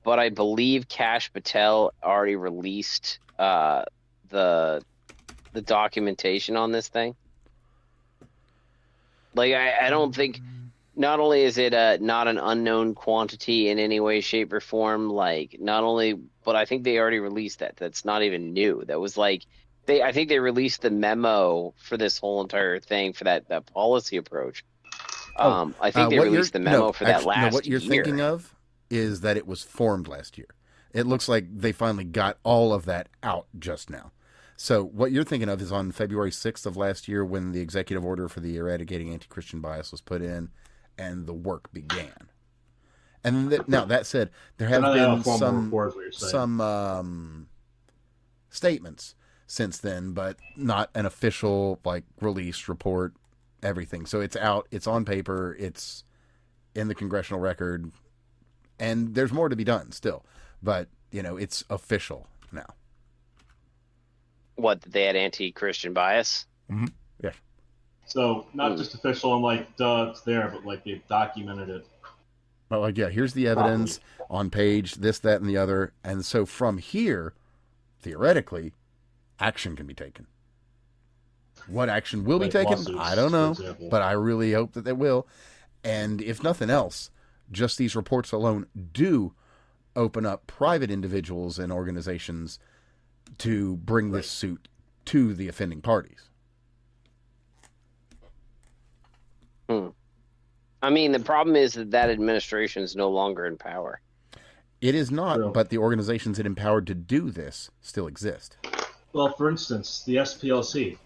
but I believe Kash Patel already released the documentation on this thing. Like, I don't think, not only is it not an unknown quantity in any way, shape, or form, like, not only, but I think they already released that. That's not even new. That was like, I think they released the memo for this whole entire thing for that policy approach. I think they released the memo for that last year. What you're thinking of is that it was formed last year. It looks like they finally got all of that out just now. So what you're thinking of is on February 6th of last year when the executive order for the eradicating anti-Christian bias was put in and the work began. And now that said, there have been some statements since then, but not an official release report, everything. So it's out, it's on paper, it's in the congressional record, and there's more to be done still. But, it's official now. What, that they had anti-Christian bias? Mm-hmm. Yeah. So not just official, I'm like, duh, it's there, but they've documented it. Well, here's the evidence on page this, that, and the other. And so from here, theoretically, action can be taken. What action will be taken, I don't know, but I really hope that they will. And if nothing else, just these reports alone do open up private individuals and organizations to bring this suit to the offending parties. I mean, the problem is that administration is no longer in power. It is not, but the organizations it empowered to do this still exist. Well, for instance, the SPLC.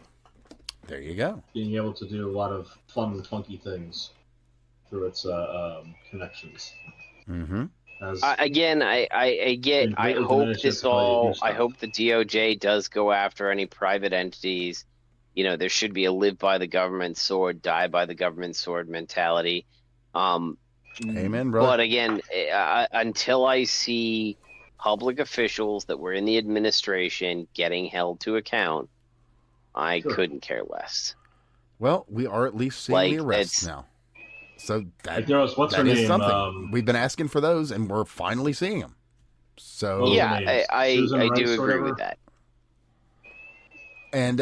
There you go. Being able to do a lot of fun and funky things through its connections. Mm-hmm. Again, I hope I hope the DOJ does go after any private entities. There should be a live by the government sword, die by the government sword mentality. Amen, bro. But again, until I see public officials that were in the administration getting held to account, I couldn't care less. Well, we are at least seeing the arrests now. So that is something. We've been asking for those, and we're finally seeing them. So yeah, I do agree with that. And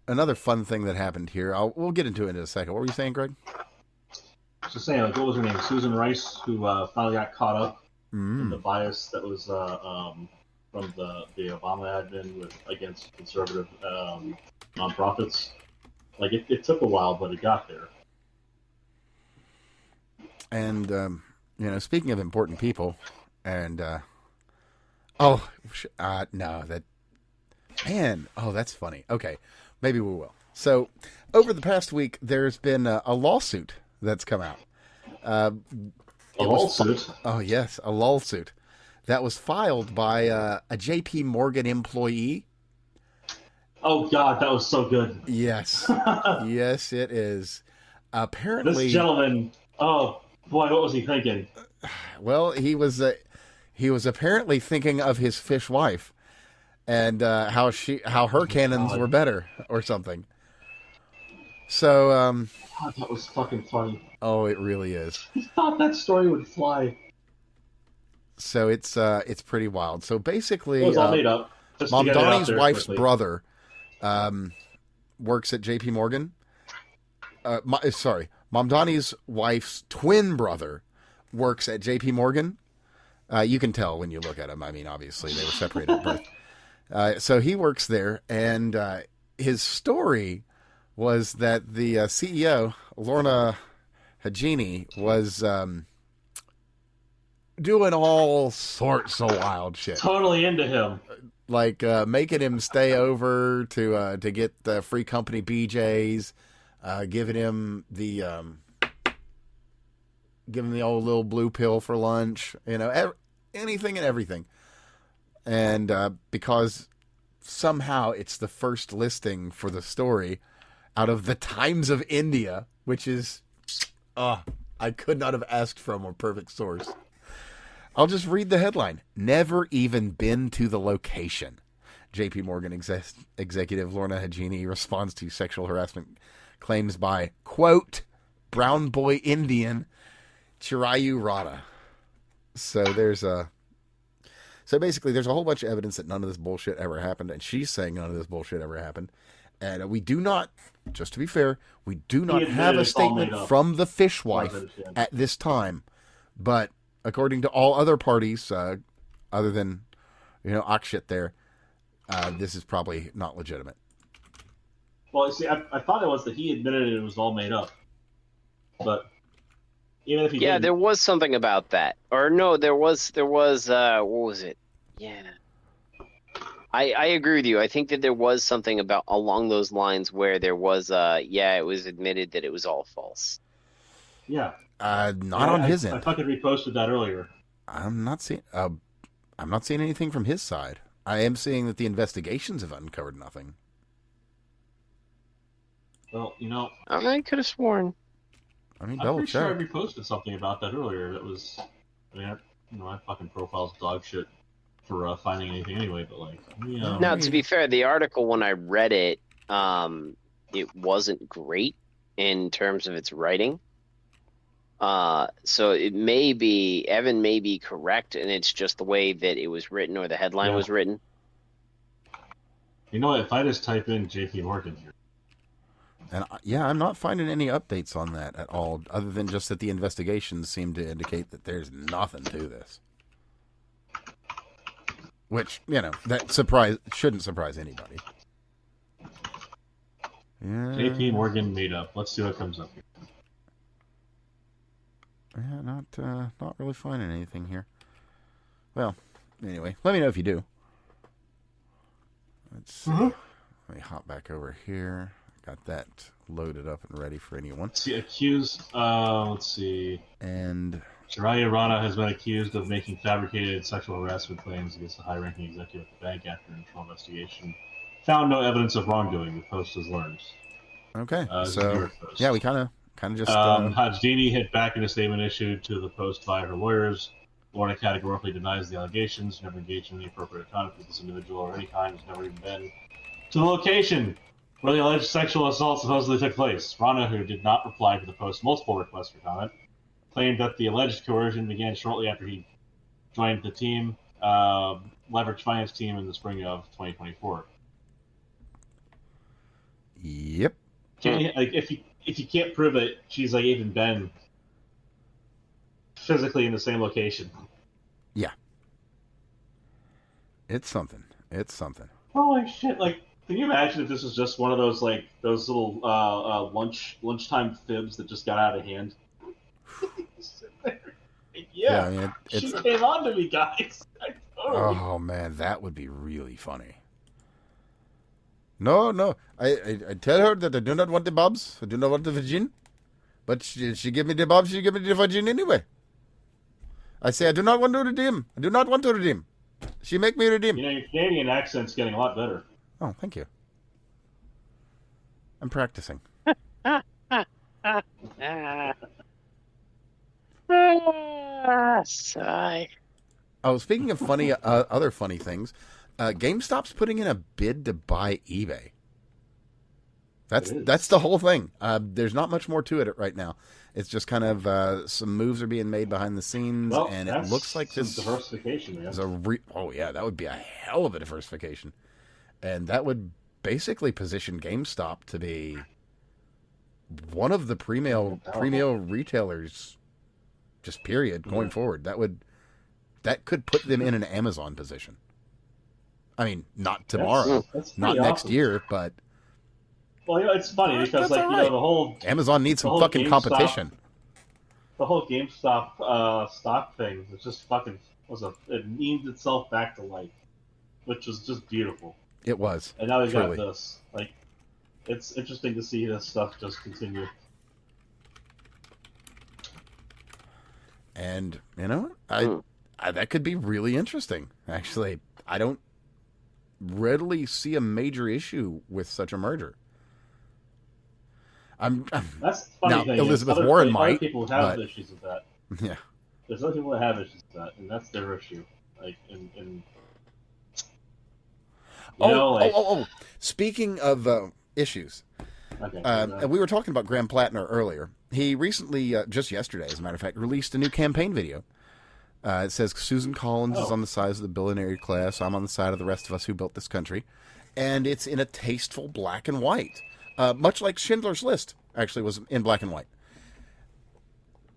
another fun thing that happened here, we'll get into it in a second. What were you saying, Greg? Just saying, what was her name? Susan Rice, who finally got caught up in the bias that was from the Obama admin against conservative nonprofits. It took a while, but it got there. And, speaking of important people, and, that's funny. Okay, maybe we will. So, over the past week, there's been a lawsuit that's come out. A lawsuit? Oh, yes, a lawsuit. that was filed by a J.P. Morgan employee. Oh God, that was so good. Yes, yes, it is. Apparently, This gentleman. Oh boy, what was he thinking? well, he was apparently thinking of his fish wife and how her cannons were better or something. So, God, that was fucking funny. oh, it really is. He thought that story would fly. So it's pretty wild. So basically, It was all made up. Just to Mom get it out Donnie's there wife's quickly. brother works at J.P. Morgan. Mom Donnie's wife's twin brother works at J.P. Morgan. You can tell when you look at him. I mean, obviously, they were separated at birth. So he works there, and his story was that the CEO, Lorna Hagini, was doing all sorts of wild shit. Totally into him. Like making him stay over to get free company BJs, giving him the old little blue pill for lunch, anything and everything. And because somehow it's the first listing for the story out of the Times of India, which is, I could not have asked for a more perfect source. I'll just read the headline. Never even been to the location. J.P. Morgan executive Lorna Hagini responds to sexual harassment claims by, quote, brown boy Indian Chirayu Rada. So basically there's a whole bunch of evidence that none of this bullshit ever happened, and she's saying none of this bullshit ever happened. And we do not, just to be fair, we do not have a statement from the fishwife at this time. But according to all other parties, other than, Akshit there, this is probably not legitimate. Well, see, I thought it was that he admitted it was all made up. But even if he didn't, there was something about that. Or no, there was what was it? Yeah. I agree with you. I think that there was something about along those lines where there was it was admitted that it was all false. Yeah. Not on his end. I fucking reposted that earlier. I'm not seeing anything from his side. I am seeing that the investigations have uncovered nothing. Well, I could have sworn. I mean, I'm double pretty check. sure I reposted something about that earlier. That was, my fucking profile's dog shit for finding anything anyway. But Now, to be fair, the article when I read it, it wasn't great in terms of its writing. So it may be Evan may be correct, and it's just the way that it was written or the headline was written. You know what? If I just type in J.P. Morgan here. And I'm not finding any updates on that at all, other than just that the investigations seem to indicate that there's nothing to this. Which, that shouldn't surprise anybody. Yeah. J.P. Morgan made up. Let's see what comes up here. Yeah, not really finding anything here. Well, anyway, let me know if you do. Let's see. Let me hop back over here. Got that loaded up and ready for anyone. See, accused. Let's see. And Shiraya Rana has been accused of making fabricated sexual harassment claims against a high-ranking executive at the bank after an internal investigation found no evidence of wrongdoing. The Post has learned. Okay, so yeah, we kind of just. Hajjini hit back in a statement issued to the Post by her lawyers. Lorna categorically denies the allegations. Never engaged in any appropriate contact with this individual or any kind. Has never even been to the location where the alleged sexual assault supposedly took place. Rana, who did not reply to the Post's multiple requests for comment, claimed that the alleged coercion began shortly after he joined the team, leveraged finance team in the spring of 2024. Yep. If you can't prove it, she's even been physically in the same location. Yeah. It's something. Holy shit! Can you imagine if this was just one of those those little lunchtime fibs that just got out of hand? I mean, she came on to me, guys. Oh man, that would be really funny. No, I tell her that I do not want the bobs. I do not want the vagine. But she give me the bobs. She give me the vagine anyway. I say I do not want to redeem. I do not want to redeem. She make me redeem. You know, your Canadian accent's getting a lot better. Oh, thank you. I'm practicing. Sigh. Oh, speaking of funny, other funny things, GameStop's putting in a bid to buy eBay. That's the whole thing. There's not much more to it right now. It's just kind of some moves are being made behind the scenes, and it looks like this diversification. is oh yeah, that would be a hell of a diversification, and that would basically position GameStop to be one of the premium retailers, just period, going forward. That could put them in an Amazon position. I mean, not tomorrow, not next year, but. Well, you know, it's funny because, like, you know, the whole Amazon needs some fucking competition. The whole GameStop stock thing was just fucking it memed itself back to life, which was just beautiful. It was. And now we got this. Like, it's interesting to see this stuff just continue. And you know, I that could be really interesting. Actually, I don't readily see a major issue with such a merger. That's the funny thing. Elizabeth Warren might. Other people have issues with that. Yeah. There's other people that have issues with that, and that's their issue. Like, Speaking of issues, and we were talking about Graham Plattner earlier. He recently, just yesterday, as a matter of fact, released a new campaign video. It says, Susan Collins is on the side of the billionaire class. I'm on the side of the rest of us who built this country. And it's in a tasteful black and white. Much like Schindler's List actually was in black and white.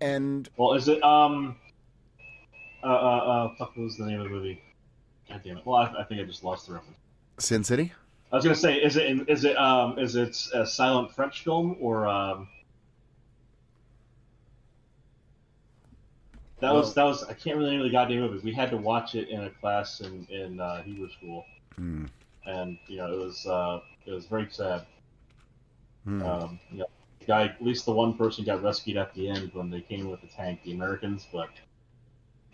And well, is it what was the name of the movie? God damn it! Well, I think I just lost the reference. Sin City. I was gonna say, is it a silent French film or that was I can't really remember the goddamn movie. We had to watch it in a class in Hebrew school, and you know it was very sad. You know, the guy, at least the one person got rescued at the end when they came with the tank, the Americans, but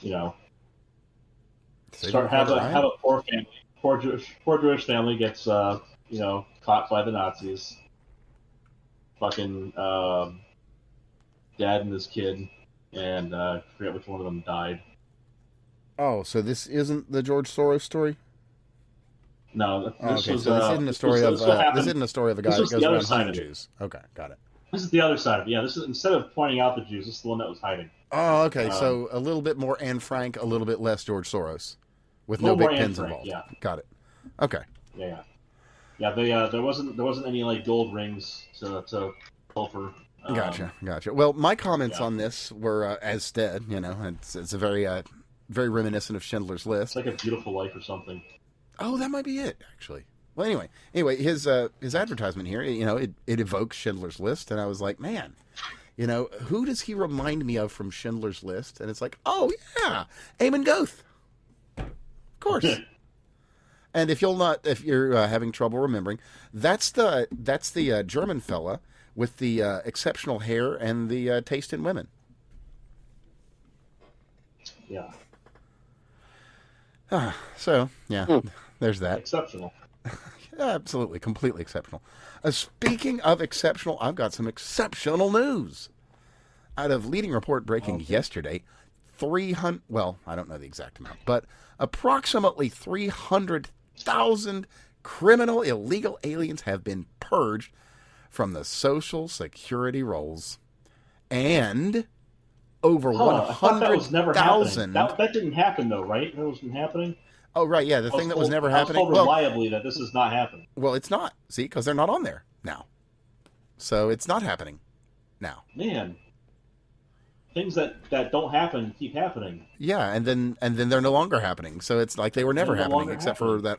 you know, have a poor family, poor Jewish family gets you know, caught by the Nazis. Fucking dad and his kid, and I forget which one of them died. Oh, so this isn't the George Soros story? No, this isn't a story of this isn't a story of a guy that goes around hunting Jews. Okay, got it. This is the other side of it. Yeah, this is, instead of pointing out the Jews, this is the one that was hiding. Oh, okay. So a little bit more Anne Frank, a little bit less George Soros, with no big pins involved. Yeah, got it. Okay. Yeah. There wasn't any like gold rings to sulfur. Gotcha. Well, my comments on this were as Stead. You know, it's a very reminiscent of Schindler's List. It's like A Beautiful Life or something. Oh, that might be it, actually. Well, anyway, his advertisement here, you know, it evokes Schindler's List, and I was like, man, you know, who does he remind me of from Schindler's List? And it's like, oh yeah, Eamon Goeth, of course. And if you're having trouble remembering, that's the German fella with the exceptional hair and the taste in women. Yeah. So yeah, there's that. Exceptional. Absolutely, completely exceptional. Speaking of exceptional, I've got some exceptional news. Out of leading report breaking yesterday, 300, well, I don't know the exact amount, but approximately 300,000 criminal illegal aliens have been purged from the Social Security rolls. And over 100,000. That didn't happen, though, right? That wasn't happening? Oh, right, yeah, the thing that was never happening. I was told reliably that this is not happening. Well, it's not. See, because they're not on there now. So it's not happening now. Man. Things that don't happen keep happening. Yeah, and then they're no longer happening. So it's like they were never happening, except for that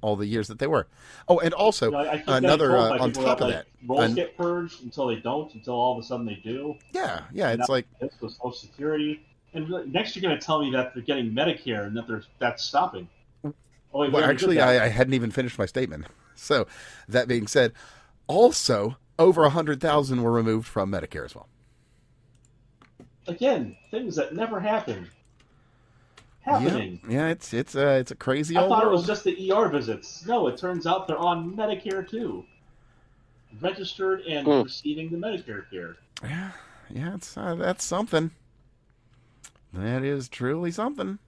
all the years that they were. Oh, and also, another, on top of that. Rolls get purged until they don't, until all of a sudden they do. Yeah, it's like... This was Social Security. And next you're going to tell me that they're getting Medicare and that that's stopping. Oh, wait, well, actually, I hadn't even finished my statement. So, that being said, also, over 100,000 were removed from Medicare as well. Again, things that never happened. happening? Yeah, it's a crazy I old thought world. it was just the ER visits. No, it turns out they're on Medicare too. Registered and receiving the Medicare care. Yeah, it's that's something. That is truly something.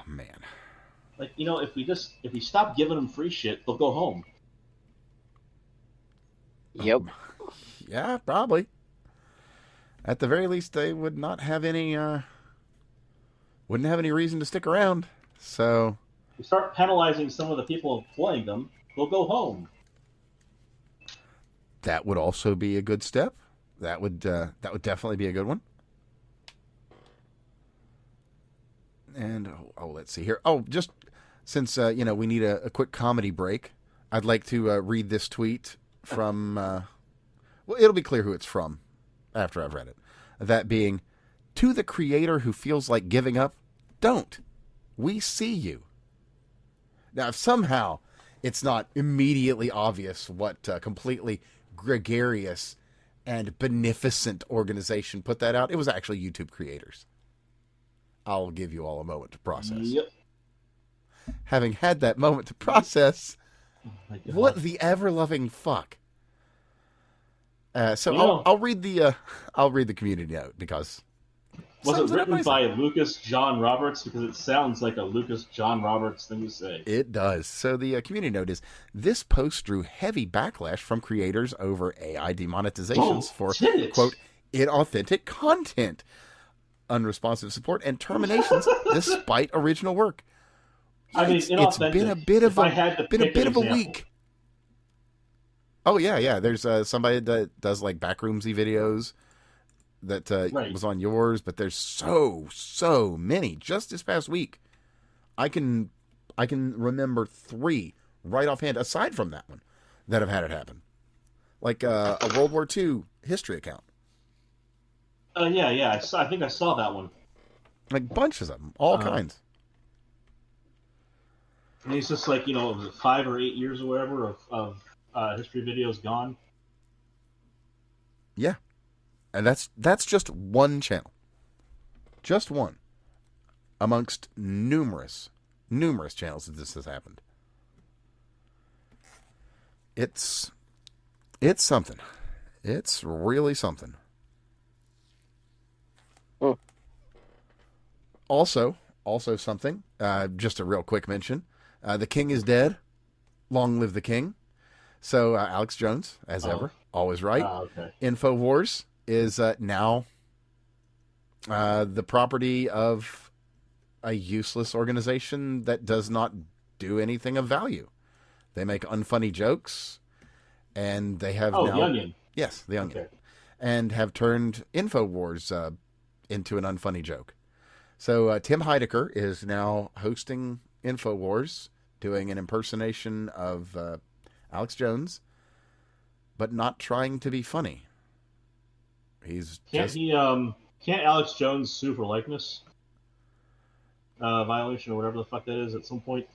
Man. Like, if we stop giving them free shit, they'll go home. Yep. Yeah, probably. At the very least, they would not have any wouldn't have any reason to stick around. So If we start penalizing some of the people employing them, they'll go home. that would also be a good step. That would definitely be a good one. And let's see here. Oh, just since we need a quick comedy break, I'd like to read this tweet from. Well, it'll be clear who it's from after I've read it. That being, to the creator who feels like giving up, don't. We see you. Now, if somehow it's not immediately obvious what completely gregarious and beneficent organization put that out, it was actually YouTube creators. I'll give you all a moment to process. Yep. Having had that moment to process, what the ever-loving fuck? I'll read the community note because was it written by Lucas John Roberts? Because it sounds like a Lucas John Roberts thing to say. It does. So the community note is: this post drew heavy backlash from creators over AI demonetizations for quote inauthentic content, unresponsive support, and terminations despite original work. I mean, it's been a bit of a week. Oh yeah. There's somebody that does like backroomsy videos that was on yours, but there's so many. Just this past week, I can remember 3 right offhand, aside from that one, that have had it happen. Like a World War II history account. Yeah. I think I saw that one. Like bunches of them, all kinds. And it's just like, was it 5 or 8 years or whatever of history videos gone? Yeah. And that's just one channel. Just one. Amongst numerous channels that this has happened. It's something. It's really something. Oh. Also something, just a real quick mention. The king is dead. Long live the king. So Alex Jones, as ever, always right. Okay. Infowars is now the property of a useless organization that does not do anything of value. They make unfunny jokes, and they have now... The Onion. Yes, The Onion. Okay. And have turned Infowars into an unfunny joke. So Tim Heidecker is now hosting Infowars, doing an impersonation of Alex Jones, but not trying to be funny. Can't Alex Jones sue for likeness violation or whatever the fuck that is at some point?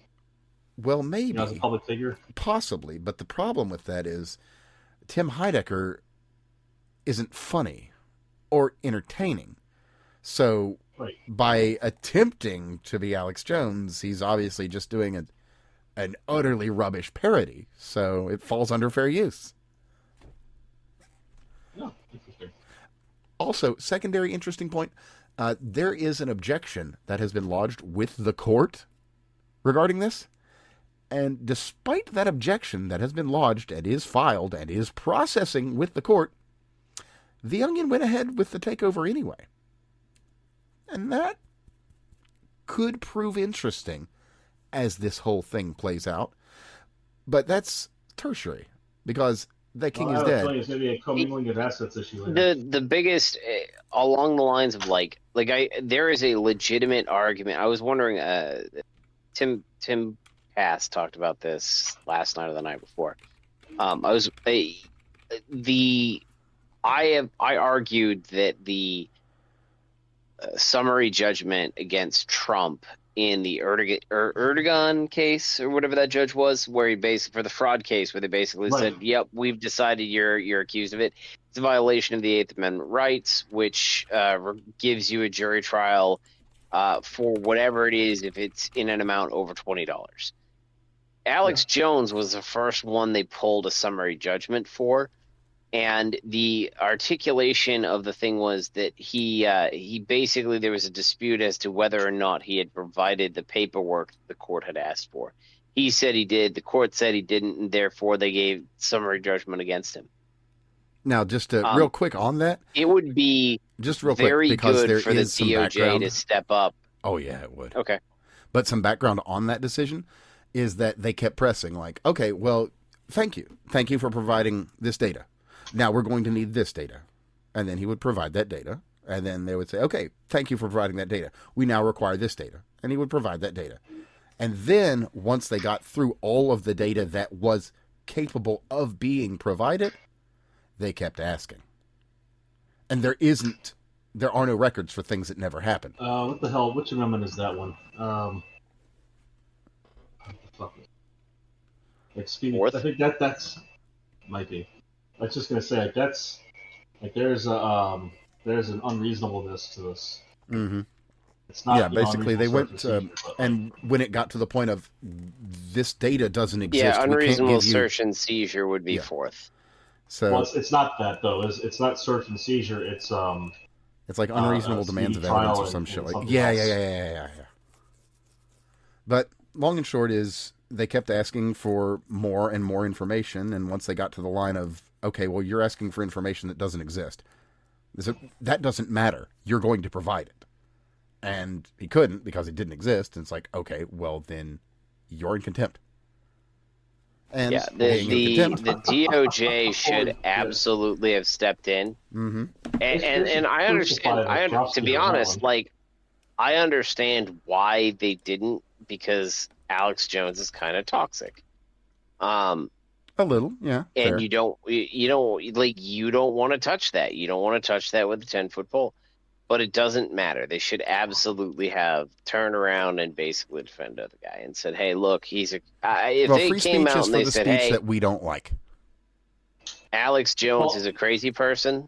Well, maybe. As a public figure? Possibly, but the problem with that is Tim Heidecker isn't funny or entertaining. So by attempting to be Alex Jones, he's obviously just doing an utterly rubbish parody. So it falls under fair use. No, interesting. Also, secondary interesting point, there is an objection that has been lodged with the court regarding this. And despite that objection that has been lodged and is filed and is processing with the court, The Onion went ahead with the takeover anyway. And that could prove interesting as this whole thing plays out. But that's tertiary, because the king is dead. It's going to be a commingling of assets issue later. The biggest, along the lines of there is a legitimate argument. I was wondering, Tim Cass talked about this last night or the night before. I argued that the summary judgment against Trump in the Erdogan case or whatever that judge was, where he basically, for the fraud case, where they basically said, "Yep, we've decided you're accused of it." a violation of the Eighth Amendment rights, which gives you a jury trial for whatever it is if it's in an amount over $20. Alex Jones was the first one they pulled a summary judgment for, and the articulation of the thing was that he basically, there was a dispute as to whether or not he had provided the paperwork the court had asked for. He said he did, the court said he didn't, and therefore they gave summary judgment against him. Now, just real quick on that. It would be just real very quick, because good for the DOJ to step up. Oh, yeah, it would. Okay. But some background on that decision is that they kept pressing, like, okay, well, thank you. Thank you for providing this data. Now we're going to need this data. And then he would provide that data. And then they would say, okay, thank you for providing that data. We now require this data. And he would provide that data. And then once they got through all of the data that was capable of being provided, they kept asking. And there are no records for things that never happened. What the hell? Which amendment is that one? Fourth? I think that's might be. I was just gonna say that's like there's an unreasonableness to this. Mm-hmm. It's not. Yeah, basically they went and when it got to the point of this data doesn't exist. Yeah, unreasonable search and seizure would be fourth. So well, it's not that though. It's not search and seizure. It's like unreasonable demands of evidence or some shit like. Yeah. But long and short is they kept asking for more and more information, and once they got to the line of, okay, well, you're asking for information that doesn't exist. That doesn't matter. You're going to provide it. And he couldn't because it didn't exist. And it's like, okay, well, then you're in contempt. And yeah, the DOJ should absolutely have stepped in. Mm-hmm. And I understand. To be honest, like, I understand why they didn't, because Alex Jones is kind of toxic. A little, yeah. And fair. you don't want to touch that. You don't want to touch that with a 10-foot pole. But it doesn't matter. They should absolutely have turned around and basically defended the guy and said, "Hey, look, he's a." If they came out and they said, "Hey, that we don't like," Alex Jones is a crazy person.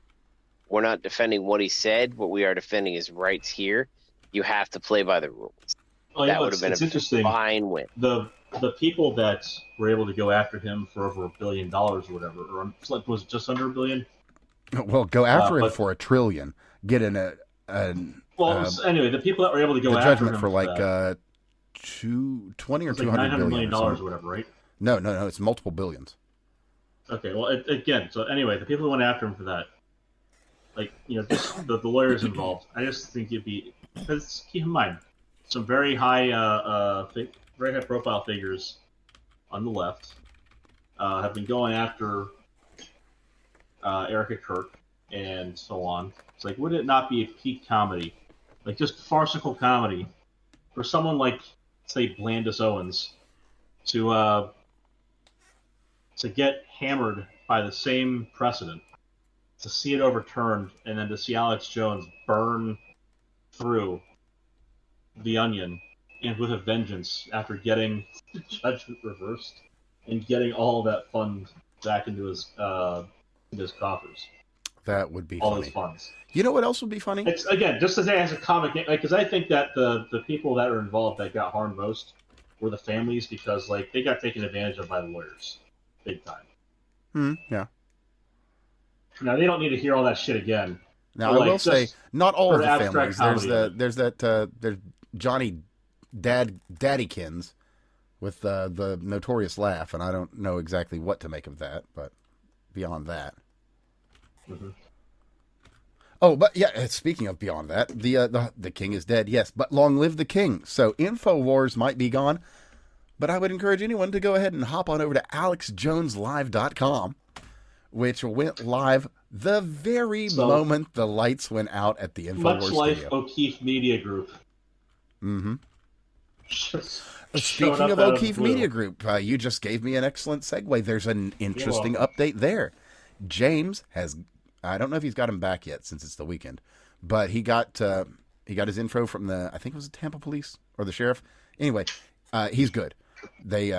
We're not defending what he said. What we are defending is rights here. You have to play by the rules. Oh, that would have been a fine win. The people that were able to go after him for over $1 billion or whatever, or was it just under $1 billion? Well, go after him for $1 trillion. Get in anyway, the people that were able to go the after judgment him for like that, 20 or $200 $900 million or whatever, right? No, it's multiple billions. Okay, well, again, so anyway, the people who went after him for that, like, just the lawyers involved, I just think it'd be, because keep in mind, some very high profile figures on the left have been going after Erica Kirk and so on. It's like, would it not be a peak comedy, like just farcical comedy, for someone like, say, Blandis Owens to get hammered by the same precedent, to see it overturned, and then to see Alex Jones burn through the onion and with a vengeance after getting the judgment reversed and getting all that fund back into his coffers. That would be all funny. His funds. You know what else would be funny? It's, again, just as a comic, because I think that the people that are involved that got harmed most were the families, because like they got taken advantage of by the lawyers, big time. Yeah. Now they don't need to hear all that shit again. Now I will say, not all of the families. There's Johnny Daddykins with the notorious laugh, and I don't know exactly what to make of that, but beyond that. Mm-hmm. Oh, but yeah, speaking of beyond that, the king is dead, yes, but long live the king. So Infowars might be gone, but I would encourage anyone to go ahead and hop on over to alexjoneslive.com, which went live the very moment the lights went out at the Infowars much like studio. O'Keefe Media Group. Mm-hmm. Speaking of O'Keefe Media Group, you just gave me an excellent segue. There's an interesting update there. James has, I don't know if he's got him back yet since it's the weekend, but he got his info from I think it was the Tampa police or the sheriff. Anyway, he's good. They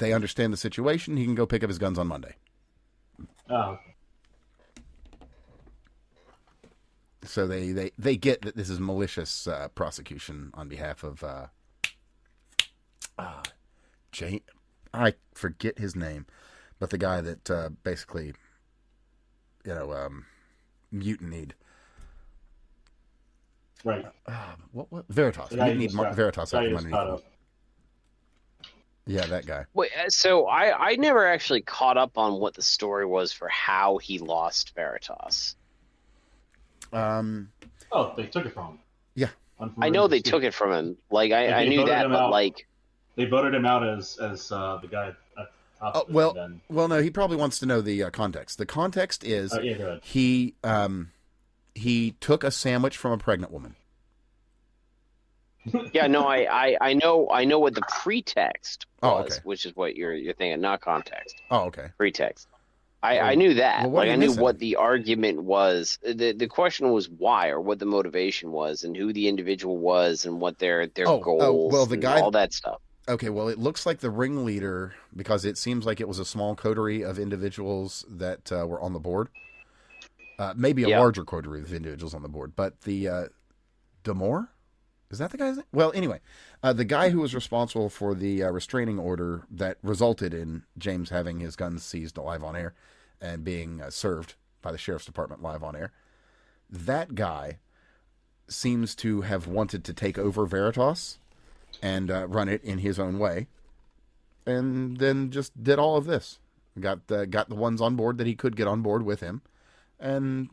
understand the situation. He can go pick up his guns on Monday. Oh. So they get that this is malicious prosecution on behalf of Jay. I forget his name, but the guy that basically, mutinied. Right. What Veritas? Mutinied Veritas out from underneath him. Yeah, that guy. Wait, so I never actually caught up on what the story was for how he lost Veritas. They took it from him. Yeah. I know they took it from him. Like I knew that, but like they voted him out as the guy at top. Well, no, he probably wants to know the context. The context is go ahead. he took a sandwich from a pregnant woman. Yeah, no, I know what the pretext was, okay. Which is what you're thinking, not context. Oh, okay. Pretext. I knew that. Well, I knew what the argument was. The question was why, or what the motivation was, and who the individual was, and what their goals. Well, the guy, all that stuff. Okay, well, it looks like the ringleader, because it seems like it was a small coterie of individuals that were on the board. Maybe a larger coterie of individuals on the board, but the Demore. Is that the guy's name? Well, anyway, the guy who was responsible for the restraining order that resulted in James having his guns seized live on air and being served by the sheriff's department live on air, that guy seems to have wanted to take over Veritas and run it in his own way, and then just did all of this. Got the ones on board that he could get on board with him, and,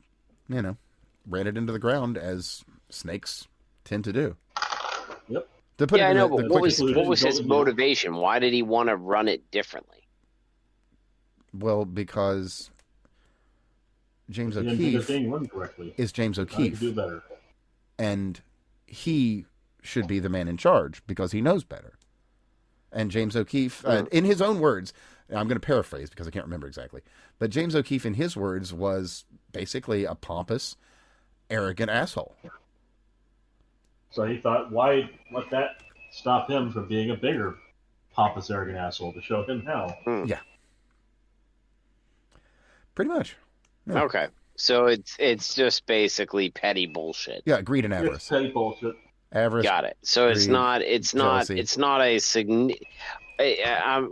ran it into the ground as snakes tend to do. Yep. I know, but what was his motivation? Why did he want to run it differently? Well, because James O'Keefe is James O'Keefe. Do better. And he should be the man in charge because he knows better. And James O'Keefe, in his own words, I'm going to paraphrase because I can't remember exactly, but James O'Keefe, in his words, was basically a pompous, arrogant asshole. So he thought, why let that stop him from being a bigger, pompous, arrogant asshole to show him how? Yeah. Pretty much. Yeah. Okay. So it's just basically petty bullshit. Yeah, greed and avarice. It's petty bullshit. Avarice. Got it. So greed, it's not a significant.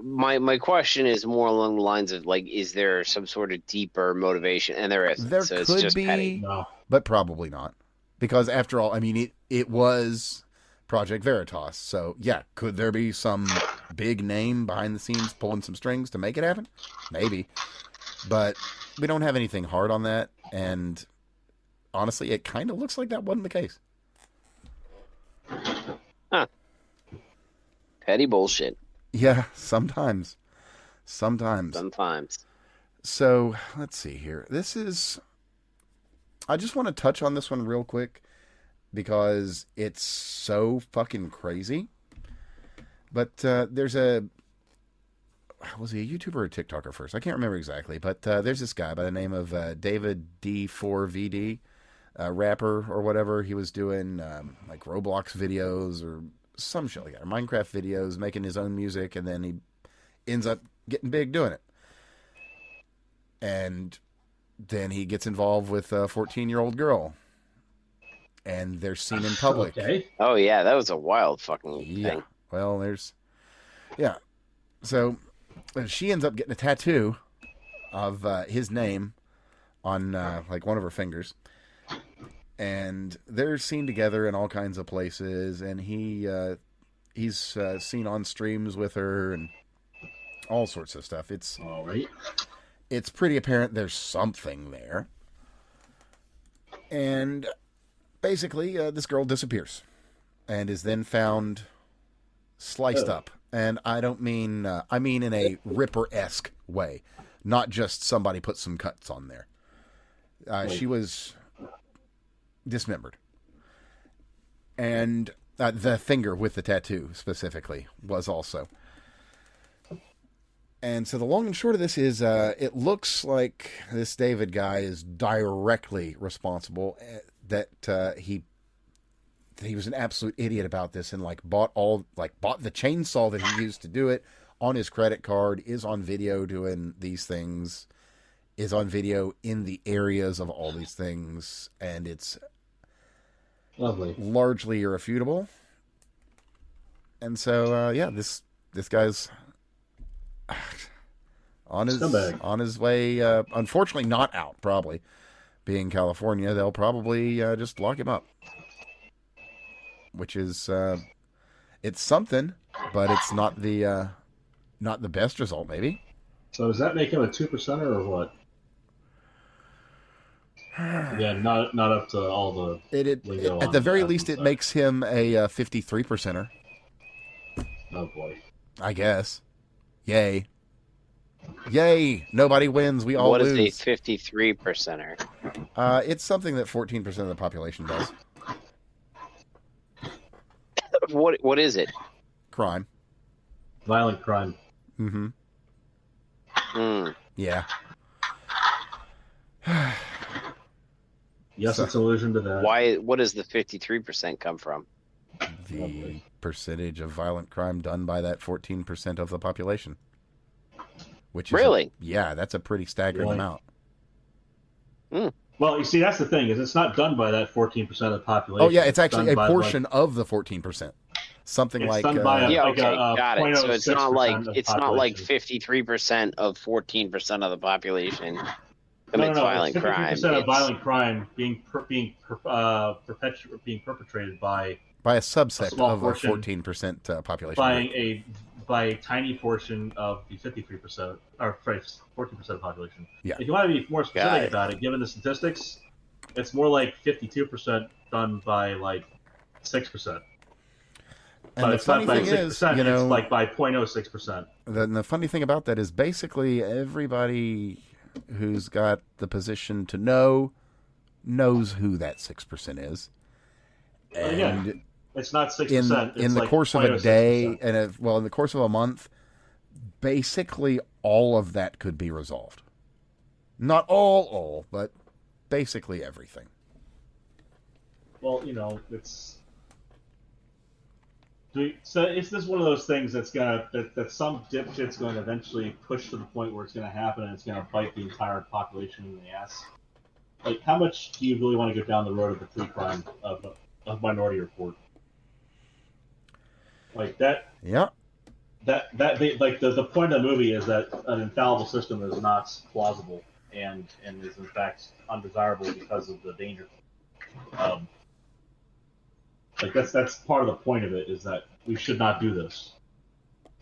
My question is more along the lines of, like, is there some sort of deeper motivation? And there isn't. There so could it's just be, petty. No. But probably not. Because after all, I mean, it was Project Veritas. So, yeah, could there be some big name behind the scenes pulling some strings to make it happen? Maybe. But we don't have anything hard on that. And honestly, it kind of looks like that wasn't the case. Huh. Petty bullshit. Yeah, sometimes. Sometimes. So, let's see here. I just want to touch on this one real quick because it's so fucking crazy. But was he a YouTuber or a TikToker first? I can't remember exactly. But there's this guy by the name of David D4VD, rapper or whatever. He was doing like Roblox videos or some shit like that, or Minecraft videos, making his own music, and then he ends up getting big doing it. And then he gets involved with a 14-year-old girl. And they're seen in public. Okay. Oh, yeah, that was a wild fucking thing. Well, so she ends up getting a tattoo of his name on like one of her fingers. And they're seen together in all kinds of places. And he's seen on streams with her and all sorts of stuff. All right. It's pretty apparent there's something there. And basically, this girl disappears and is then found sliced up. And I don't mean, I mean in a Ripper-esque way, not just somebody put some cuts on there. She was dismembered. And the finger with the tattoo specifically was also. And so the long and short of this is it looks like this David guy is directly responsible, that he was an absolute idiot about this and bought the chainsaw that he used to do it on his credit card, is on video doing these things, is on video in the areas of all these things, and it's Lovely. largely irrefutable. And so, this guy's on his way. Unfortunately, not out. Probably, being California, they'll probably just lock him up, which is it's something, but it's not the best result, maybe. So does that make him a 2%er or what? Yeah, not up to all the lingo at the very on least, it stuff. makes him a 53%er. Oh boy. I guess. Yay. Nobody wins. We all What lose. is a 53%er? It's something that 14% of the population does. What is it? Crime. Violent crime. Mm-hmm. Yeah. Yes, it's an allusion to that. What does the 53% come from? The percentage of violent crime done by that 14% of the population. Which is Really? That's a pretty staggering amount. Well, you see, that's the thing, is it's not done by that 14% of the population. Oh, yeah, it's actually a done by, portion of the 14%. Something It's like... done by got it. So it's not like 0.06% 53% of 14% of the population No, commits violent 53% crime. of violent crime being perpetrated by a subset small of portion, a 14% population. by a tiny portion of the 53% or 14% of the population. Yeah. If you want to be more specific about it, given the statistics, it's more like 52% done by like 6%. And but the it's not funny by thing 6%, is, you know, it's like by 0.06%. The funny thing about that is basically everybody who's got the position to know knows who that 6% is. And again, it's not 6%. In the course of a day, and in the course of a month, basically all of that could be resolved. Not all, but basically everything. Well, you know, so is this one of those things that some dipshit's going to eventually push to the point where it's going to happen and it's going to bite the entire population in the ass? Like, how much do you really want to go down the road of the free crime of Minority Report? Like that. Yeah. The point of the movie is that an infallible system is not plausible and is in fact undesirable because of the danger. Like that's part of the point of it, is that we should not do this.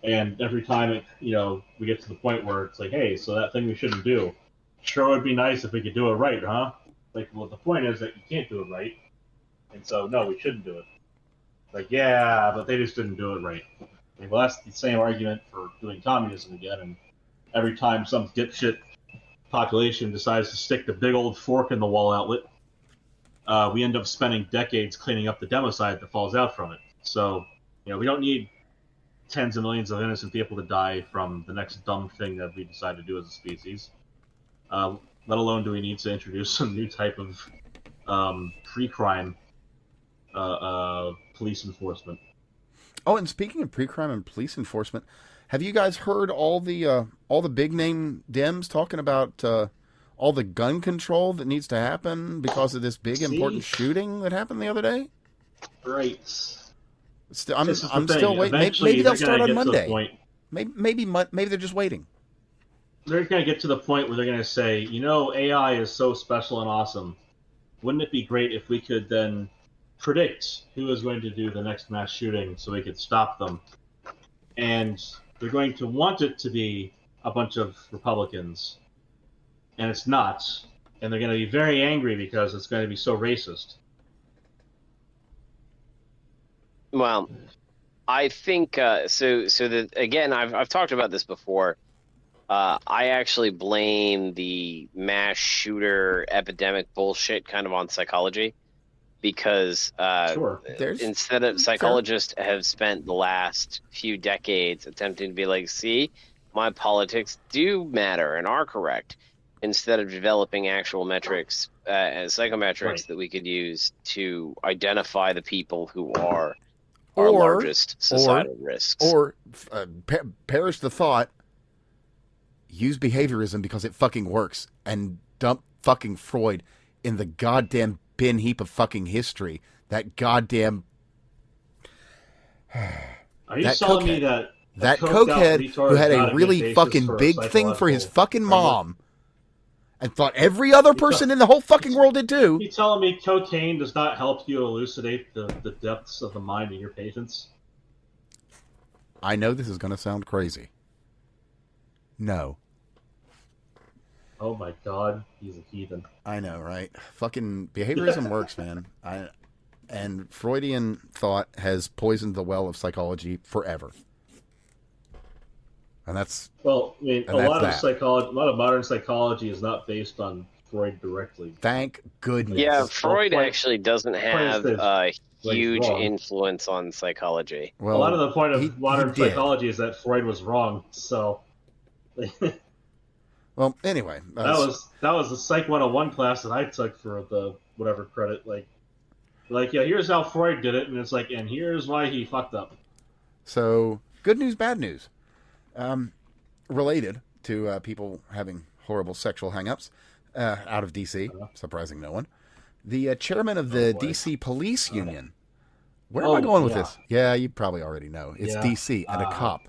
And every time we get to the point where it's like, hey, so that thing we shouldn't do, sure would be nice if we could do it right, huh? Like, well, the point is that you can't do it right, and so no, we shouldn't do it. Like, yeah, but they just didn't do it right. Like, well, that's the same argument for doing communism again. And every time some dipshit population decides to stick the big old fork in the wall outlet, we end up spending decades cleaning up the democide that falls out from it. So, we don't need tens of millions of innocent people to die from the next dumb thing that we decide to do as a species. Let alone do we need to introduce some new type of pre-crime police enforcement. Oh, and speaking of pre-crime and police enforcement, have you guys heard all the big name Dems talking about all the gun control that needs to happen because of this big important shooting that happened the other day? Right. I'm still waiting. Maybe they'll start on Monday. Maybe they're just waiting. They're going to get to the point where they're going to say, AI is so special and awesome. Wouldn't it be great if we could then predict who is going to do the next mass shooting so we could stop them? And they're going to want it to be a bunch of Republicans, and it's not. And they're going to be very angry because it's going to be so racist. Well, I think again, I've talked about this before. I actually blame the mass shooter epidemic bullshit kind of on psychology, because instead of psychologists have spent the last few decades attempting to be like, see, my politics do matter and are correct, instead of developing actual metrics and psychometrics that we could use to identify the people who are our largest societal risks. Or perish the thought, use behaviorism because it fucking works, and dump fucking Freud in the goddamn bin heap of fucking history. That goddamn... Are you that telling me cokehead. that That coked out cokehead retard who had is not a good really basis fucking for a big thing for his psychological fucking framework? mom, and thought every other person in the whole fucking world did too. You telling me cocaine does not help you elucidate the depths of the mind in your patients? I know this is going to sound crazy. No. Oh my god, he's a heathen. I know, right? Fucking behaviorism works, man. And Freudian thought has poisoned the well of psychology forever. And that's... Well, I mean, And that's that. a lot of modern psychology is not based on Freud directly. Thank goodness. Yeah, Freud point- actually doesn't have point is a huge wrong. influence on psychology. Well, a lot of the point he of modern did. psychology is that Freud was wrong. So Well, anyway. that was the Psych 101 class that I took for the whatever credit. Like yeah, here's how Freud did it, and it's like, and here's why he fucked up. So, good news, bad news. Related to people having horrible sexual hang-ups out of D.C., surprising no one. The chairman of the D.C. Police Union. Where am I going with this? Yeah, you probably already know. It's D.C. and a cop.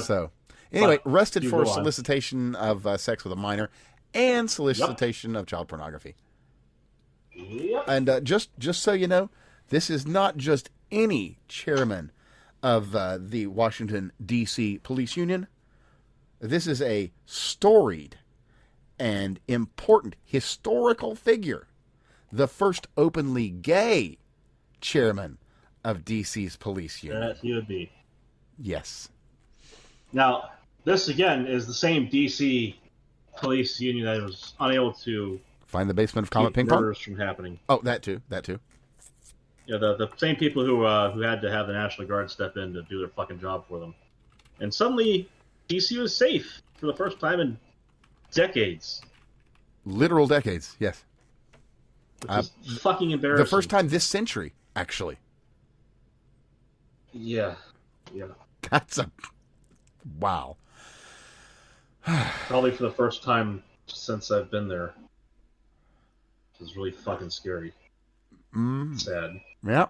So, anyway, arrested for solicitation of sex with a minor and solicitation of child pornography. Yep. And just so you know, this is not just any chairman of the Washington, D.C. Police Union. This is a storied and important historical figure. The first openly gay chairman of D.C.'s police union. That he would be. Yes. Now, this again is the same D.C. police union that was unable to Find the basement of Comet keep Ping Pong? murders from happening. Oh, that too. Yeah, the same people who had to have the National Guard step in to do their fucking job for them. And suddenly, D.C. was safe for the first time in decades. Literal decades, yes. Which is fucking embarrassing. The first time this century, actually. Yeah. That's a... Wow. Probably for the first time since I've been there. It's really fucking scary. Sad. Yeah.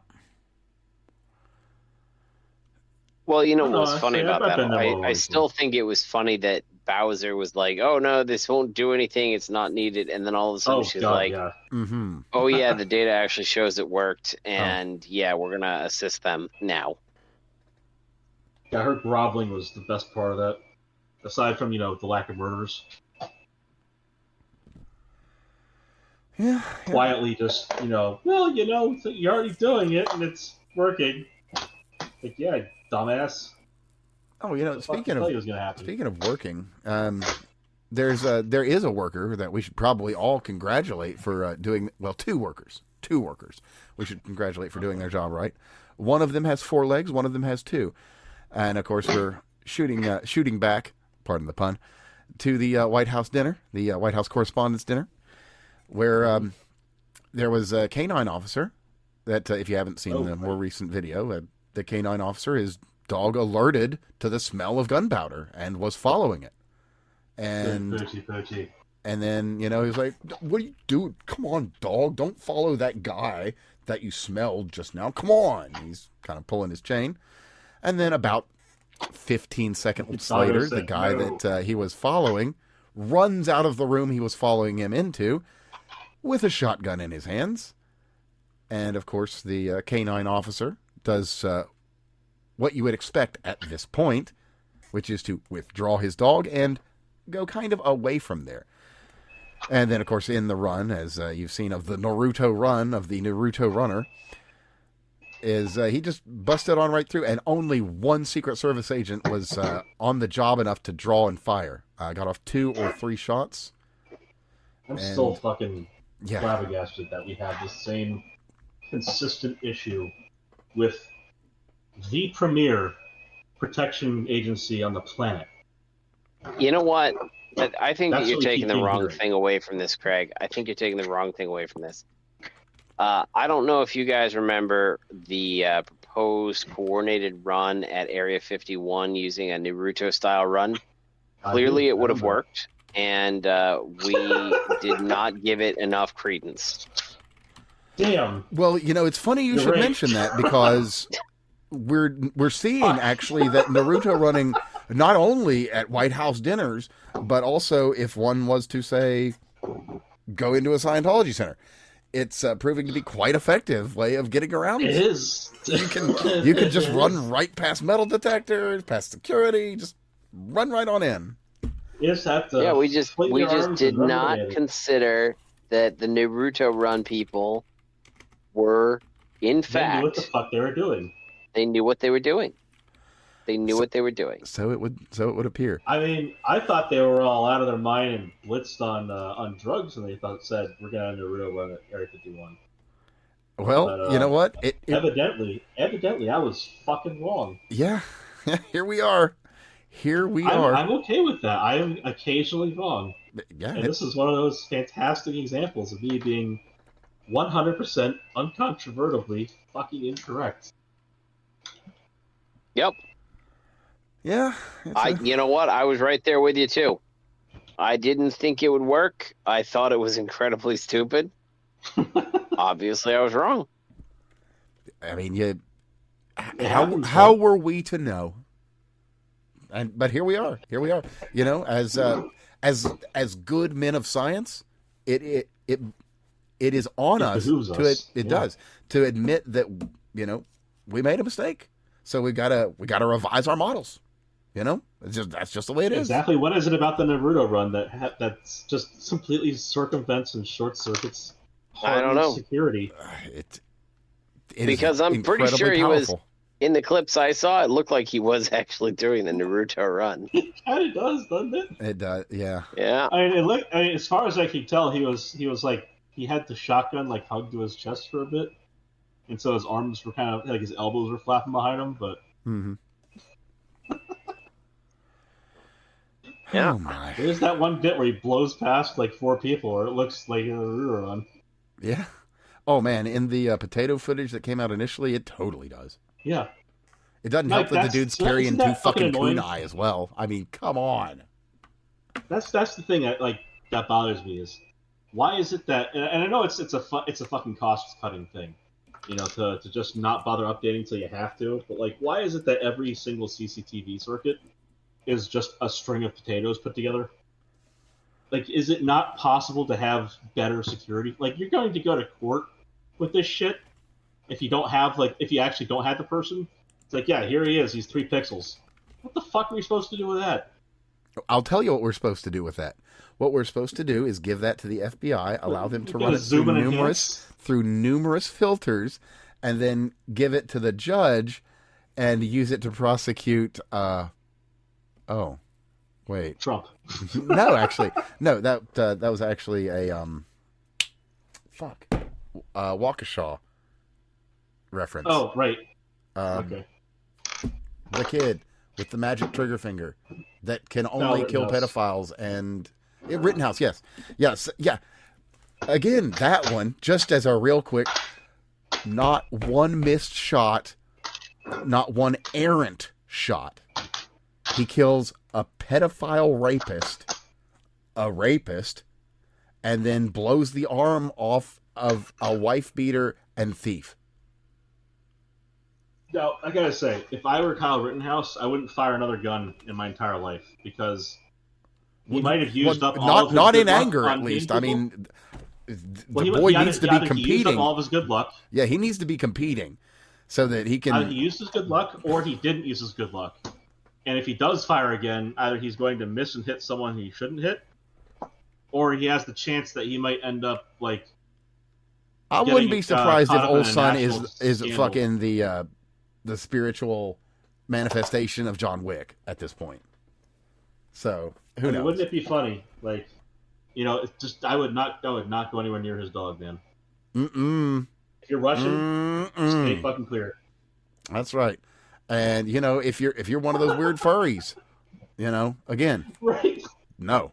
Well, you know No, what's funny about that? I before. still think it was funny that Bowser was like, "Oh no, this won't do anything. It's not needed." And then all of a sudden she's like, yeah. Mm-hmm. "Oh yeah, the data actually shows it worked, and yeah, we're gonna assist them now." Yeah, her groveling was the best part of that. Aside from, the lack of murders. Yeah. Quietly just, you're already doing it and it's working. Like, yeah, dumbass. Oh, speaking of working, there is a worker that we should probably all congratulate for doing two workers we should congratulate for doing their job right. One of them has 4 legs, one of them has 2, and of course we're shooting back, pardon the pun, to the White House dinner, the White House Correspondents' Dinner, where there was a canine officer that, if you haven't seen the more recent video, the canine officer, his dog alerted to the smell of gunpowder and was following it. And and then, he was like, "What are you doing? Come on, dog. Don't follow that guy that you smelled just now. Come on." He's kind of pulling his chain. And then about 15 seconds later, the guy that he was following runs out of the room he was following him into with a shotgun in his hands. And, of course, the canine officer does what you would expect at this point, which is to withdraw his dog and go kind of away from there. And then, of course, in the run, as you've seen of the Naruto run, of the Naruto runner, is he just busted on right through, and only one Secret Service agent was on the job enough to draw and fire. Got off 2 or 3 shots. I'm still fucking flabbergasted that we have the same consistent issue with the premier protection agency on the planet. You know what? I think that you're what taking the wrong thing away from this, Craig. I think you're taking the wrong thing away from this. I don't know if you guys remember the proposed coordinated run at Area 51 using a Naruto-style run. Clearly, it would have worked, and we did not give it enough credence. Damn. Well, it's funny you should mention that, because we're seeing actually that Naruto running not only at White House dinners, but also if one was to say go into a Scientology center. It's proving to be quite effective way of getting around It this. is. You can just run right past metal detectors, past security, just run right on in. You just have to. Yeah, we just did not it. consider that the Naruto run people were, in They fact, knew what the fuck they were doing. They knew what they were doing. They knew what they were doing. So it would appear. I mean, I thought they were all out of their mind and blitzed on drugs, and they said we're gonna Naruto run at Area 51. Well, But, you know what? Evidently, I was fucking wrong. Yeah, here we are. I'm okay with that. I am occasionally wrong. Yeah, And this is one of those fantastic examples of me being 100% uncontrovertibly fucking incorrect. Yep. Yeah. You know what? I was right there with you too. I didn't think it would work. I thought it was incredibly stupid. Obviously, I was wrong. I mean, how were we to know? But here we are. Here we are. As good men of science, it is on us to it does to admit that we made a mistake. So we gotta revise our models. That's just the way it is. Exactly. What is it about the Naruto run that's just completely circumvents and short circuits? I don't know. Security. Because I'm pretty sure he was in the clips I saw. It looked like he was actually doing the Naruto run. It kind of does, doesn't it? It does. Yeah. Yeah. I mean, as far as I can tell, he was like he had the shotgun like hugged to his chest for a bit, and so his arms were kind of like his elbows were flapping behind him, but. Mm-hmm. Yeah. Oh my. There's that one bit where he blows past like 4 people, or it looks like a Naruto run. Yeah. Oh man, in the potato footage that came out initially, it totally does. Yeah. It doesn't help that the dude's carrying 2 fucking kunai as well. I mean, come on. That's the thing that bothers me is why is it that, and I know it's a fucking cost cutting thing, to just not bother updating until you have to, but like why is it that every single CCTV circuit is just a string of potatoes put together? Like, is it not possible to have better security? Like, you're going to go to court with this shit if you actually don't have the person. It's like, yeah, here he is. He's 3 pixels. What the fuck are we supposed to do with that? I'll tell you what we're supposed to do with that. What we're supposed to do is give that to the FBI, allow them to run it through numerous filters, and then give it to the judge and use it to prosecute. Oh, wait. Trump. No, actually, no. That was actually a Waukesha reference. Oh, right. Okay. The kid with the magic trigger finger that can only kill pedophiles and Rittenhouse. Yes, yeah. Again, that one. Just as a real quick, not one missed shot, not one errant shot. He kills a pedophile rapist, and then blows the arm off of a wife beater and thief. Now, I gotta say, if I were Kyle Rittenhouse, I wouldn't fire another gun in my entire life because he might have used up all of his not good in luck anger, on at least. people. I mean, the He boy needs to be He used competing. up all of his good luck. Yeah, he needs to be competing so that he can. Either he used his good luck or he didn't use his good luck. And if he does fire again, either he's going to miss and hit someone he shouldn't hit, or he has the chance that he might end up like. I wouldn't be surprised if old son is scandal. fucking the spiritual manifestation of John Wick at this point. So who knows? Wouldn't it be funny? Like, it's just I would not go anywhere near his dog, man. If you're Russian, stay fucking clear. That's right. And if you're one of those weird furries, again, right? No,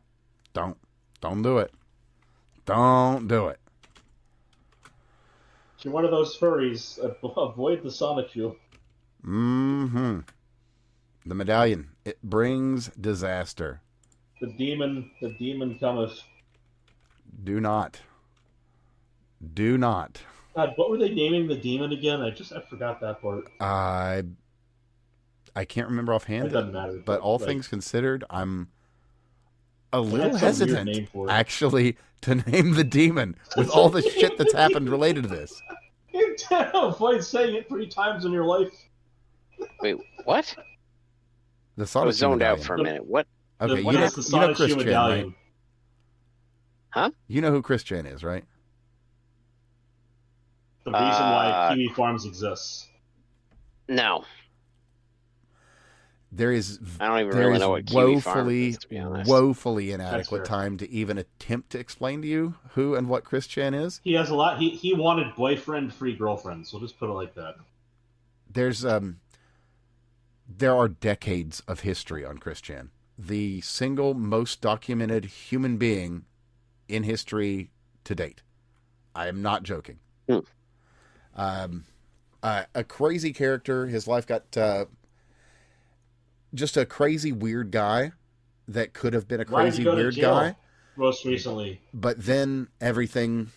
don't do it. Don't do it. If you're one of those furries, avoid the Sonichu. The medallion, it brings disaster. The demon cometh. Do not. Do not. God, what were they naming the demon again? I forgot that part. I can't remember offhand. It doesn't matter. But all things considered, I'm a little hesitant, actually, to name the demon with all the shit that's happened related to this. You can't avoid saying it 3 times in your life. Wait, what? The I was zoned out for a minute. What? Okay, you know Chris Chan, right? Huh? You know who Chris Chan is, right? The reason why Kiwi Farms exists. No. I don't even really know what Kiwi Farms is, to be honest. Woefully inadequate time to even attempt to explain to you who and what Chris Chan is. He has a lot. He wanted boyfriend-free girlfriends. We'll just put it like that. There are decades of history on Chris Chan. The single most documented human being in history to date. I am not joking. A crazy character. His life got just a crazy weird guy that could have been a crazy weird guy. Most recently, but then everything.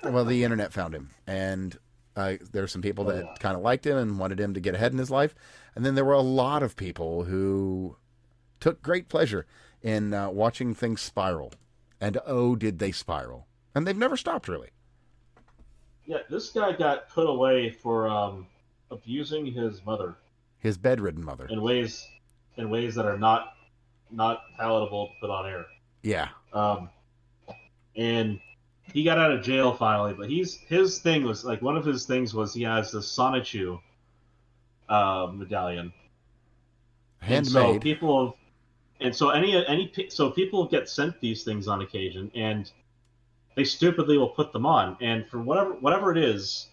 Well, the internet found him, and there were some people that kind of liked him and wanted him to get ahead in his life, and then there were a lot of people who took great pleasure in watching things spiral. And oh, did they spiral? And they've never stopped, really. Yeah, this guy got put away for abusing his mother, his bedridden mother, in ways that are not palatable to put on air. Yeah. And he got out of jail finally, but his thing was like one of his things was he has the Sonichu medallion, handmade. So people get sent these things on occasion, and they stupidly will put them on, and for whatever it is,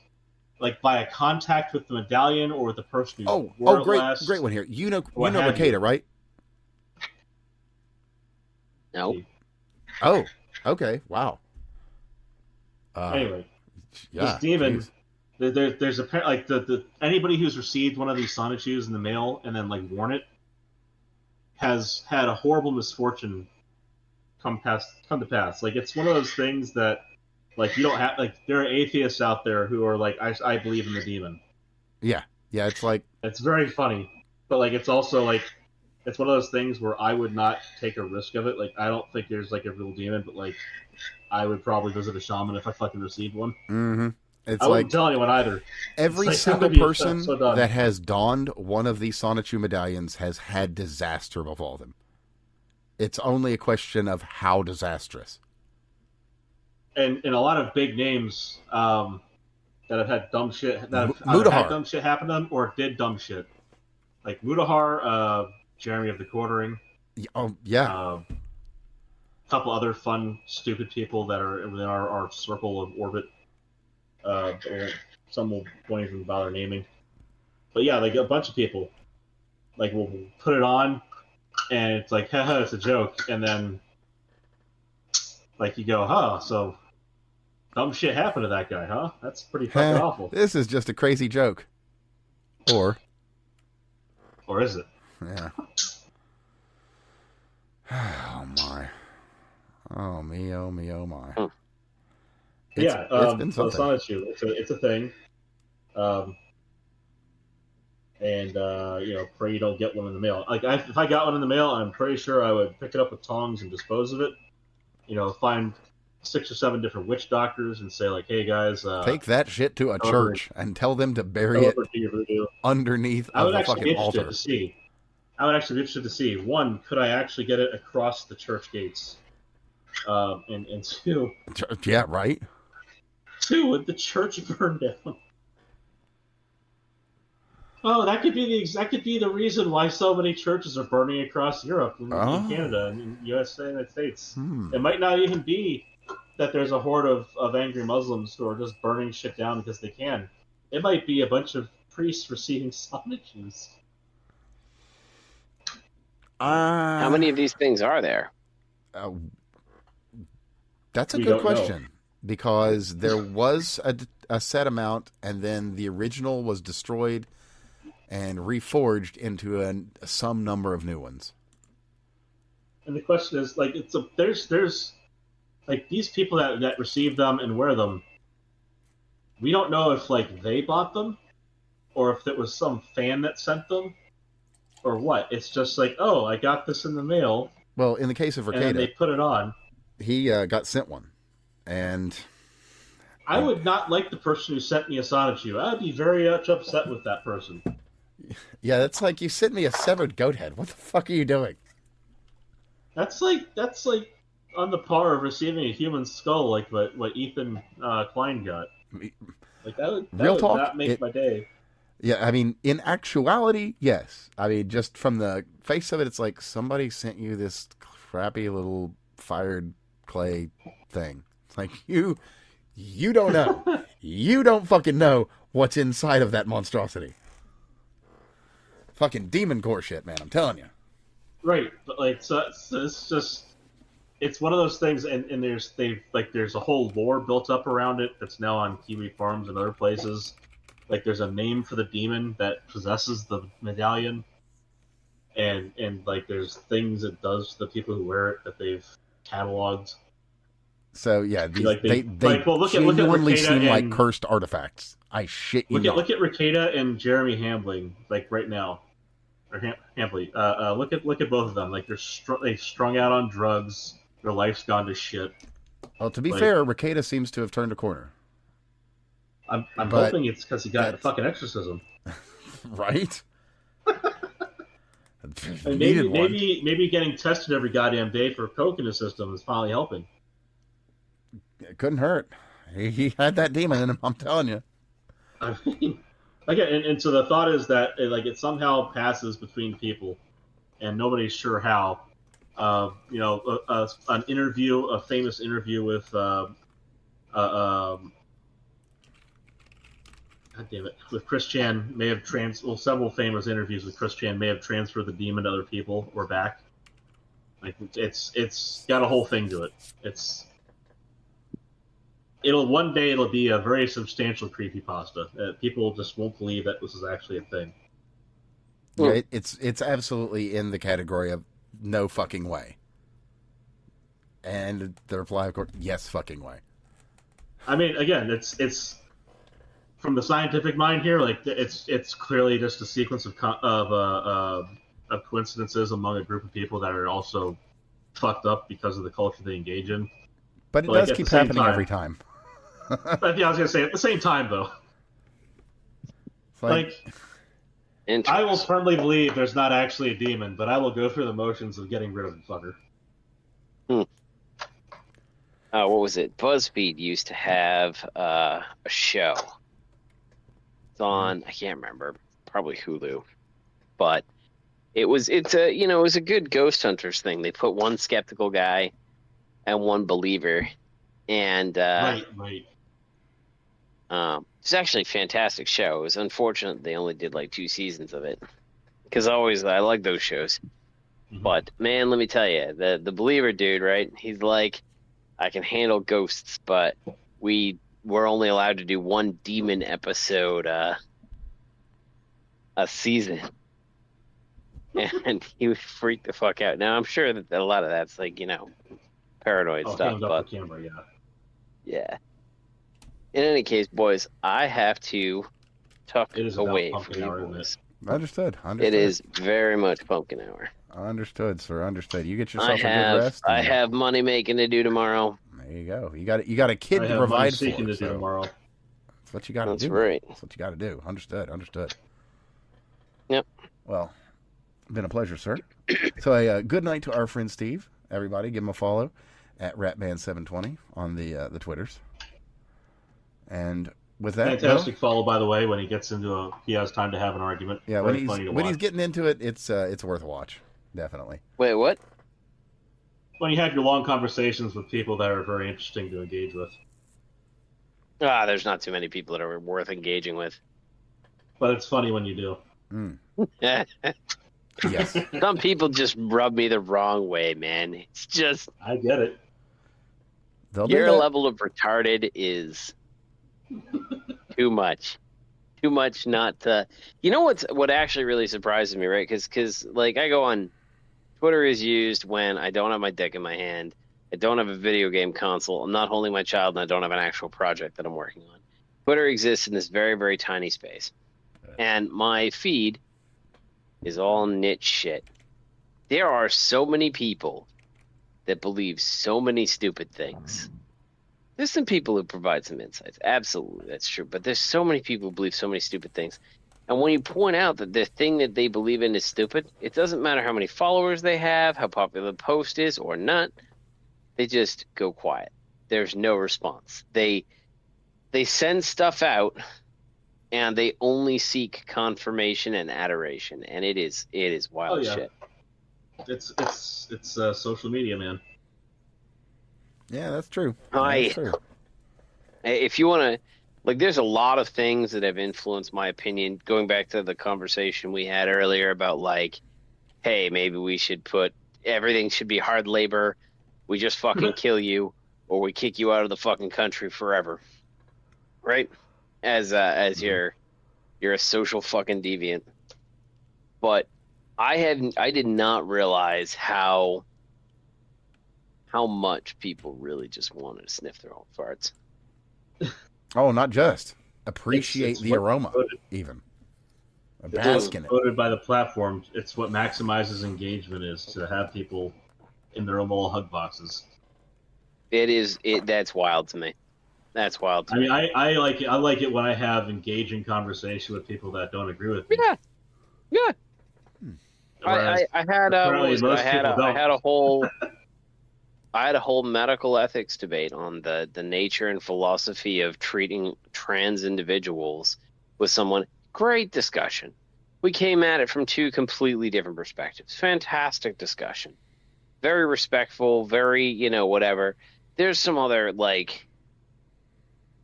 like by a contact with the medallion or with the person who wore it last. Great one here. You know Makeda, right? No. Oh, okay. Wow. Anyway, yeah, this demon. There's a like the anybody who's received one of these Sonichus in the mail and then like worn it has had a horrible misfortune come to pass. Like it's one of those things that like you don't have like there are atheists out there who are like I believe in the demon. Yeah, it's like it's very funny, but like it's also like it's one of those things where I would not take a risk of it. Like I don't think there's like a real demon, but like I would probably visit a shaman if I fucking received one. Mm-hmm. I wouldn't tell anyone either. Every single person that has donned one of these Sonichu medallions has had disaster befall them. It's only a question of how disastrous. And a lot of big names that have had dumb shit that have either had dumb shit happen to them or did dumb shit. Like Mudahar, Jeremy of the Quartering. Oh yeah. A couple other fun, stupid people that are within our circle of orbit. Some won't even bother naming. But yeah, like a bunch of people like will put it on and it's like, haha, it's a joke, and then like you go, so dumb shit happened to that guy, huh? That's pretty fucking awful. This is just a crazy joke. Or is it? Yeah. Oh my. Oh me, oh me, oh my. It's been something. Sonichu, it's a thing. Pray you don't get one in the mail. Like if I got one in the mail, I'm pretty sure I would pick it up with tongs and dispose of it. Find 6 or 7 different witch doctors and say like, hey guys, take that shit to a church and tell them to bury it underneath of the fucking altar. I would actually be interested to see, 1, could I actually get it across the church gates? And 2, yeah, right. 2, would the church burn down? Oh, that could be the reason why so many churches are burning across Europe and Canada and in USA and United States. It might not even be that there's a horde of angry Muslims who are just burning shit down because they can. It might be a bunch of priests receiving Sonichus. How many of these things are there? That's a good question. Because there was a set amount, and then the original was destroyed and reforged into some number of new ones. And the question is, like, there's like these people that receive them and wear them. We don't know if like they bought them, or if it was some fan that sent them, or what. It's just like, oh, I got this in the mail. Well, in the case of and they Rekieta, put it on. he got sent one, and I would not like the person who sent me a Sonichu. I would be very much upset with that person. yeah, that's like you sent me a severed goat head. What the fuck are you doing? That's like on the par of receiving a human skull, like what Ethan Klein got. Like that Real would talk, not make my day. Yeah, I mean, in actuality, yes. I mean, just from the face of it, it's like somebody sent you this crappy little fired clay thing. It's like you don't know. You don't fucking know what's inside of that monstrosity. Fucking demon core shit, man. I'm telling you. Right, but like, so it's just, it's one of those things, and there's a whole lore built up around it that's now on Kiwi Farms and other places. Like, there's a name for the demon that possesses the medallion, and like there's things it does to the people who wear it that they've cataloged. So yeah, they look at genuinely Rekieta seem like and, cursed artifacts. I shit you not. Look at Rekieta and Jeremy Hambling, like right now, or Hambley. Look at both of them. Like they've strung out on drugs. Their life's gone to shit. Well, to be fair, Rekieta seems to have turned a corner. I'm hoping it's because he got the fucking exorcism. Right? And maybe getting tested every goddamn day for coke in his system is finally helping. It couldn't hurt. He had that demon in him, I'm telling you. I mean, again, and so the thought is that it somehow passes between people, and nobody's sure how. An interview, a famous interview with God damn it, with Chris Chan may have several famous interviews with Chris Chan may have transferred the demon to other people or back. Like it's got a whole thing to it. One day it'll be a very substantial creepypasta. People just won't believe that this is actually a thing. Yeah, it's absolutely in the category of no fucking way. And the reply, of course, yes fucking way. I mean, again, it's from the scientific mind here. Like it's clearly just a sequence of coincidences among a group of people that are also fucked up because of the culture they engage in. But it does keep happening every time. But yeah, I was gonna say at the same time though. Like I will firmly believe there's not actually a demon, but I will go through the motions of getting rid of the fucker. What was it? BuzzFeed used to have a show. It's on, I can't remember, probably Hulu, but it was a good ghost hunters thing. They put one skeptical guy and one believer, and right. It's actually a fantastic show. It was unfortunate they only did like 2 seasons of it, because I like those shows. Mm-hmm. But man, let me tell you, the believer dude, right? He's like, I can handle ghosts, but we're only allowed to do 1 demon episode a season, and he would freak the fuck out. Now I'm sure that a lot of that's like paranoid stuff, but camera, yeah. In any case, boys, I have to tuck away from you boys. Understood. It is very much pumpkin hour. Understood, sir. Understood. You get yourself a good rest. I have money making to do tomorrow. There you go. You got a kid to provide for. To do tomorrow. That's what you got to do. That's right. That's what you got to do. Understood. Yep. Well, been a pleasure, sir. So a good night to our friend Steve. Everybody, give him a follow at Ratman720 on the Twitters. And with that, fantastic follow, by the way. When he gets into he has time to have an argument. Yeah, when he's getting into it, it's worth a watch, definitely. Wait, what? When you have your long conversations with people that are very interesting to engage with. There's not too many people that are worth engaging with. But it's funny when you do. Yes. Some people just rub me the wrong way, man. It's just I get it. Your level of retarded is too much not to. You know what actually really surprises me, right? Because like I go on Twitter is used when I don't have my dick in my hand, I don't have a video game console, I'm not holding my child, and I don't have an actual project that I'm working on. Twitter exists in this very, very tiny space. And my feed is all niche shit. There are so many people that believe so many stupid things. There's some people who provide some insights. Absolutely, that's true. But there's so many people who believe so many stupid things. And when you point out that the thing that they believe in is stupid, it doesn't matter how many followers they have, how popular the post is or not. They just go quiet. There's no response. They send stuff out, and they only seek confirmation and adoration, and it is wild shit. It's social media, man. Yeah, that's true. That's true. If you want to, like, there's a lot of things that have influenced my opinion. Going back to the conversation we had earlier about, like, hey, maybe we should put everything should be hard labor. We just fucking kill you, or we kick you out of the fucking country forever, right? As you're a social fucking deviant. But I did not realize how much people really just wanted to sniff their own farts. Oh, not just appreciate the aroma, even bask in it. Voted by the platform, it's what maximizes engagement is to have people in their own little hug boxes. That's wild to me. That's wild to me. I like it. I like it when I have engaging conversation with people that don't agree with me. Yeah. I had a whole medical ethics debate on the nature and philosophy of treating trans individuals with someone. Great discussion. We came at it from two completely different perspectives. Fantastic discussion. Very respectful, very, whatever. There's some other, like,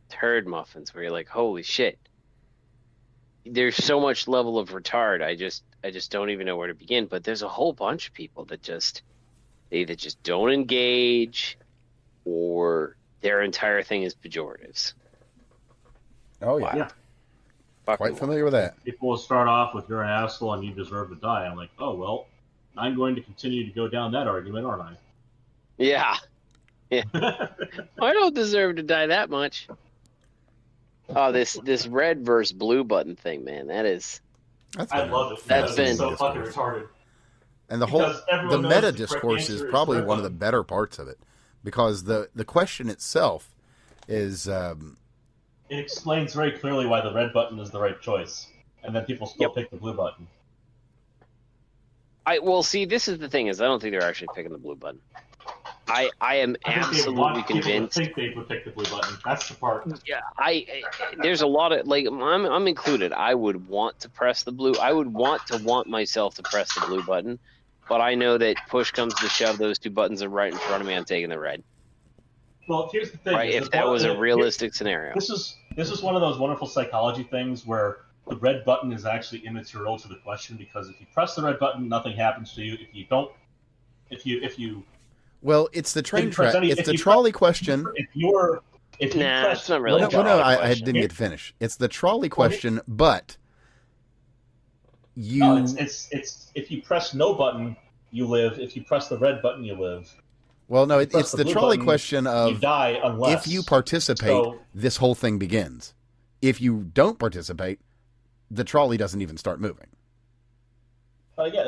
turd muffins where you're like, holy shit. There's so much level of retard. I just don't even know where to begin. But there's a whole bunch of people that they either just don't engage, or their entire thing is pejoratives. Oh yeah, quite familiar with that. People will start off with "you're an asshole and you deserve to die." I'm like, oh well, I'm going to continue to go down that argument, aren't I? Yeah. I don't deserve to die that much. Oh, this red versus blue button thing, man. I love it. That's been so fucking retarded. And the meta discourse is probably one of the better parts of it, because the question itself is it explains very clearly why the red button is the right choice, and then people still pick the blue button. See, this is the thing, is I don't think they're actually picking the blue button. I am absolutely convinced. I think they would pick the blue button. That's the part. Yeah, there's a lot of, like, I'm included. I would want to press the blue. I would want myself to press the blue button, but I know that push comes to shove, those two buttons are right in front of me. I'm taking the red. Well, here's the thing. Right, if that was a realistic scenario. This is one of those wonderful psychology things where the red button is actually immaterial to the question, because if you press the red button, nothing happens to you. If you don't, if you well, it's the train track. It's the trolley question. It's not really. No, I didn't get to finish. It's the trolley question, but you. No, it's if you press no button, you live. If you press the red button, you live. Well, no, it's the trolley question of you die unless, if you participate, this whole thing begins. If you don't participate, the trolley doesn't even start moving. Yeah,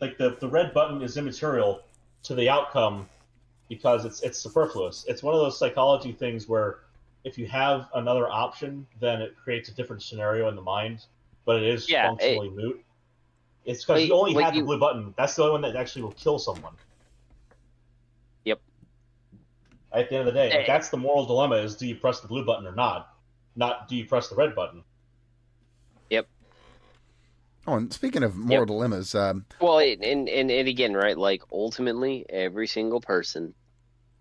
like the red button is immaterial to the outcome because it's superfluous. It's one of those psychology things where if you have another option, then it creates a different scenario in the mind, but it is functionally moot. It's because you only had the blue button. That's the only one that actually will kill someone. Yep. At the end of the day, that's the moral dilemma: is do you press the blue button or not? Not do you press the red button? Yep. Oh, and speaking of moral dilemmas, well, and again, right? Like, ultimately, every single person,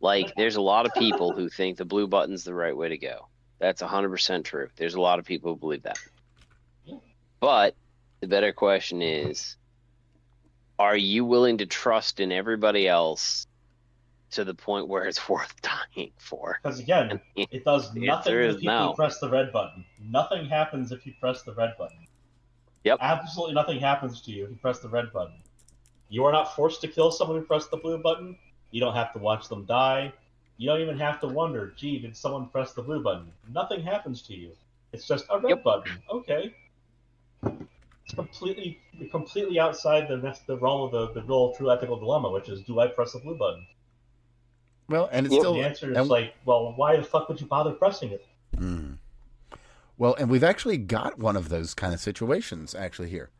like, there's a lot of people who think the blue button's the right way to go. That's 100% true. There's a lot of people who believe that. But the better question is, are you willing to trust in everybody else to the point where it's worth dying for? Because again, it does nothing if you press the red button. Nothing happens if you press the red button. Yep. Absolutely nothing happens to you if you press the red button. You are not forced to kill someone who pressed the blue button. You don't have to watch them die. You don't even have to wonder, gee, did someone press the blue button? Nothing happens to you. It's just a red button. Okay. It's completely outside the realm of the real true ethical dilemma, which is, do I press the blue button? Well, and it's still... The answer is well, why the fuck would you bother pressing it? Mm. Well, and we've actually got one of those kind of situations, actually, here.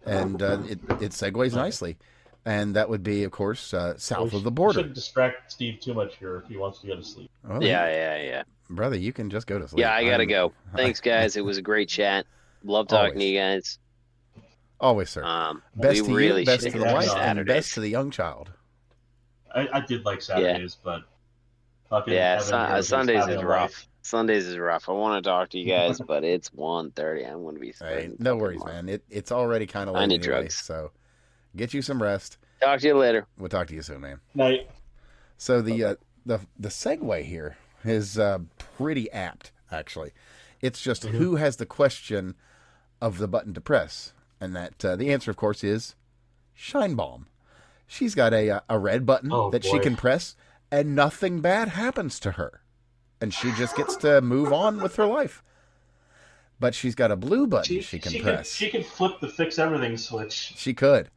And it segues nicely. And that would be, of course, south of the border. We shouldn't distract Steve too much here if he wants to go to sleep. Oh, yeah. Brother, you can just go to sleep. Yeah, I gotta go. Thanks, guys. It was a great chat. Love talking to you guys. Always, sir. Best to really you, best to the wife, Saturdays. and best to the young child. I did like Saturdays, but fucking Sundays is rough. Sundays is rough. I want to talk to you guys, but it's 1:30. I'm going to be. Hey, no worries, man. It's already kind of late. I need anyway, drugs. So get you some rest. Talk to you later. We'll talk to you soon, man. Night. So the segue here is pretty apt, actually. It's just who has the question of the button to press, and that the answer, of course, is Scheinbaum. She's got a red button she can press, and nothing bad happens to her, and she just gets to move on with her life. But she's got a blue button she can press. She can flip the fix everything switch. She could.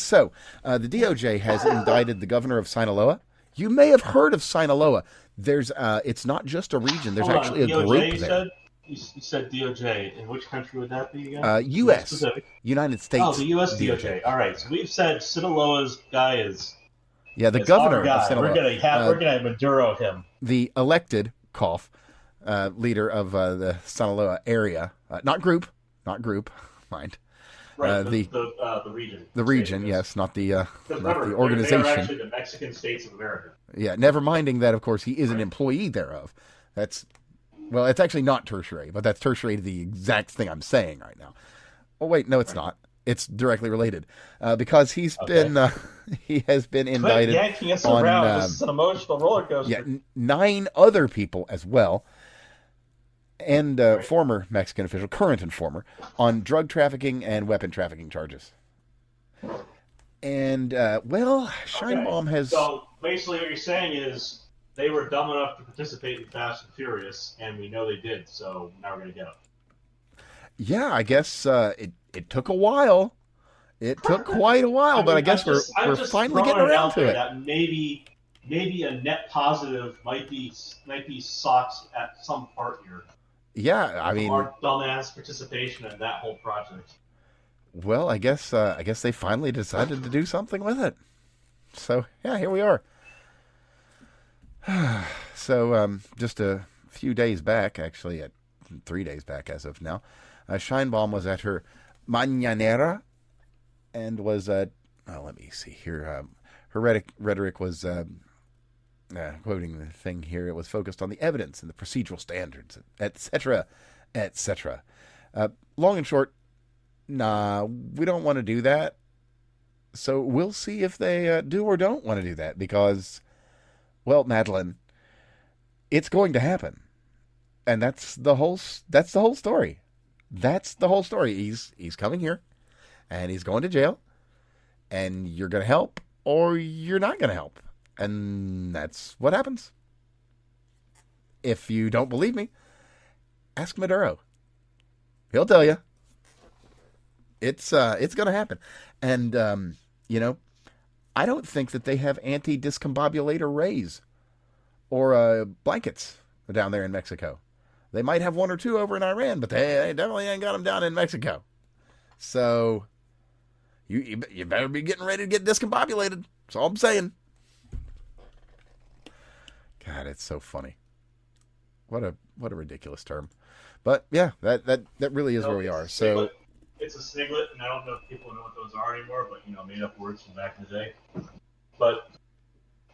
So the DOJ has indicted the governor of Sinaloa. You may have heard of Sinaloa. It's not just a region. There's actually a group there. You said DOJ. In which country would that be again? U.S. United States. Oh, the U.S. DOJ. All right. So we've said Sinaloa's guy is. Yeah, the governor of Sinaloa. We're gonna Maduro him. The elected leader of the Sinaloa area, not group, mind. Right, the region. The region, yes, not the organization. They are actually the Mexican States of America. Yeah, never minding that, of course, he is an employee thereof. It's actually not tertiary, but that's tertiary to the exact thing I'm saying right now. Oh, wait, no, it's not. It's directly related because he has been indicted yanking us on around. This is an emotional roller coaster. Yeah, 9 other people as well, and former Mexican official, current and former, on drug trafficking and weapon trafficking charges. And Scheinbaum has. So basically, what you're saying is they were dumb enough to participate in Fast and Furious, and we know they did. So now we're gonna get them. Yeah, I guess it took a while. It took quite a while, but I guess we're finally getting around to it. That maybe a net positive might be sought at some part here. Yeah, I mean, our dumbass participation in that whole project. Well, I guess they finally decided to do something with it. So yeah, here we are. So just a few days back, actually, 3 days back as of now, Scheinbaum was at her mañanera and was let me see here. Her rhetoric was quoting the thing here. It was focused on the evidence and the procedural standards, etc., etc. Long and short, nah, we don't want to do that. So we'll see if they do or don't want to do that because, well, Madeline, it's going to happen, and that's the whole story. That's the whole story. He's coming here, and he's going to jail, and you're going to help or you're not going to help, and that's what happens. If you don't believe me, ask Maduro. He'll tell you. It's going to happen, and I don't think that they have anti-discombobulator rays or blankets down there in Mexico. They might have 1 or 2 over in Iran, but they definitely ain't got them down in Mexico. So you better be getting ready to get discombobulated. That's all I'm saying. God, it's so funny. What a ridiculous term. But yeah, that really is where we are. So it's a sniglet, and I don't know if people know what those are anymore, but made up words from back in the day. But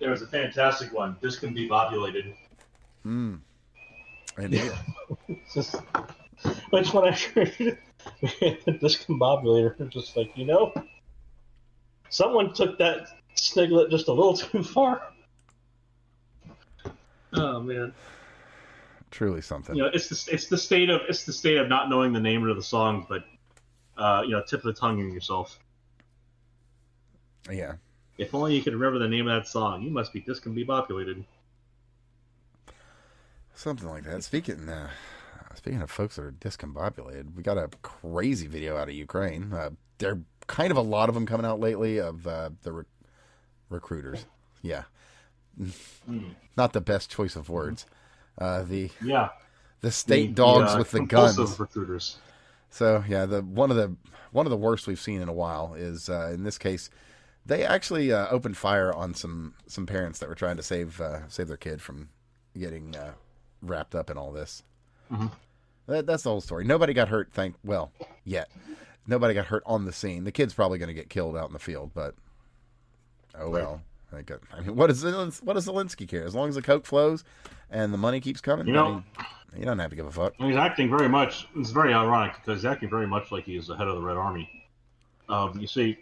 there was a fantastic one, discombobulated. Indeed. Which when I heard the discombobulator, I'm just like, someone took that sniglet just a little too far. Oh man. Truly something. It's the state of not knowing the name of the songs, but tip of the tongue in yourself. Yeah. If only you could remember the name of that song. You must be discombobulated. Something like that. Speaking of folks that are discombobulated, we got a crazy video out of Ukraine. There are kind of a lot of them coming out lately of the recruiters. Yeah. Not the best choice of words. The state dogs with the guns. Recruiters. So yeah, one of the worst we've seen in a while is in this case, they actually opened fire on some parents that were trying to save their kid from getting wrapped up in all this. Mm-hmm. That's the whole story. Nobody got hurt. Yet nobody got hurt on the scene. The kid's probably going to get killed out in the field, but oh well. I mean, what does Zelensky care? As long as the coke flows and the money keeps coming, he doesn't have to give a fuck. He's acting very much. It's very ironic because he's acting very much like he's the head of the Red Army. You see,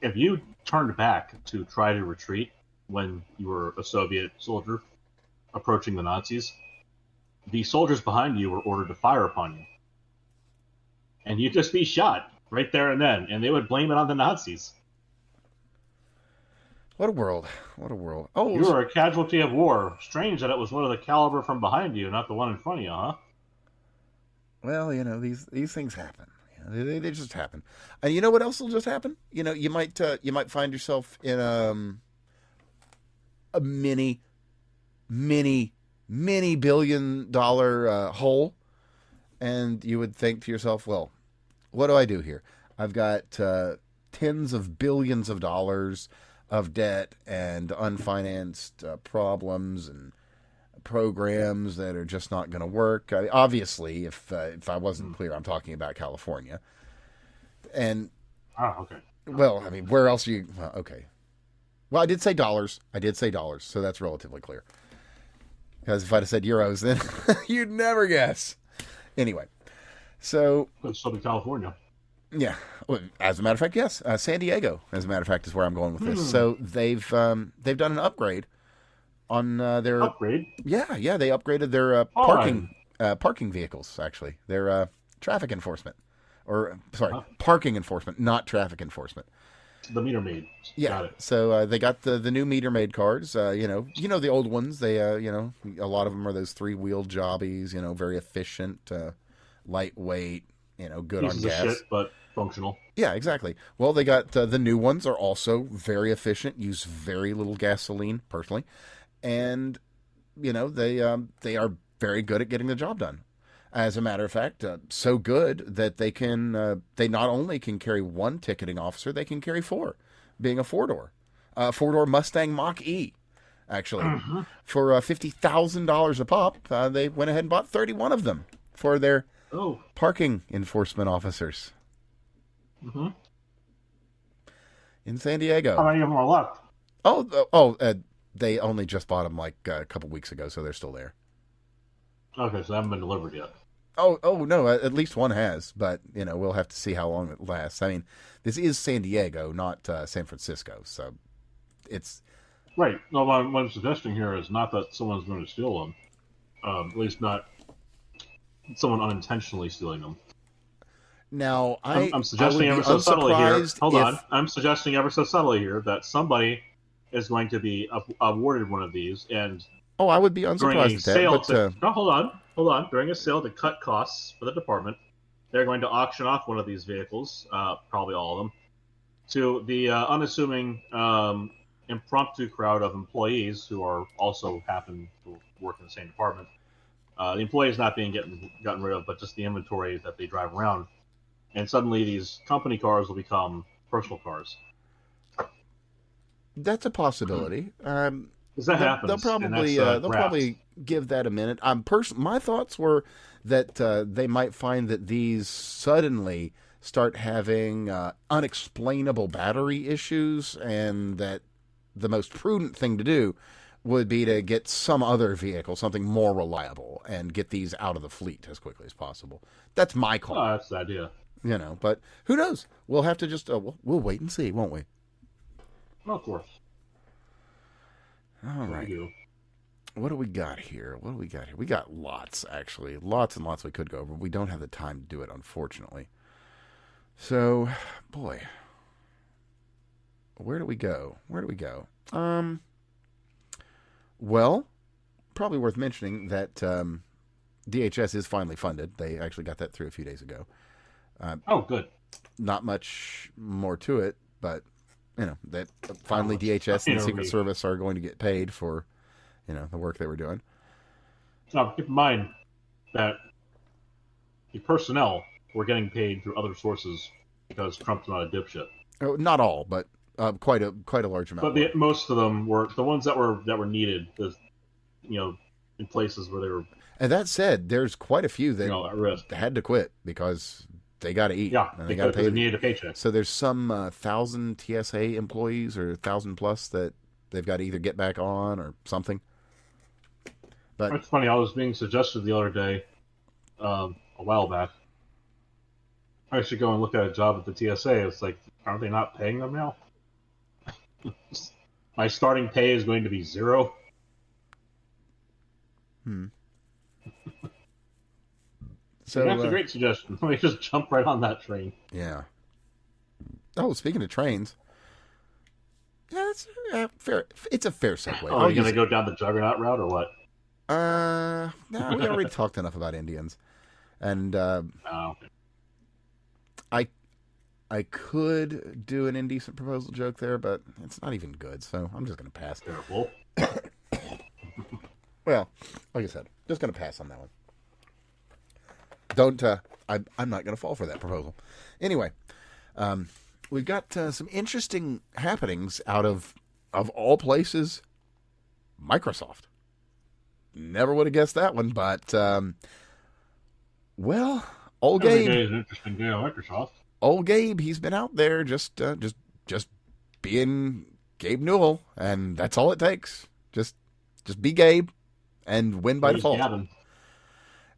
if you turned back to try to retreat when you were a Soviet soldier approaching the Nazis, the soldiers behind you were ordered to fire upon you, and you'd just be shot right there and then, and they would blame it on the Nazis. What a world. Oh, you were a casualty of war. Strange that it was one of the caliber from behind you, not the one in front of you, huh? Well, these things happen. They just happen. And you know what else will just happen? You might find yourself in a mini $1 billion hole, and you would think to yourself, well, what do I do here? I've got tens of billions of dollars of debt and unfinanced problems and programs that are just not going to work. Obviously, if I wasn't clear, I'm talking about California. And okay. Well, I mean, where else are you? Well, okay. Well, I did say dollars, so that's relatively clear. Because if I'd have said euros, then you'd never guess. Anyway, so Southern California. Yeah, well, as a matter of fact, yes. San Diego, as a matter of fact, is where I'm going with this. So they've done an upgrade on their upgrade. Yeah, they upgraded their parking vehicles. Actually, their traffic enforcement, parking enforcement, not traffic enforcement. The meter maid. Yeah. Got it. So they got the new meter maid cards. The old ones. They a lot of them are those 3-wheel jobbies. Very efficient, lightweight. Good Pieces on gas. Of shit, but functional. Yeah, exactly. Well, they got the new ones are also very efficient, use very little gasoline, personally, and they are very good at getting the job done. As a matter of fact, so good that they not only can carry one ticketing officer, they can carry 4, being a 4-door Mustang Mach-E. Actually, for $50,000 a pop, they went ahead and bought 31 of them for their parking enforcement officers. Mm-hmm. In San Diego. How many of them are left? They only just bought them like a couple weeks ago, so they're still there. Okay, so they haven't been delivered yet. Oh no, at least one has, but we'll have to see how long it lasts. I mean, this is San Diego, not San Francisco, so it's right. No, what I'm suggesting here is not that someone's going to steal them, at least not someone unintentionally stealing them. Now, I'm suggesting ever so subtly here. Hold on. I'm suggesting ever so subtly here that somebody is going to be awarded one of these, and I would be unsurprised at that. No, hold on. During a sale to cut costs for the department, they're going to auction off one of these vehicles, probably all of them, to the unassuming impromptu crowd of employees who are also happen to work in the same department. The employees not being gotten rid of, but just the inventory that they drive around. And suddenly these company cars will become personal cars. That's a possibility. Because that happens. They'll probably give that a minute. My thoughts were that they might find that these suddenly start having unexplainable battery issues, and that the most prudent thing to do would be to get some other vehicle, something more reliable, and get these out of the fleet as quickly as possible. That's my call. Oh, that's the idea. But who knows? We'll have to just we'll wait and see, won't we? Well, of course. All right. What do we got here? We got lots, actually. Lots and lots we could go over. We don't have the time to do it, unfortunately. So, boy. where do we go? Well, probably worth mentioning that DHS is finally funded. They actually got that through a few days ago. Oh, good. Not much more to it, but that finally DHS and the Secret Service are going to get paid for the work they were doing. Now, keep in mind that the personnel were getting paid through other sources because Trump's not a dipshit. Oh, not all, but quite a large amount. But most of them were the ones that were needed, in places where they were. And that said, there's quite a few that at risk. had to quit because they got to eat. Yeah, and they got to pay. They needed a paycheck. So there's some 1,000 TSA employees or 1,000 plus that they've got to either get back on or something. But it's funny. I was being suggested the other day, a while back, I should go and look at a job at the TSA. It's like, aren't they not paying them now? My starting pay is going to be 0. So that's a great suggestion. Let me just jump right on that train. Yeah. Oh, speaking of trains, that's fair. It's a fair segue. Oh, are you going to go down the Juggernaut route or what? No, we already talked enough about Indians, and I could do an indecent proposal joke there, but it's not even good, so I'm just going to pass. Terrible. Well, like I said, just going to pass on that one. Don't. I'm not going to fall for that proposal. Anyway, we've got some interesting happenings out of all places, Microsoft. Never would have guessed that one, but old Gabe. Every day is an interesting day on Microsoft. Old Gabe, he's been out there just being Gabe Newell, and that's all it takes. Just be Gabe and win by default.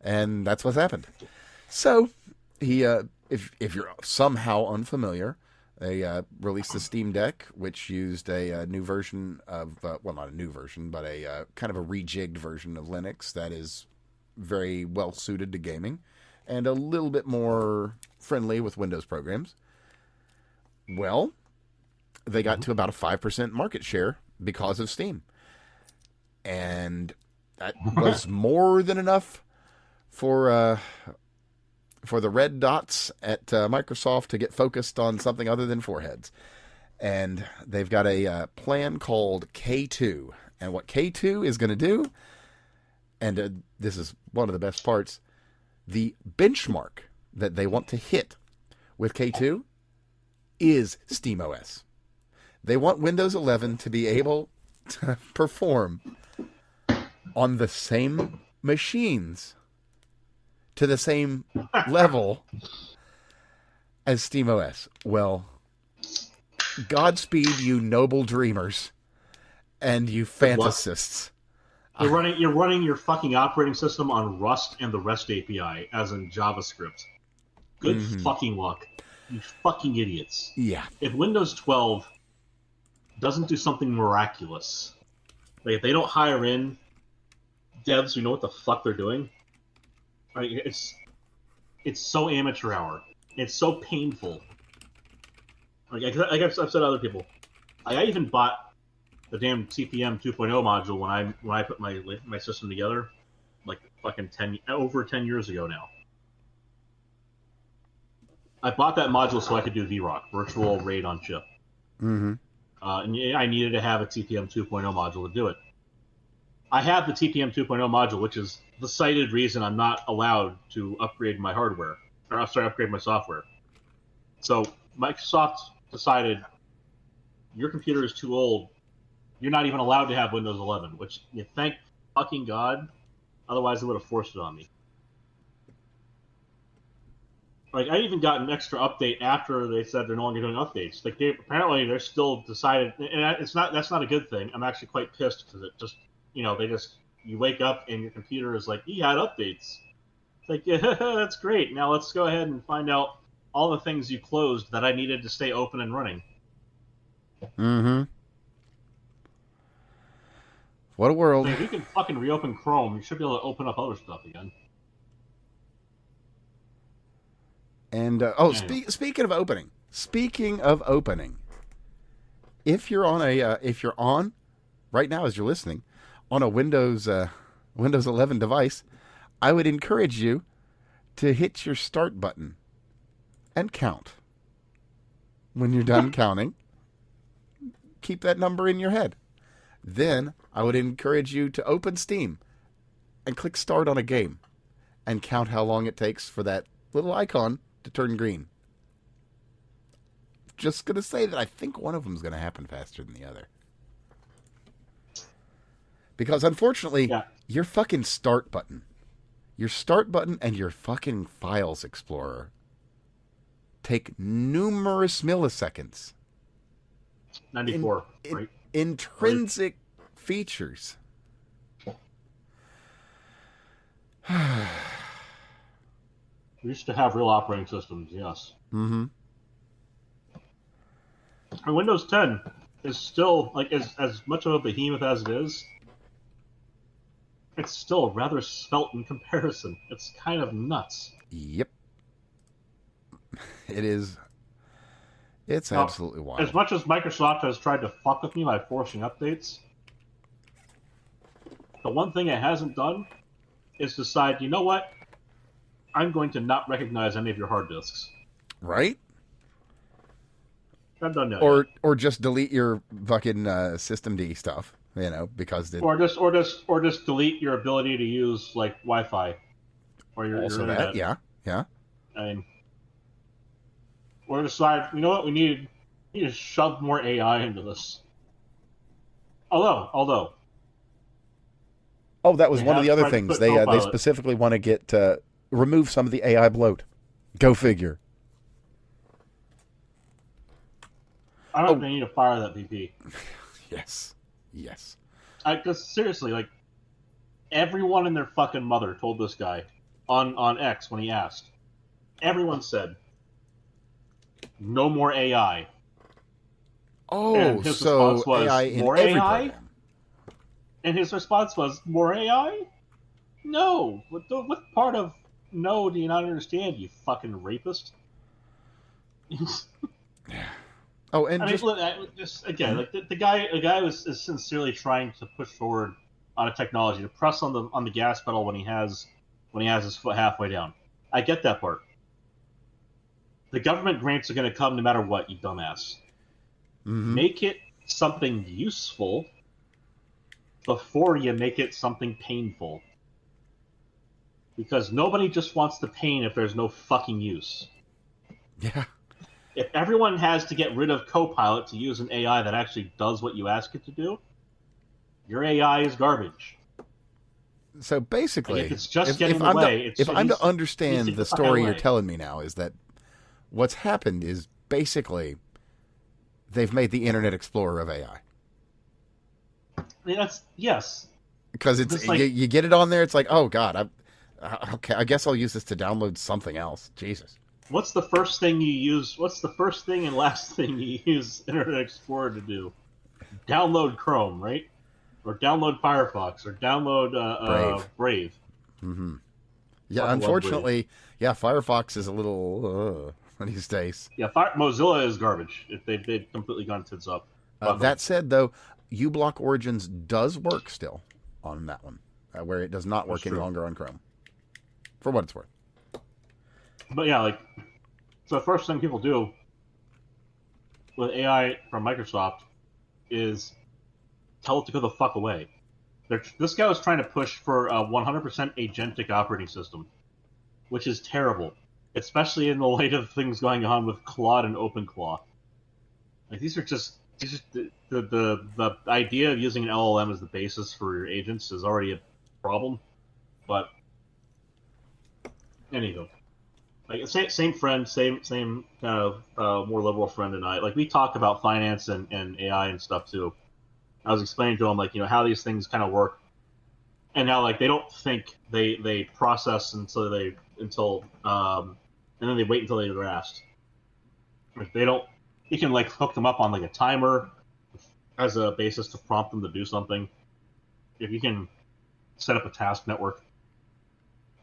And that's what's happened. So he, if you're somehow unfamiliar, they released the Steam Deck, which used a new version of, not a new version, but a kind of a rejigged version of Linux that is very well suited to gaming and a little bit more friendly with Windows programs. Well, they got to about a 5% market share because of Steam. And that was more than enough for the red dots at Microsoft to get focused on something other than foreheads. And they've got a plan called K2. And what K2 is going to do, and this is one of the best parts, the benchmark that they want to hit with K2 is SteamOS. They want Windows 11 to be able to perform on the same machines to the same level as SteamOS. Well, Godspeed, you noble dreamers and you fantasists. You're running your fucking operating system on Rust and the REST API, as in JavaScript. Good fucking luck. You fucking idiots. Yeah. If Windows 12 doesn't do something miraculous, like if they don't hire in devs who know what the fuck they're doing, it's so amateur hour. It's so painful. Like I've said to other people, I even bought the damn TPM 2.0 module when I put my system together, like fucking over 10 years ago now. I bought that module so I could do VROC, virtual RAID on chip. Mm-hmm. And I needed to have a TPM 2.0 module to do it. I have the TPM 2.0 module, which is the cited reason I'm not allowed to upgrade my hardware, upgrade my software. So Microsoft decided your computer is too old. You're not even allowed to have Windows 11, which you thank fucking God. Otherwise, they would have forced it on me. Like, I even got an extra update after they said they're no longer doing updates. Like, apparently they're still decided, and that's not a good thing. I'm actually quite pissed because it just, you wake up and your computer is like, you had updates. It's like, yeah, that's great. Now let's go ahead and find out all the things you closed that I needed to stay open and running. Mm-hmm. What a world. If you can fucking reopen Chrome, you should be able to open up other stuff again. And, speaking of opening, if you're on right now as you're listening on a Windows 11 device, I would encourage you to hit your start button and count. When you're done counting, keep that number in your head. Then I would encourage you to open Steam and click start on a game and count how long it takes for that little icon to turn green. Just going to say that I think one of them is going to happen faster than the other. Because unfortunately, your fucking start button and your fucking Files Explorer take numerous milliseconds. 94, right? Intrinsic features. We used to have real operating systems, yes. Mm-hmm. And Windows 10 is still, like, as much of a behemoth as it is, it's still rather svelte in comparison. It's kind of nuts. Yep. It is. It's absolutely wild. As much as Microsoft has tried to fuck with me by forcing updates, the one thing it hasn't done is decide, you know what? I'm going to not recognize any of your hard disks. Right? I've done that. Or just delete your fucking systemd stuff, because or just delete your ability to use like Wi-Fi or your internet. Yeah. I mean, or decide, you know what, we need to shove more AI into this. Although. Oh, that was one of the other things. They specifically want to get remove some of the AI bloat. Go figure. I don't think they need to fire that VP. Yes. Because seriously, like, everyone and their fucking mother told this guy on X when he asked. Everyone said, no more AI. Oh, and his so response was, AI in more every AI? program. And his response was, more AI? No. What part of no do you not understand, you fucking rapist? Oh, and just again, like the guy is sincerely trying to push forward on a technology, to press on the gas pedal when he has his foot halfway down. I get that part. The government grants are going to come no matter what, you dumbass. Mm-hmm. Make it something useful before you make it something painful. Because nobody just wants the pain if there's no fucking use. Yeah. If everyone has to get rid of Copilot to use an AI that actually does what you ask it to do, your AI is garbage. So basically, like if it's just getting in the way, if I'm to understand the story you're telling me now, is that what's happened is basically they've made the Internet Explorer of AI. I mean, yes. Because it's like, you get it on there, it's like, oh god, okay, I guess I'll use this to download something else. Jesus. What's the first thing you use? What's the first thing and last thing you use Internet Explorer to do? Download Chrome, right? Or download Firefox, or download Brave. Mm-hmm. Yeah, unfortunately, Firefox is a little these days. Yeah, Mozilla is garbage. They've completely gone tits up. That said, though, uBlock Origins does work still on that one, where it does not work any longer on Chrome. For what it's worth. But yeah, like, so the first thing people do with AI from Microsoft is tell it to go the fuck away. This guy was trying to push for a 100% agentic operating system, which is terrible, especially in the light of things going on with Claude and OpenClaw. Like, these are the idea of using an LLM as the basis for your agents is already a problem. But anywho. Like, same friend, same kind of more liberal friend and I. Like, we talk about finance and AI and stuff too. I was explaining to him, like, how these things kind of work, and how, like, they don't think, they process until and then they wait until they're asked. Like, they don't. You can, like, hook them up on, like, a timer as a basis to prompt them to do something. If you can set up a task network.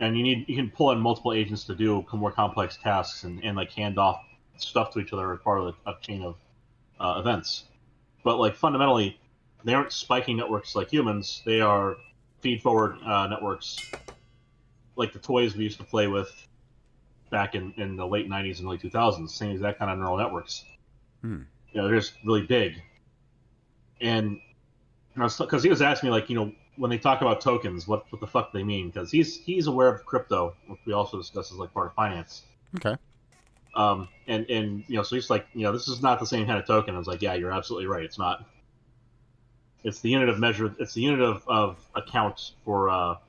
And you can pull in multiple agents to do more complex tasks and like hand off stuff to each other as part of a chain of events. but like fundamentally, they aren't spiking networks like humans. They are feed-forward networks, like the toys we used to play with back in the late 90s and early 2000s. Same as that kind of neural networks. Hmm. You know, they're just really big. And because he was asking me, like, you know, when they talk about tokens, what the fuck they mean? Because he's aware of crypto, which we also discuss as like part of finance. Okay. And you know, so he's like, you know, this is not the same kind of token. I was like, yeah, you're absolutely right. It's not. It's the unit of measure. It's the unit of account for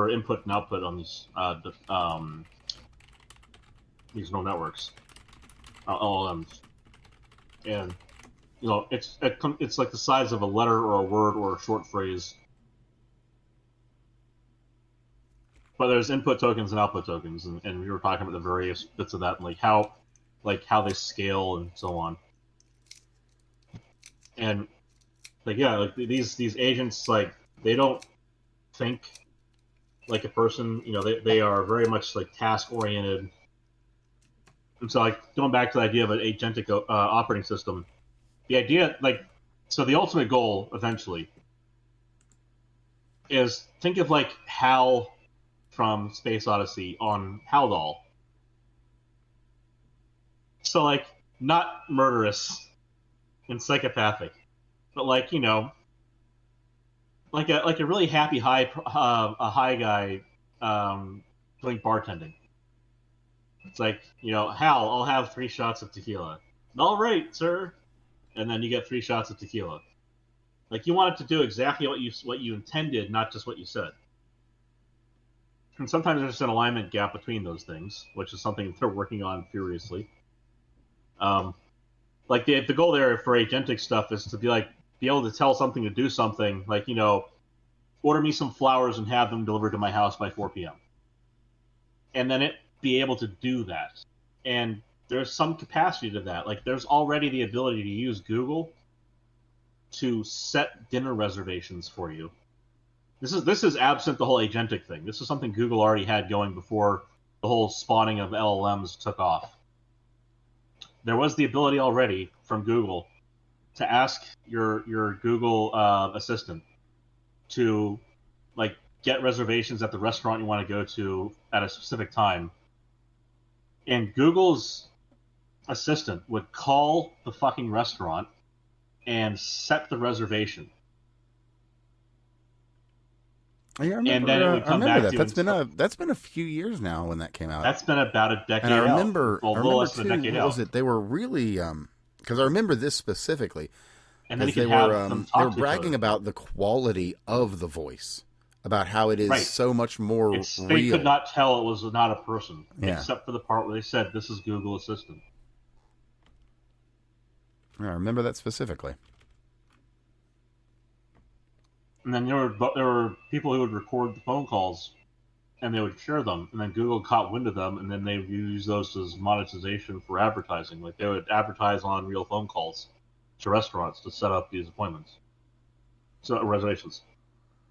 input and output on these neural networks, LLMs, and you know, it's like the size of a letter or a word or a short phrase. But there's input tokens and output tokens, and we were talking about the various bits of that, and like how they scale and so on. And like, yeah, like these agents, like, they don't think like a person. You know, they are very much like task oriented. And so, like, going back to the idea of an agentic operating system, the idea, like, so the ultimate goal eventually is, think of like Hal from Space Odyssey on Haldol. So, like, not murderous and psychopathic, but like, you know, like a really happy high guy doing bartending. It's like, you know, Hal, I'll have 3 shots of tequila. All right, sir. And then you get 3 shots of tequila. Like, you want it to do exactly what you intended, not just what you said. And sometimes there's an alignment gap between those things, which is something they're working on furiously. Like the goal there for agentic stuff is to be able to tell something to do something, like, you know, order me some flowers and have them delivered to my house by 4 p.m. And then it be able to do that. And there's some capacity to that. Like, there's already the ability to use Google to set dinner reservations for you. This is absent the whole agentic thing. This is something Google already had going before the whole spawning of LLMs took off. There was the ability already from Google to ask your Google assistant to, like, get reservations at the restaurant you want to go to at a specific time. And Google's assistant would call the fucking restaurant and set the reservation. Yeah, I remember, and then it would come back that. to That's been a few years now when that came out. That's been about a decade. And I remember, out. Well, less than a decade what was it? They were really because I remember this specifically. And then you they were bragging about the quality of the voice, about how it is so much more real. They could not tell it was not a person, except for the part where they said, "This is Google Assistant." Yeah, I remember that specifically. And then there were people who would record the phone calls, and they would share them, and then Google caught wind of them, and then they would use those as monetization for advertising. Like, they would advertise on real phone calls to restaurants to set up these appointments, so reservations.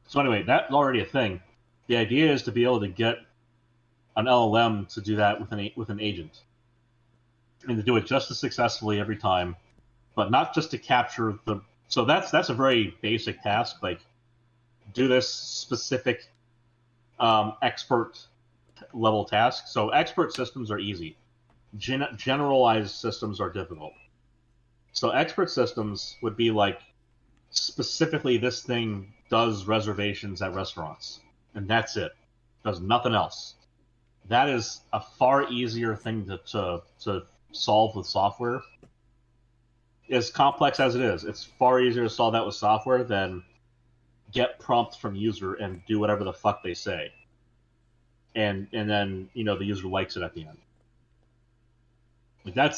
So anyway, that's already a thing. The idea is to be able to get an LLM to do that with an agent, and to do it just as successfully every time, but not just to capture the. So that's a very basic task. Like, do this specific expert level task. So expert systems are easy. Generalized systems are difficult. So expert systems would be like, specifically, this thing does reservations at restaurants, and that's it. Does nothing else. That is a far easier thing to solve with software. As complex as it is, it's far easier to solve that with software than get prompts from user and do whatever the fuck they say. And then, you know, the user likes it at the end. Like, that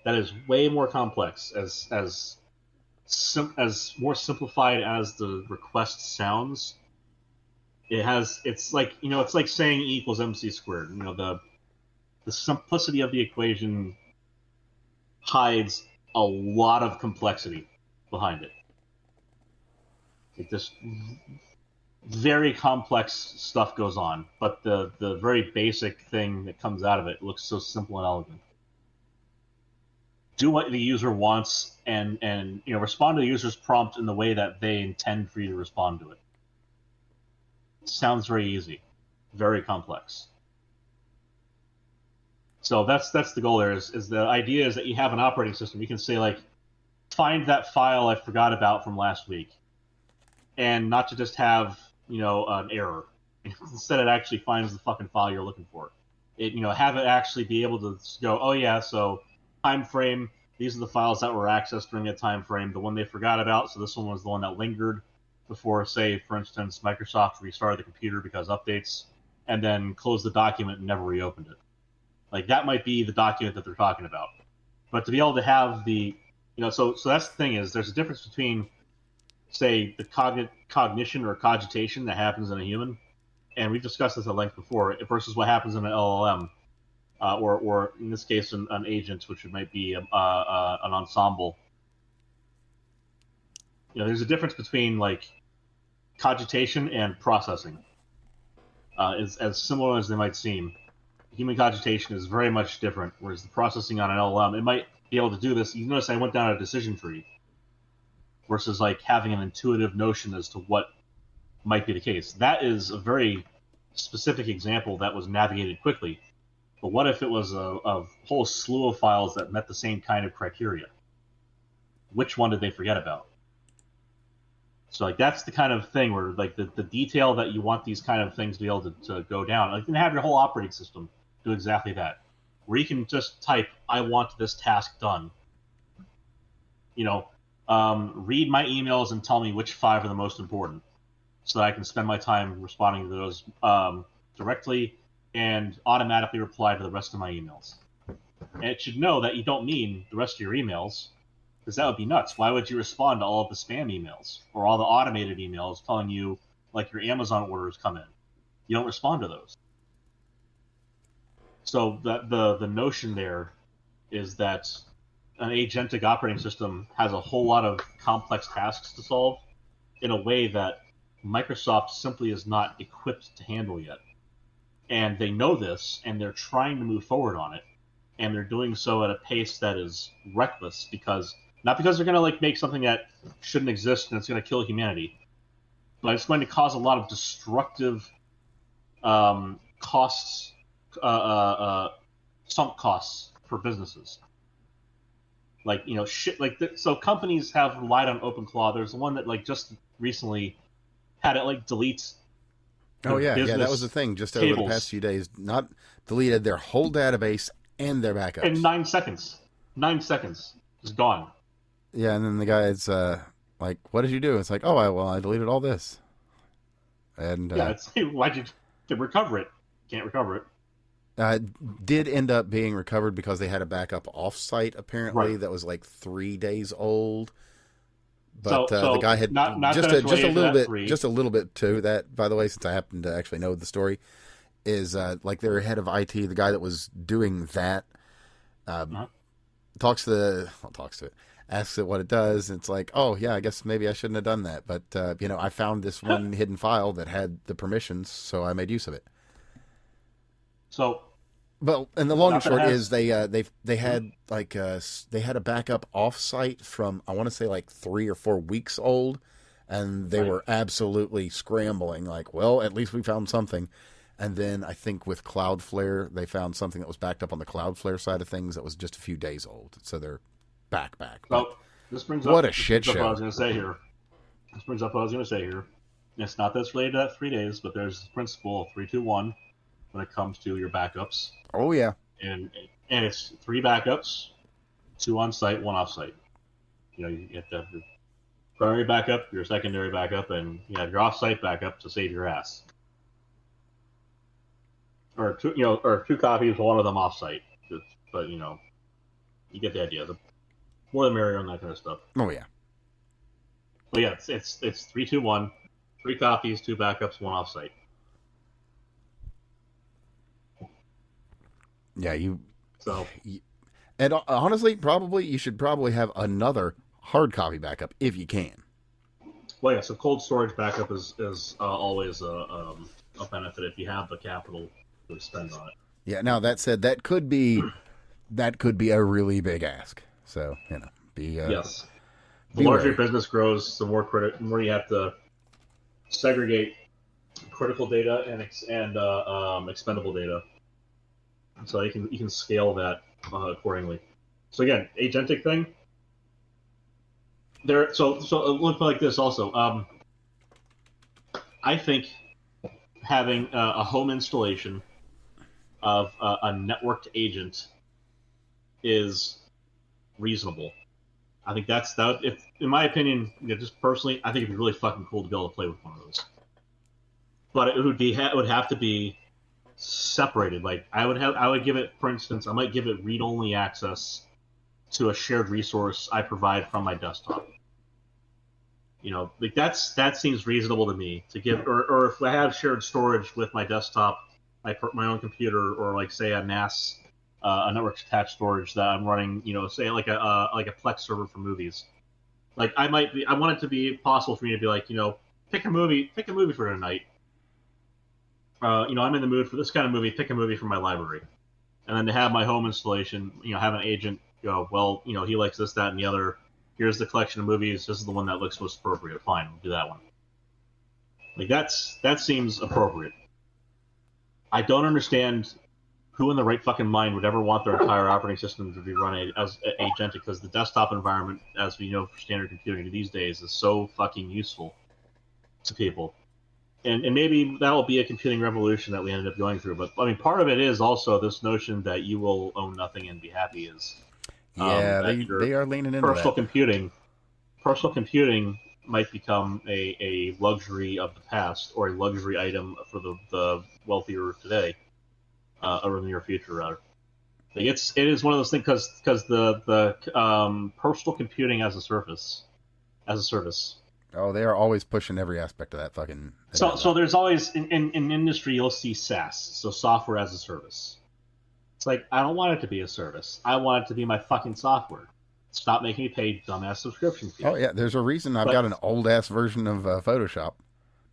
is way more complex. As more simplified as the request sounds, it's like, you know, it's like saying E equals MC squared. You know, the simplicity of the equation hides a lot of complexity behind it. Like, this very complex stuff goes on, but the very basic thing that comes out of it looks so simple and elegant. do what the user wants and respond to the user's prompt in the way that they intend for you to respond to it. Sounds very easy, very complex. So that's the goal there. Is the idea is that you have an operating system. You can say like, find that file I forgot about from last week, and not to just have an error. Instead, it actually finds the fucking file you're looking for. It have it actually be able to go, oh yeah, so time frame. These are the files that were accessed during that time frame. The one they forgot about. So this one was the one that lingered before, say, for instance, Microsoft restarted the computer because updates, and then closed the document and never reopened it. Like that might be the document that they're talking about. But to be able to have the, so that's the thing is there's a difference between, say, the cognition or cogitation that happens in a human, and we've discussed this at length before, versus what happens in an LLM, or in this case, an agent, which might be an ensemble. There's a difference between like cogitation and processing. As similar as they might seem, human cogitation is very much different, whereas the processing on an LLM, it might be able to do this. You notice I went down a decision tree versus like having an intuitive notion as to what might be the case. That is a very specific example that was navigated quickly. But what if it was a whole slew of files that met the same kind of criteria? Which one did they forget about? So like that's the kind of thing where like the detail that you want these kind of things to be able to go down. Like you can have your whole operating system do exactly that, where you can just type, I want this task done. Read my emails and tell me which 5 are the most important, so that I can spend my time responding to those directly and automatically reply to the rest of my emails. And it should know that you don't mean the rest of your emails, because that would be nuts. Why would you respond to all of the spam emails or all the automated emails telling you, like, your Amazon orders come in? You don't respond to those. So the notion there is that an agentic operating system has a whole lot of complex tasks to solve in a way that Microsoft simply is not equipped to handle yet. And they know this, and they're trying to move forward on it, and they're doing so at a pace that is reckless, not because they're going to like make something that shouldn't exist and it's going to kill humanity, but it's going to cause a lot of destructive costs, sunk costs for businesses. Like shit. So companies have relied on OpenClaw. There's one that like just recently had it like delete. Oh yeah, that was the thing. Just over the past few days, not deleted their whole database and their backups in 9 seconds. 9 seconds, it's gone. Yeah, and then the guy's like, "What did you do?" It's like, "Oh, I deleted all this." And it's why'd you recover it? Can't recover it. Did end up being recovered because they had a backup off-site apparently, right. That was like 3 days old. But the guy had not just a little bit to that. By the way, since I happen to actually know the story, is like their head of IT, the guy that was doing that, asks it what it does, and it's like, oh yeah, I guess maybe I shouldn't have done that, but I found this one hidden file that had the permissions, so I made use of it. So, well, and the long and short is they had a backup offsite from, I want to say, like 3 or 4 weeks old, and they were absolutely scrambling. Like, well, at least we found something. And then I think with Cloudflare, they found something that was backed up on the Cloudflare side of things that was just a few days old. So they're back. Well, this brings what up a shit show. What I was going to say here. This brings up what I was going to say here. It's not that's related to that 3 days, but there's the principle of 3-2-1 when it comes to your backups. Oh yeah. And it's 3 backups, 2 on site, 1 off site. You have to have your primary backup, your secondary backup, and you have your off site backup to save your ass. Or 2 copies, 1 of them off site. But you get the idea. The more the merrier on that kind of stuff. Oh yeah. But yeah, it's 3-2-1, 3 copies, 2 backups, 1 off site. Yeah, So, and honestly, you should probably have another hard copy backup if you can. Well, yeah. So cold storage backup is always a benefit if you have the capital to spend on it. Yeah. Now that said, that could be a really big ask. So, be yes. The be larger wary. your business grows, the more you have to segregate critical data and expendable data, so you can scale that accordingly. So again, agentic thing. So it looked like this also. I think having a home installation of a networked agent is reasonable. I think that. If, in my opinion, just personally, I think it'd be really fucking cool to be able to play with one of those. But it would have to be separated. Like I would give it, for instance, I might give it read-only access to a shared resource I provide from my desktop. Like that seems reasonable to me to give, or if I have shared storage with my desktop, my own computer, or like say a NAS, a network attached storage that I'm running, say like a Plex server for movies. Like I want it to be possible for me to be like, pick a movie for tonight. I'm in the mood for this kind of movie. Pick a movie from my library, and then to have my home installation, have an agent go, well, he likes this, that, and the other. Here's the collection of movies. This is the one that looks most appropriate. Fine, we'll do that one. Like that seems appropriate. I don't understand who in the right fucking mind would ever want their entire operating system to be run as agentic, because the desktop environment, as we know for standard computing these days, is so fucking useful to people. And maybe that will be a computing revolution that we ended up going through. But I mean, part of it is also this notion that you will own nothing and be happy. They are leaning into personal that. Personal computing might become a luxury of the past, or a luxury item for the wealthier today, or in the near future, rather. Like it is one of those things because the personal computing as a service. Oh, they are always pushing every aspect of that fucking. So there's always in industry you'll see SaaS, so software as a service. It's like, I don't want it to be a service. I want it to be my fucking software. Stop making me pay dumbass subscription fees. Oh yeah, there's a reason I've got an old ass version of Photoshop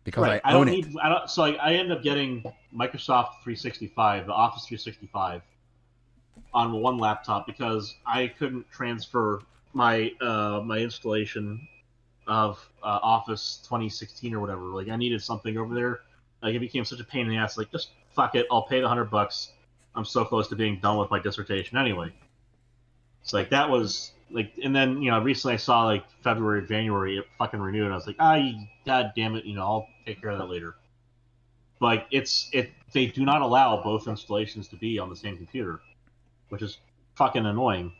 because I own it. So I end up getting Microsoft 365, the Office 365, on one laptop because I couldn't transfer my my installation of Office 2016 or whatever. Like I needed something over there. Like it became such a pain in the ass. Like just fuck it, I'll pay the $100. I'm so close to being done with my dissertation anyway. It's like that was like, and then recently I saw like February, January it fucking renewed. And I was like, god damn it, I'll take care of that later. But they do not allow both installations to be on the same computer, which is fucking annoying.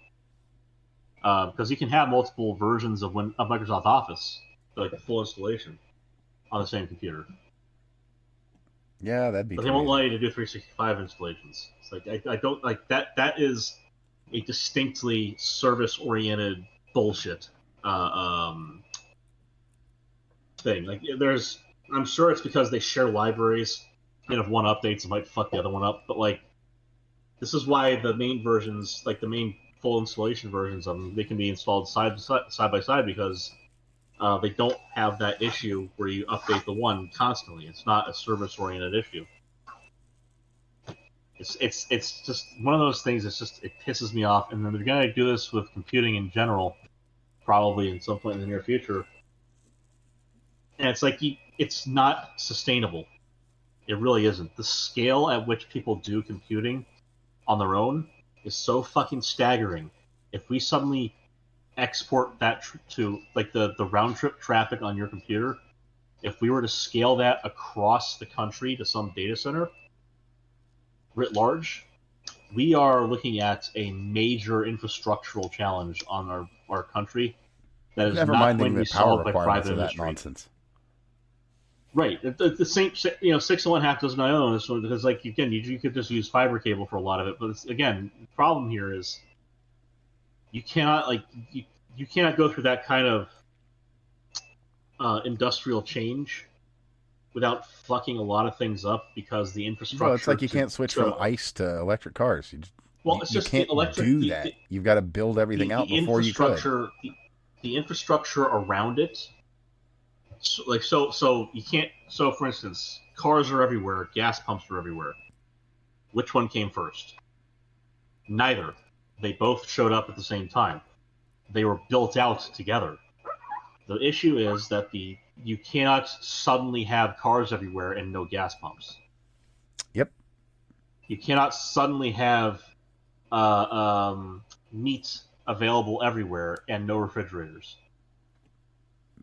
Because you can have multiple versions of Microsoft Office, like the full installation, on the same computer. Yeah, that'd be. But they won't allow you to do 365 installations. It's like I don't like that. That is a distinctly service-oriented bullshit thing. Like I'm sure it's because they share libraries, and if one updates, it might fuck the other one up. But like, this is why the main versions, like the main full installation versions of them, they can be installed side by side because they don't have that issue where you update the one constantly. It's not a service-oriented issue. It's just one of those things. It pisses me off. And then they're gonna do this with computing in general, probably at some point in the near future. And it's like it's not sustainable. It really isn't. The scale at which people do computing on their own is so fucking staggering. If we suddenly export that to like the round trip traffic on your computer, if we were to scale that across the country to some data center writ large, we are looking at a major infrastructural challenge on our country that is never not minding going to the be power solved by requirements private of that industry. nonsense. Right. The same, 6 and 1/2 dozen I own. Because, like, again, you could just use fiber cable for a lot of it. But again, the problem here is you cannot you cannot go through that kind of industrial change without fucking a lot of things up because the infrastructure. Well, it's like you can't switch from ice to electric cars. You can't do that. You've got to build everything out before you could. The infrastructure around it. So you can't. So for instance, cars are everywhere. Gas pumps are everywhere. Which one came first? Neither. They both showed up at the same time. they were built out together. The issue is that you cannot suddenly have cars everywhere and no gas pumps. Yep. You cannot suddenly have meat available everywhere and no refrigerators.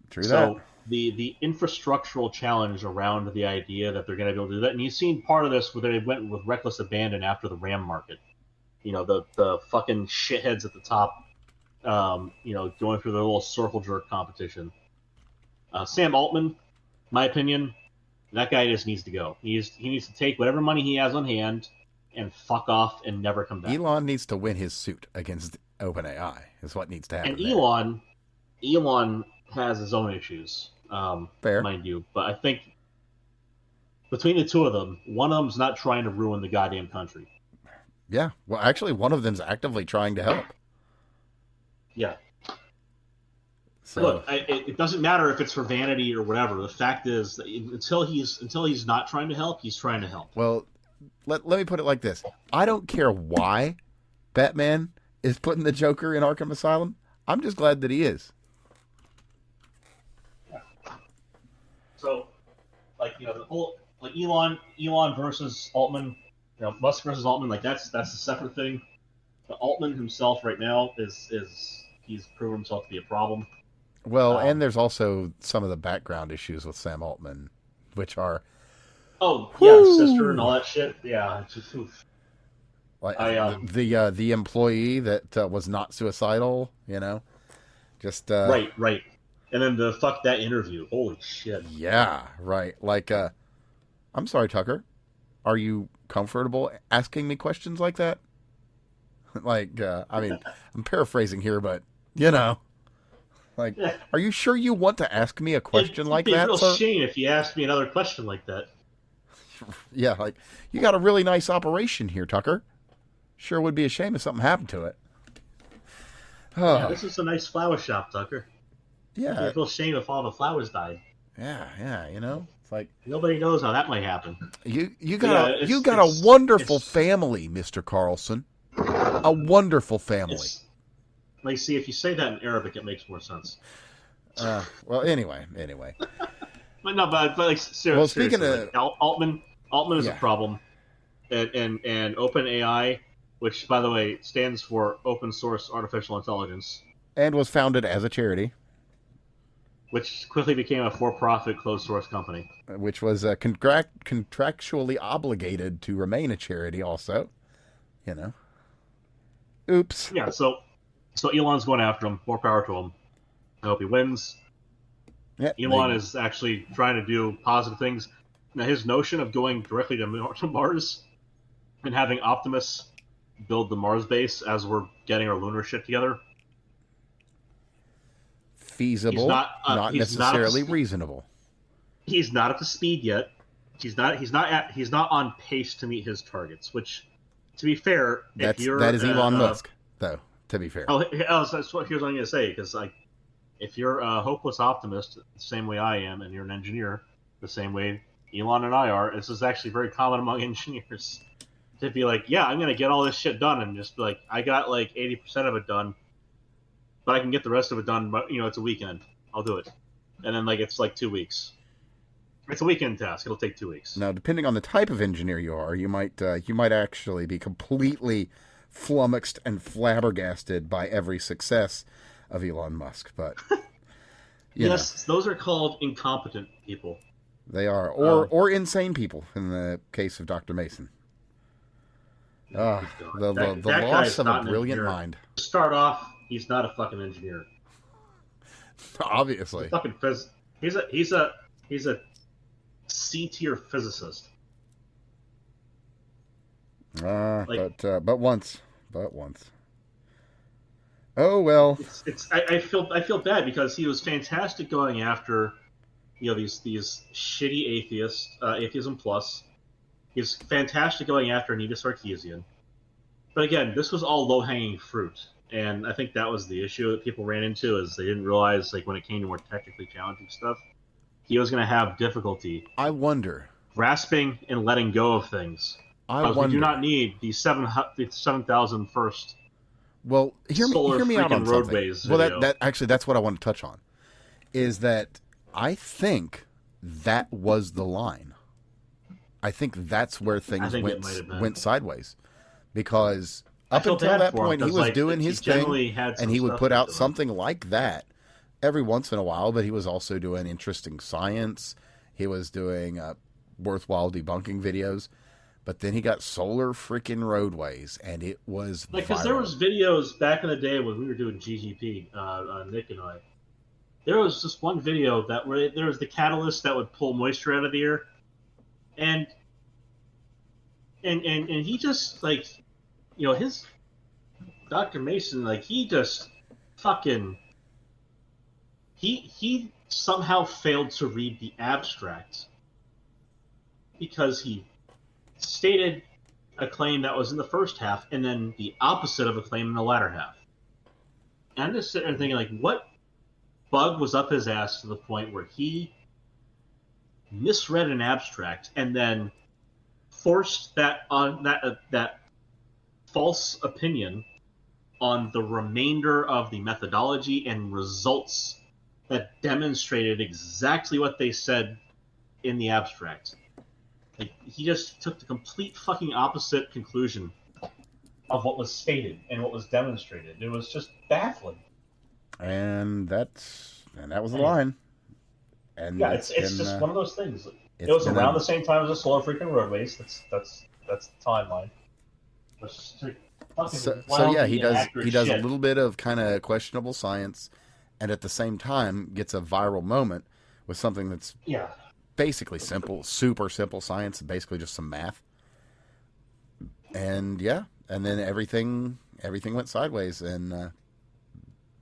True so that. the infrastructural challenge around the idea that they're going to be able to do that, and you've seen part of this where they went with reckless abandon after the RAM market. The fucking shitheads at the top, going through their little circle jerk competition. Sam Altman, my opinion, that guy just needs to go. He needs to take whatever money he has on hand and fuck off and never come back. Elon needs to win his suit against OpenAI is what needs to happen. And Elon has his own issues, Fair. mind you. But I think between the two of them, one of them's not trying to ruin the goddamn country. Yeah. Well, actually, one of them's actively trying to help. Yeah. So, look, it doesn't matter if it's for vanity or whatever. The fact is, that until he's not trying to help, he's trying to help. Well, let me put it like this: I don't care why Batman is putting the Joker in Arkham Asylum. I'm just glad that he is. Yeah. So, the whole Elon versus Altman, Musk versus Altman, that's a separate thing. But Altman himself right now he's proven himself to be a problem. Well, and there's also some of the background issues with Sam Altman, which are sister and all that shit. Yeah, it's just oof. Like the employee that was not suicidal, just right, and then the fuck that interview. Holy shit. Yeah, right. Like, I'm sorry, Tucker. Are you comfortable asking me questions like that? I'm paraphrasing here, but are you sure you want to ask me a question like that? It's a real shame if you asked me another question like that. Yeah, you got a really nice operation here, Tucker. Sure would be a shame if something happened to it. Oh. Yeah, this is a nice flower shop, Tucker. Yeah. It'd be a real shame if all the flowers died. Yeah, it's like nobody knows how that might happen. You got a wonderful family, Mr. Carlson. A wonderful family. See, if you say that in Arabic, it makes more sense. Well, anyway. But no, but seriously. Well, speaking of Altman is a problem, and OpenAI, which by the way stands for Open Source Artificial Intelligence, and was founded as a charity, which quickly became a for-profit closed source company, which was contractually obligated to remain a charity. Also, Oops. Yeah. So Elon's going after him. More power to him. I hope he wins. Yeah, Elon is actually trying to do positive things. Now, his notion of going directly to Mars and having Optimus build the Mars base as we're getting our lunar shit together. Feasible, not necessarily reasonable. He's not at the speed yet. He's not on pace to meet his targets. Which, to be fair, that is Elon Musk, though. To be fair. Here's what I'm going to say, because if you're a hopeless optimist, the same way I am, and you're an engineer, the same way Elon and I are, this is actually very common among engineers to be like, yeah, I'm going to get all this shit done, and just be like, I got 80% of it done, but I can get the rest of it done. But it's a weekend, I'll do it, and then it's 2 weeks. It's a weekend task. It'll take 2 weeks. Now, depending on the type of engineer you are, you might actually be completely flummoxed and flabbergasted by every success of Elon Musk, but yes, those are called incompetent people. They are, or insane people in the case of Dr. Mason. The loss of a brilliant mind. To start off, he's not a fucking engineer. Obviously, He's a C-tier physicist. But once. Oh well. I feel bad because he was fantastic going after, these shitty atheists, atheism plus. He's fantastic going after Anita Sarkeesian. But again, this was all low hanging fruit, and I think that was the issue that people ran into, is they didn't realize when it came to more technically challenging stuff, he was going to have difficulty. I wonder. Grasping and letting go of things. We do not need the 7,000 first Well, hear me out on something. roadways Well, video. that's what I want to touch on. Is that I think that was the line. I think that's where things went sideways, because up until that point he was doing his thing, and he would put out something like that every once in a while. But he was also doing interesting science. He was doing worthwhile debunking videos. But then he got solar freaking roadways, and it was because there was videos back in the day when we were doing GGP, Nick and I. There was just one video where there was the catalyst that would pull moisture out of the air, and he just his Dr. Mason, he just fucking he somehow failed to read the abstract because he stated a claim that was in the first half and then the opposite of a claim in the latter half. And I'm just sitting there thinking, what bug was up his ass to the point where he misread an abstract and then forced that false opinion on the remainder of the methodology and results that demonstrated exactly what they said in the abstract. He just took the complete fucking opposite conclusion of what was stated and what was demonstrated. It was just baffling. And that was the line. And yeah, it's just one of those things. It was around the same time as the solar freaking roadways. That's the timeline. So yeah, he does a little bit of kind of questionable science, and at the same time gets a viral moment with something that's basically simple, super simple science, basically just some math. And and then everything went sideways, and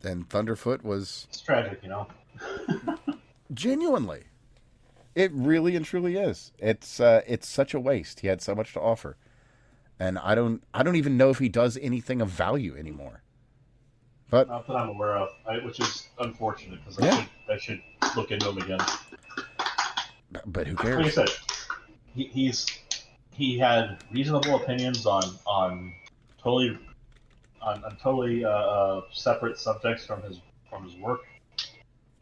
Thunderfoot was... It's tragic, Genuinely. It really and truly is. It's such a waste. He had so much to offer. And I don't even know if he does anything of value anymore. But not that I'm aware of, which is unfortunate, because I should look into him again. But who cares? Like I said, he had reasonable opinions on totally separate subjects from his work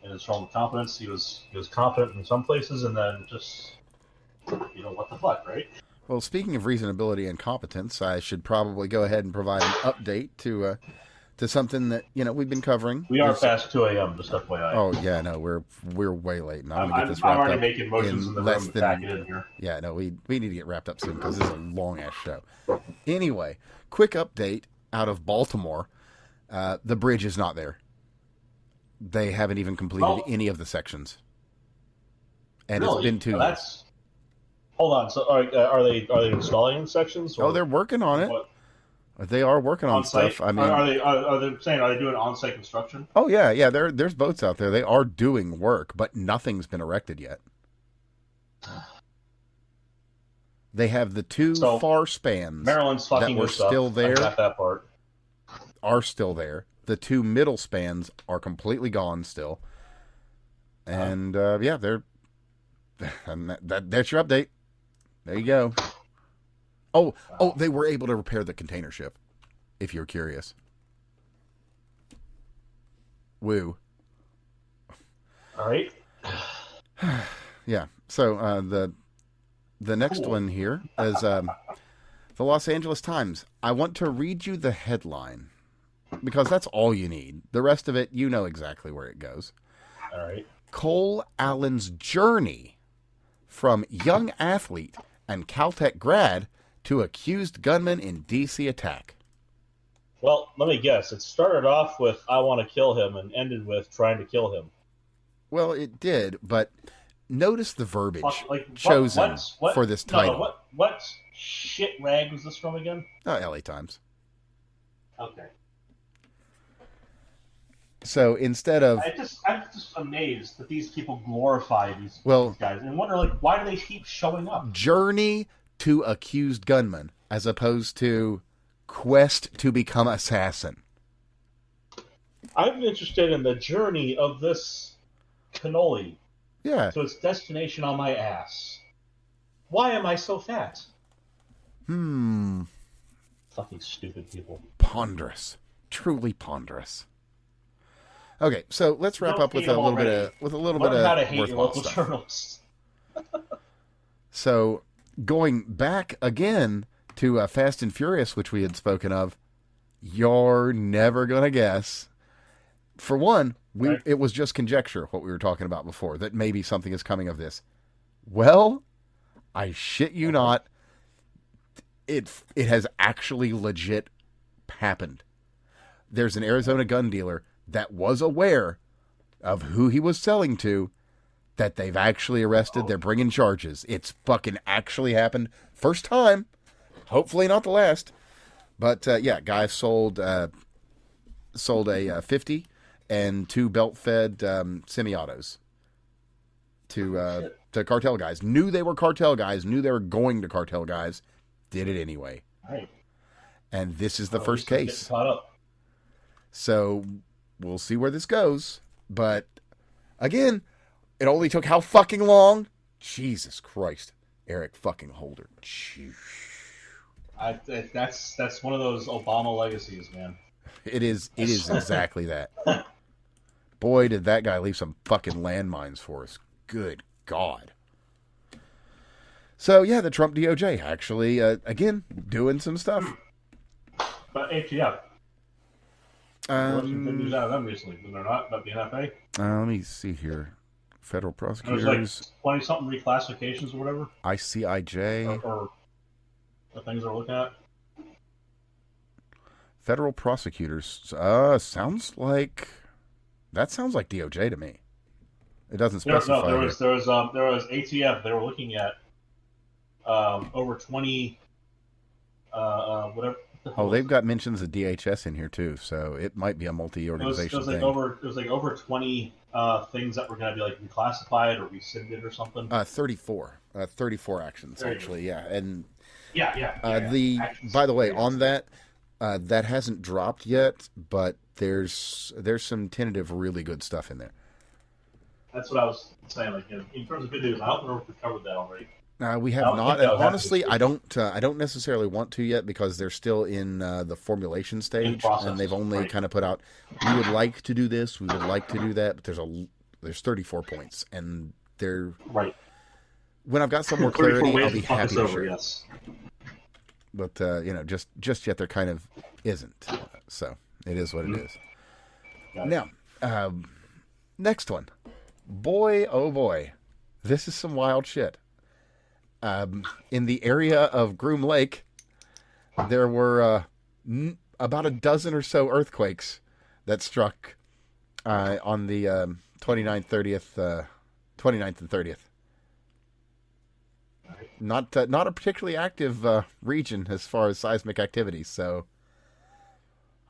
and his realm of competence. He was competent in some places, and then just what the fuck, right? Well, speaking of reasonability and competence, I should probably go ahead and provide an update to something that we've been covering. We are past 2 a.m. Just FYI. Oh yeah, no, we're way late. And I'm gonna get this wrapped I'm already up making motions in the room to pack it in here. Yeah, no, we need to get wrapped up soon because this is a long ass show. Anyway, quick update out of Baltimore. The bridge is not there. They haven't even completed any of the sections, and really? It's been 2 years. Hold on. So are they installing sections? Or they're working on it. What? They are working on on-site? stuff. I mean, are they doing on-site construction? Oh yeah. There's boats out there. They are doing work, but nothing's been erected yet. They have the two far spans Maryland's fucking that were still there. I got that part. Are still there. The two middle spans are completely gone still. And they're and that's your update. There you go. Oh, they were able to repair the container ship, if you're curious. Woo. All right. Yeah. So the next one here is the Los Angeles Times. I want to read you the headline because that's all you need. The rest of it, you know exactly where it goes. All right. Cole Allen's journey from young athlete and Caltech grad to accused gunman in D.C. attack. Well, let me guess. It started off with "I want to kill him" and ended with "trying to kill him." Well, it did, but notice the verbiage chosen for this title. No, what shit rag was this from again? LA Times. Okay. So instead of... I'm just amazed that these people glorify these guys and wonder, why do they keep showing up? Journey to accused gunman as opposed to quest to become assassin. I'm interested in the journey of this cannoli to its destination on my ass. Why am I so fat? Fucking stupid people. Ponderous. truly ponderous. Okay, so let's wrap Don't up with hate a them little bit already. of Learn how to hate your worthwhile local stuff. journalists. So, going back again to Fast and Furious, which we had spoken of, you're never gonna guess. For one, Right. it was just conjecture what we were talking about before, that maybe something is coming of this. Well, I shit you not, it has actually legit happened. There's an Arizona gun dealer that was aware of who he was selling to, that they've actually arrested. They're bringing charges. It's fucking actually happened. First time. Hopefully not the last. But yeah, guy sold a 50 and 2 belt-fed semi-autos to cartel guys. Knew they were cartel guys. Knew they were going to cartel guys. Did it anyway. Right. And this is the first case. Caught up. So we'll see where this goes. But again, it only took how fucking long? Jesus Christ. Eric fucking Holder. Jeez. That's one of those Obama legacies, man. It is exactly that. Boy, did that guy leave some fucking landmines for us. Good God. So, yeah, the Trump DOJ actually, again, doing some stuff. But ATF. Good news out of them recently, but they're not. About the NFA. Let me see here. Federal prosecutors. There's like 20-something reclassifications or whatever. ICIJ. Or the things they're looking at. Federal prosecutors. Sounds like DOJ to me. It doesn't specify. No, there was ATF. They were looking at over 20 whatever. Oh, they've got mentions of DHS in here too, so it might be a multi-organization thing. It was like over 20 things that were going to be like reclassified or rescinded or something. 34 actions actually, yeah, and yeah. By the way, on that, that hasn't dropped yet, but there's some tentative, really good stuff in there. That's what I was saying. Like in terms of good news, I don't know if we covered that already. We have not, and honestly, I don't necessarily want to yet because they're still in the formulation stage, and they've only kind of put out, we would like to do this, we would like to do that, but there's 34 points, and they're right. When I've got some more clarity, I'll be happy to share. Yes. But just yet there kind of isn't, so it is what it is. Now, next one, boy, oh boy, this is some wild shit. In the area of Groom Lake, there were about a dozen or so earthquakes that struck on the 29th, 29th and 30th. Not a particularly active region as far as seismic activity, so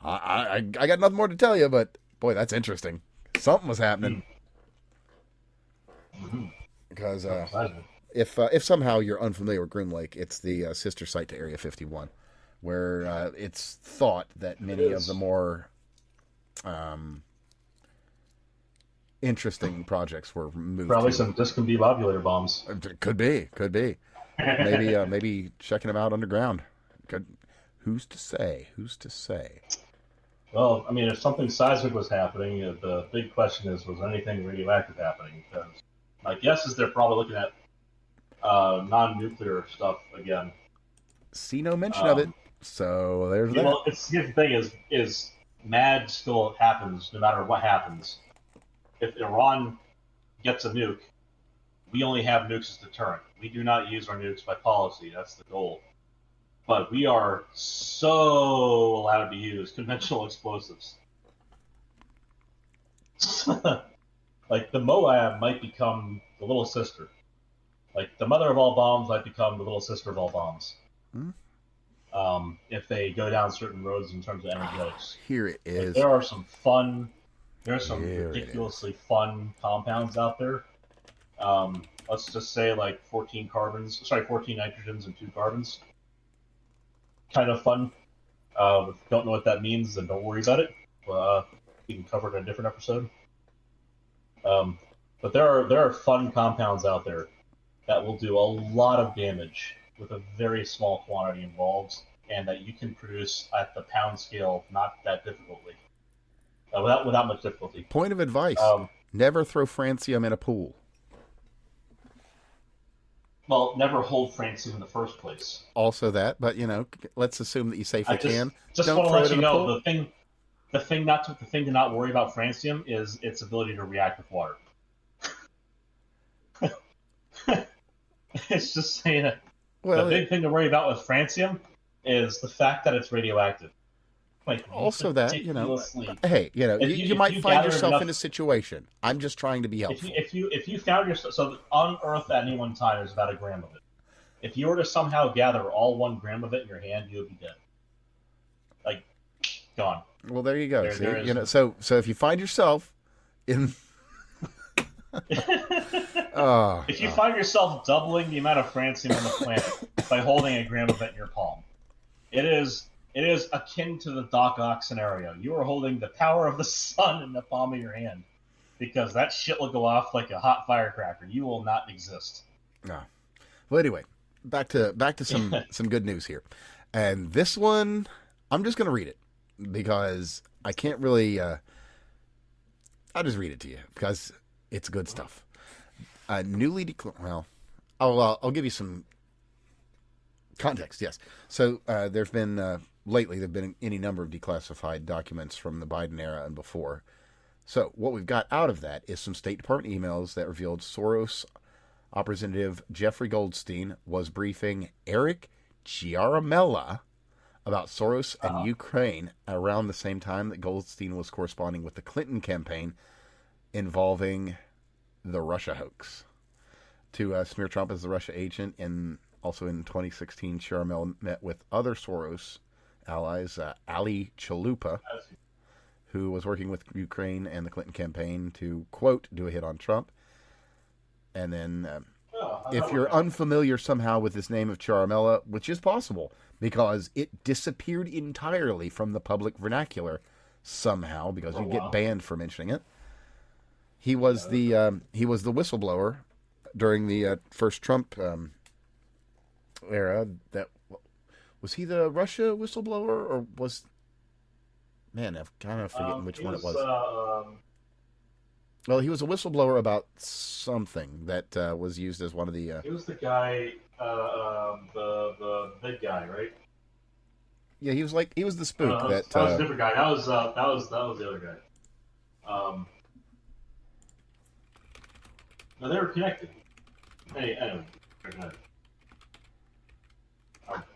I got nothing more to tell you, but boy, that's interesting. Something was happening. Because if somehow you're unfamiliar with Groom Lake, it's the sister site to Area 51, where it's thought that many of the more interesting projects were moved. Probably some discombobulator bombs. Could be. Maybe checking them out underground. Who's to say? Well, I mean, if something seismic was happening, the big question is, was anything radioactive happening? Because my guess is they're probably looking at non-nuclear stuff again. See no mention of it, so there's that. Well, the thing is MAD still happens no matter what happens. If Iran gets a nuke, we only have nukes as deterrent. We do not use our nukes by policy. That's the goal. But we are so allowed to use conventional explosives. Like the Moab might become the little sister. Like the mother of all bombs might become the little sister of all bombs. If they go down certain roads in terms of energetics. Here it is. Like, there are some ridiculously fun compounds out there. Let's just say like 14 nitrogens and 2 carbons. Kind of fun. If you don't know what that means, then don't worry about it. We can cover it in a different episode. But there are fun compounds out there that will do a lot of damage with a very small quantity involved. and that you can produce at the pound scale not that difficultly, without much difficulty. Point of advice: never throw francium in a pool. Well, never hold francium in the first place. Also that, but let's assume that you safely can. Just Don't want to throw let it you in a know pool. the thing to not worry about francium is its ability to react with water. It's just saying that the big thing to worry about with francium is the fact that it's radioactive. Like, also that, hey, you might find yourself in a situation. I'm just trying to be helpful. If you found yourself, so on Earth at any one time, there's about a gram of it. If you were to somehow gather all 1 gram of it in your hand, you would be dead. Like, gone. Well, there you go. So if you find yourself in if you find yourself doubling the amount of francium on the planet by holding a gram of it in your palm, it is akin to the Doc Ock scenario. You are holding the power of the sun in the palm of your hand, because that shit will go off like a hot firecracker. You will not exist. No. Well, anyway, back to some good news here, and this one I'm just going to read it because I can't really. I'll just read it to you because it's good stuff. Newly declared. Well, I'll give you some context. Yes. So there've been any number of declassified documents from the Biden era and before. So what we've got out of that is some State Department emails that revealed Soros Representative Jeffrey Goldstein was briefing Eric Ciaramella about Soros and Ukraine around the same time that Goldstein was corresponding with the Clinton campaign involving the Russia hoax to smear Trump as the Russia agent. And also in 2016, Ciaramella met with other Soros allies, Ali Chalupa, who was working with Ukraine and the Clinton campaign to, quote, do a hit on Trump. And then if you're unfamiliar somehow with this name of Ciaramella, which is possible because it disappeared entirely from the public vernacular somehow because you get banned for mentioning it. He was the whistleblower during the first Trump era. That was he the Russia whistleblower, or was? Man, I'm kind of forgetting which one it was. Well, he was a whistleblower about something that was used as one of the. He was the guy, the big guy, right? Yeah, he was the spook. That was a different guy. That was the other guy. No, they were connected. Hey, anyway, go ahead.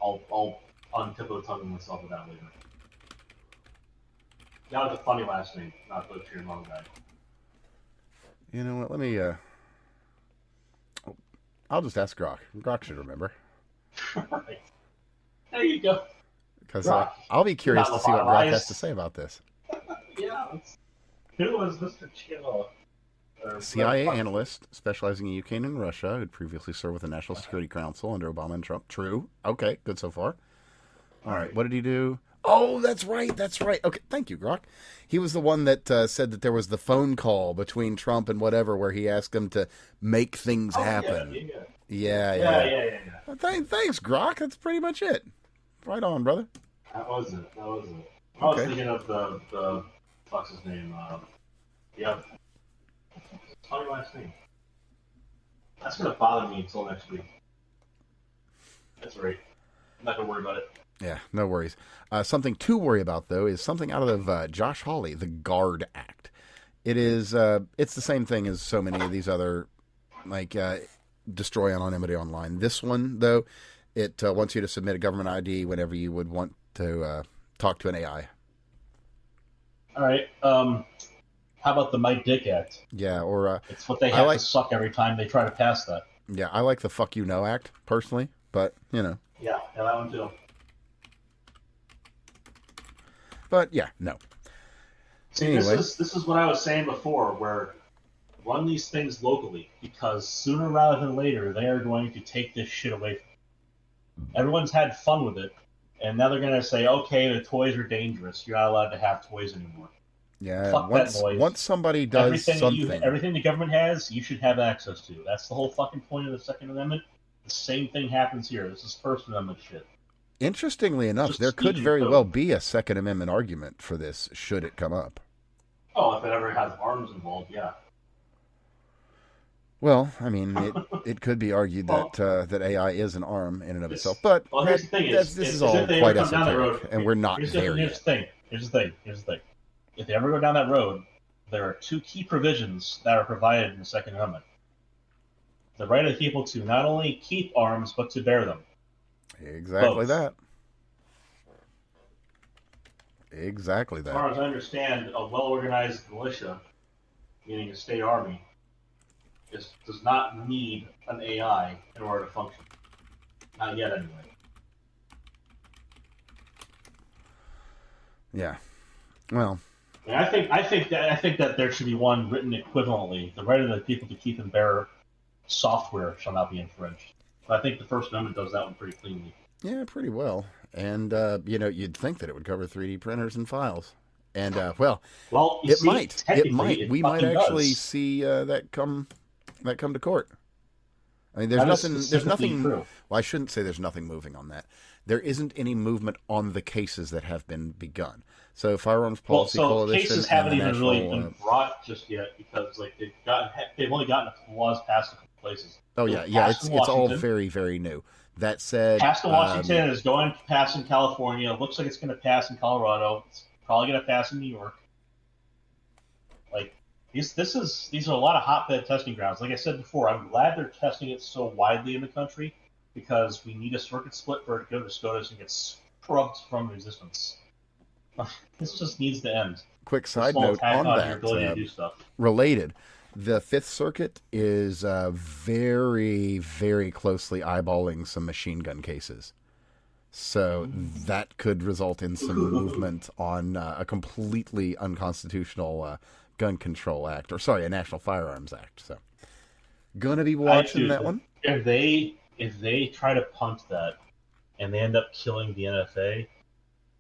I'll untip the tongue myself with that later. That was a funny last name, not the pure long guy. You know what? Let me. I'll just ask Grok. Grok should remember. Right. There you go. Because I'll be curious to see what Grok has to say about this. Yeah. Who was Mr. Chill? CIA analyst specializing in Ukraine and Russia, who'd previously served with the National Security Council under Obama and Trump. True. Okay, good so far. All right. What did he do? Oh, that's right. Okay, thank you, Grok. He was the one that said that there was the phone call between Trump and whatever where he asked him to make things happen. Yeah. Thanks, Grok. That's pretty much it. Right on, brother. That was it. I was thinking of the what's his name? Funny last name. That's gonna bother me until next week. That's right. I'm not gonna worry about it. Yeah, no worries. Something to worry about, though, is something out of Josh Hawley, the GUARD Act. It is, it's the same thing as so many of these other, like, destroy anonymity online. This one, though, it wants you to submit a government ID whenever you would want to talk to an AI. All right. How about the My Dick Act? Yeah, or... it's what they have to suck every time they try to pass that. Yeah, I like the Fuck You No Act, personally, but, you know. Yeah, that one too. But yeah, no. See, anyway. This is what I was saying before, where run these things locally, because sooner rather than later they are going to take this shit away from you. Everyone's had fun with it, and now they're going to say, okay, the toys are dangerous. You're not allowed to have toys anymore. Yeah, fuck that noise. Once somebody does something... everything the government has, you should have access to. That's the whole fucking point of the Second Amendment. The same thing happens here. This is First Amendment shit. Interestingly enough, Just there could teaching very code. well be a Second Amendment argument for this, should it come up. Oh, if it ever has arms involved, yeah. Well, I mean, it could be argued Well, that AI is an arm in and of itself, but well, here's the thing: this is all if they quite ever come down that road, esoteric, and we're not there here's yet. the thing. Here's the thing. If they ever go down that road, there are two key provisions that are provided in the Second Amendment: the right of people to not only keep arms but to bear them. Exactly Both. that. Exactly As far that. as I understand, a well-organized militia, meaning a state army, does not need an AI in order to function. Not yet, anyway. Yeah. Well, And I think that there should be one written equivalently: the right of the people to keep and bear software shall not be infringed. But I think the First Amendment does that one pretty cleanly. yeah, pretty well. And, you'd think that it would cover 3D printers and files. And, well, Well, it see, might. It might. technically, We might fucking actually does. see that come to court. I mean, there's That is nothing. There's specifically nothing. true. Well, I shouldn't say there's nothing moving on that. There isn't any movement on the cases that have been begun. So, Firearms Well, Policy so Coalition cases and haven't the even National. really been brought just yet because they've only gotten laws passed in a couple places. Oh It yeah, was yeah. passed It's in all Washington. very very new. That said, Passed in Washington is going to pass in California. It looks like it's going to pass in Colorado. It's probably going to pass in New York. Like these are a lot of hotbed testing grounds. Like I said before, I'm glad they're testing it so widely in the country because we need a circuit split for it to go to SCOTUS and get scrubbed from existence. This just needs to end. quick A side small note attack on on that. your ability to do stuff. Related, the Fifth Circuit is very, very closely eyeballing some machine gun cases. So that could result in some movement on a completely unconstitutional gun control act, or sorry, a National Firearms Act. So, gonna be watching that one. If they try to punt that and they end up killing the NFA,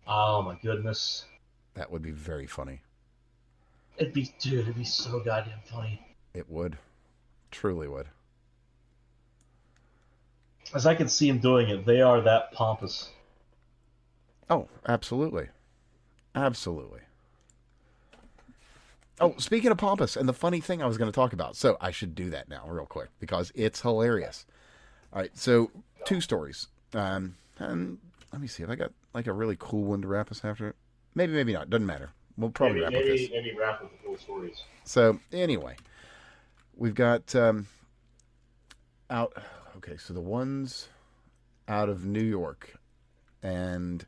oh my goodness. That would be very funny. It'd be so goddamn funny. It would, truly would. As I can see them doing it, they are that pompous. Oh, absolutely, absolutely. Oh, speaking of pompous, and the funny thing I was going to talk about, so I should do that now real quick because it's hilarious. All right, so 2 stories. And let me see if I got like a really cool one to wrap us after it. Maybe not. Doesn't matter. We'll probably wrap with this. Maybe wrap with the cool stories. So anyway, we've got out. Okay, so the ones out of New York, and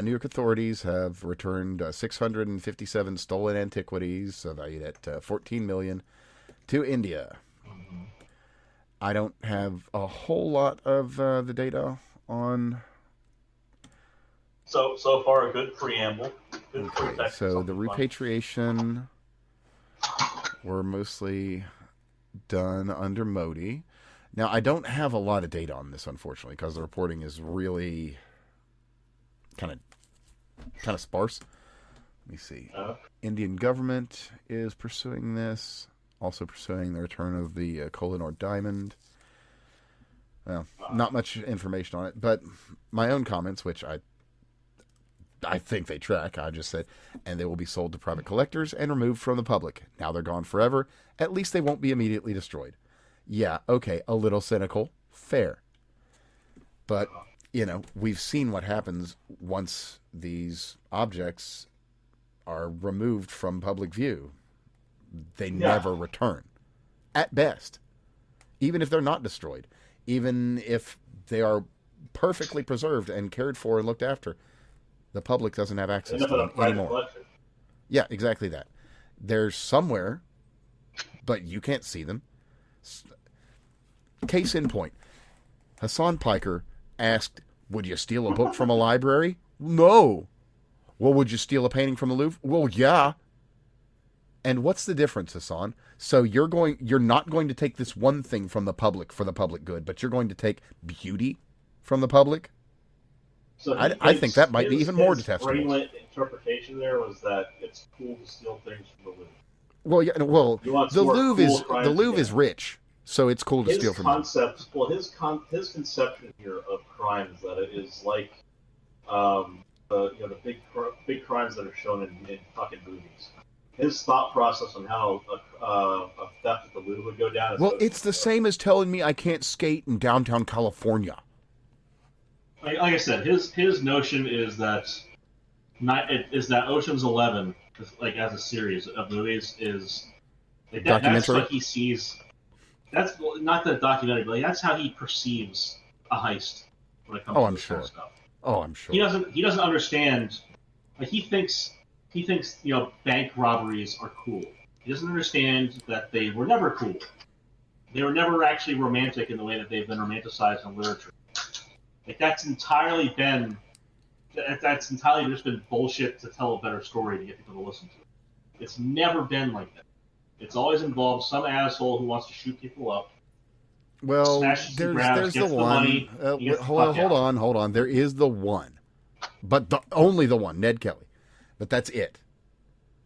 New York authorities have returned 657 stolen antiquities valued at $14 million to India. Mm-hmm. I don't have a whole lot of the data on. So far, a good preamble. Good Okay, pretext, so the something fun. repatriation were mostly done under Modi. Now, I don't have a lot of data on this, unfortunately, because the reporting is really kind of sparse. Let me see. Indian government is pursuing this, also pursuing the return of the Kohinoor diamond. Well, not much information on it, but my own comments, which I think they track. I just said, and they will be sold to private collectors and removed from the public. Now they're gone forever. At least they won't be immediately destroyed. Yeah, okay, a little cynical. Fair. But, we've seen what happens once these objects are removed from public view. They never return. At best. Even if they're not destroyed. Even if they are perfectly preserved and cared for and looked after, the public doesn't have access to them anymore. Yeah, exactly that. They're somewhere, but you can't see them. Case in point, Hassan Piker asked, would you steal a book from a library? No. Well, would you steal a painting from the Louvre? Well, yeah. And what's the difference, Hassan? So you're not going to take this one thing from the public for the public good, but you're going to take beauty from the public? So I think that might be even more detestable. His interpretation there was that it's cool to steal things from the Louvre. Well, yeah. Well, the Louvre is rich, so it's cool to steal from them. His conception here of crime is that it is like the big crimes that are shown in fucking movies. His thought process on how a theft at the Louvre would go down. Well, it's the same as telling me I can't skate in downtown California. Like I said, his notion is that Ocean's 11, like as a series of movies, is like that's what he sees. That's not the documentary, but like, that's how he perceives a heist when it comes to this kind of stuff. Oh, I'm sure. He doesn't understand. Like he thinks bank robberies are cool. He doesn't understand that they were never cool. They were never actually romantic in the way that they've been romanticized in literature. Like that's entirely just been bullshit to tell a better story to get people to listen to it. It's never been like that. It's always involved some asshole who wants to shoot people up. Well, there's the one. Hold on. There is the one, but only the one, Ned Kelly. But that's it.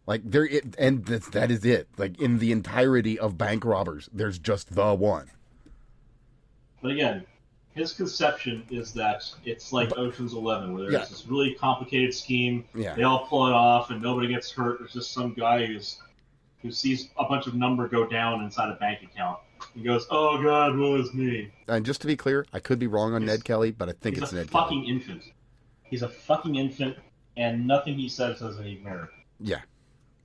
Like that is it. Like in the entirety of bank robbers, there's just the one. But again, his conception is that it's like Ocean's 11, where there's this really complicated scheme. Yeah. They all pull it off, and nobody gets hurt. There's just some guy who sees a bunch of number go down inside a bank account. He goes, "Oh God, woe is me." And just to be clear, I could be wrong on Ned Kelly, but I think it's Ned Kelly. He's a fucking infant. He's a fucking infant, and nothing he says has any merit. Yeah.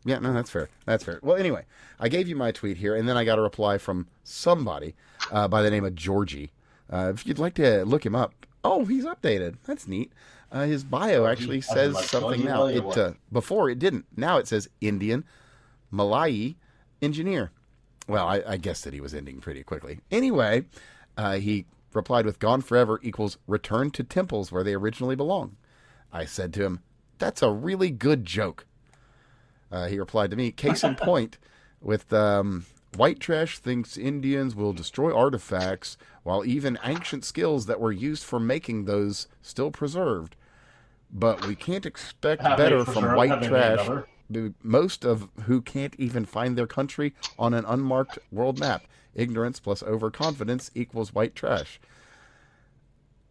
Yeah, no, that's fair. That's fair. Well, anyway, I gave you my tweet here, and then I got a reply from somebody by the name of Georgie. If you'd like to look him up. Oh, he's updated. That's neat. His bio actually says something now. Before it didn't. Now it says Indian, Malay, engineer. Well, I guess that he was ending pretty quickly. Anyway, he replied with "Gone forever equals return to temples where they originally belong." I said to him, "That's a really good joke." He replied to me, "Case in point, with white trash thinks Indians will destroy artifacts while even ancient skills that were used for making those still preserved. But we can't expect better from white trash, most of who can't even find their country on an unmarked world map. Ignorance plus overconfidence equals white trash."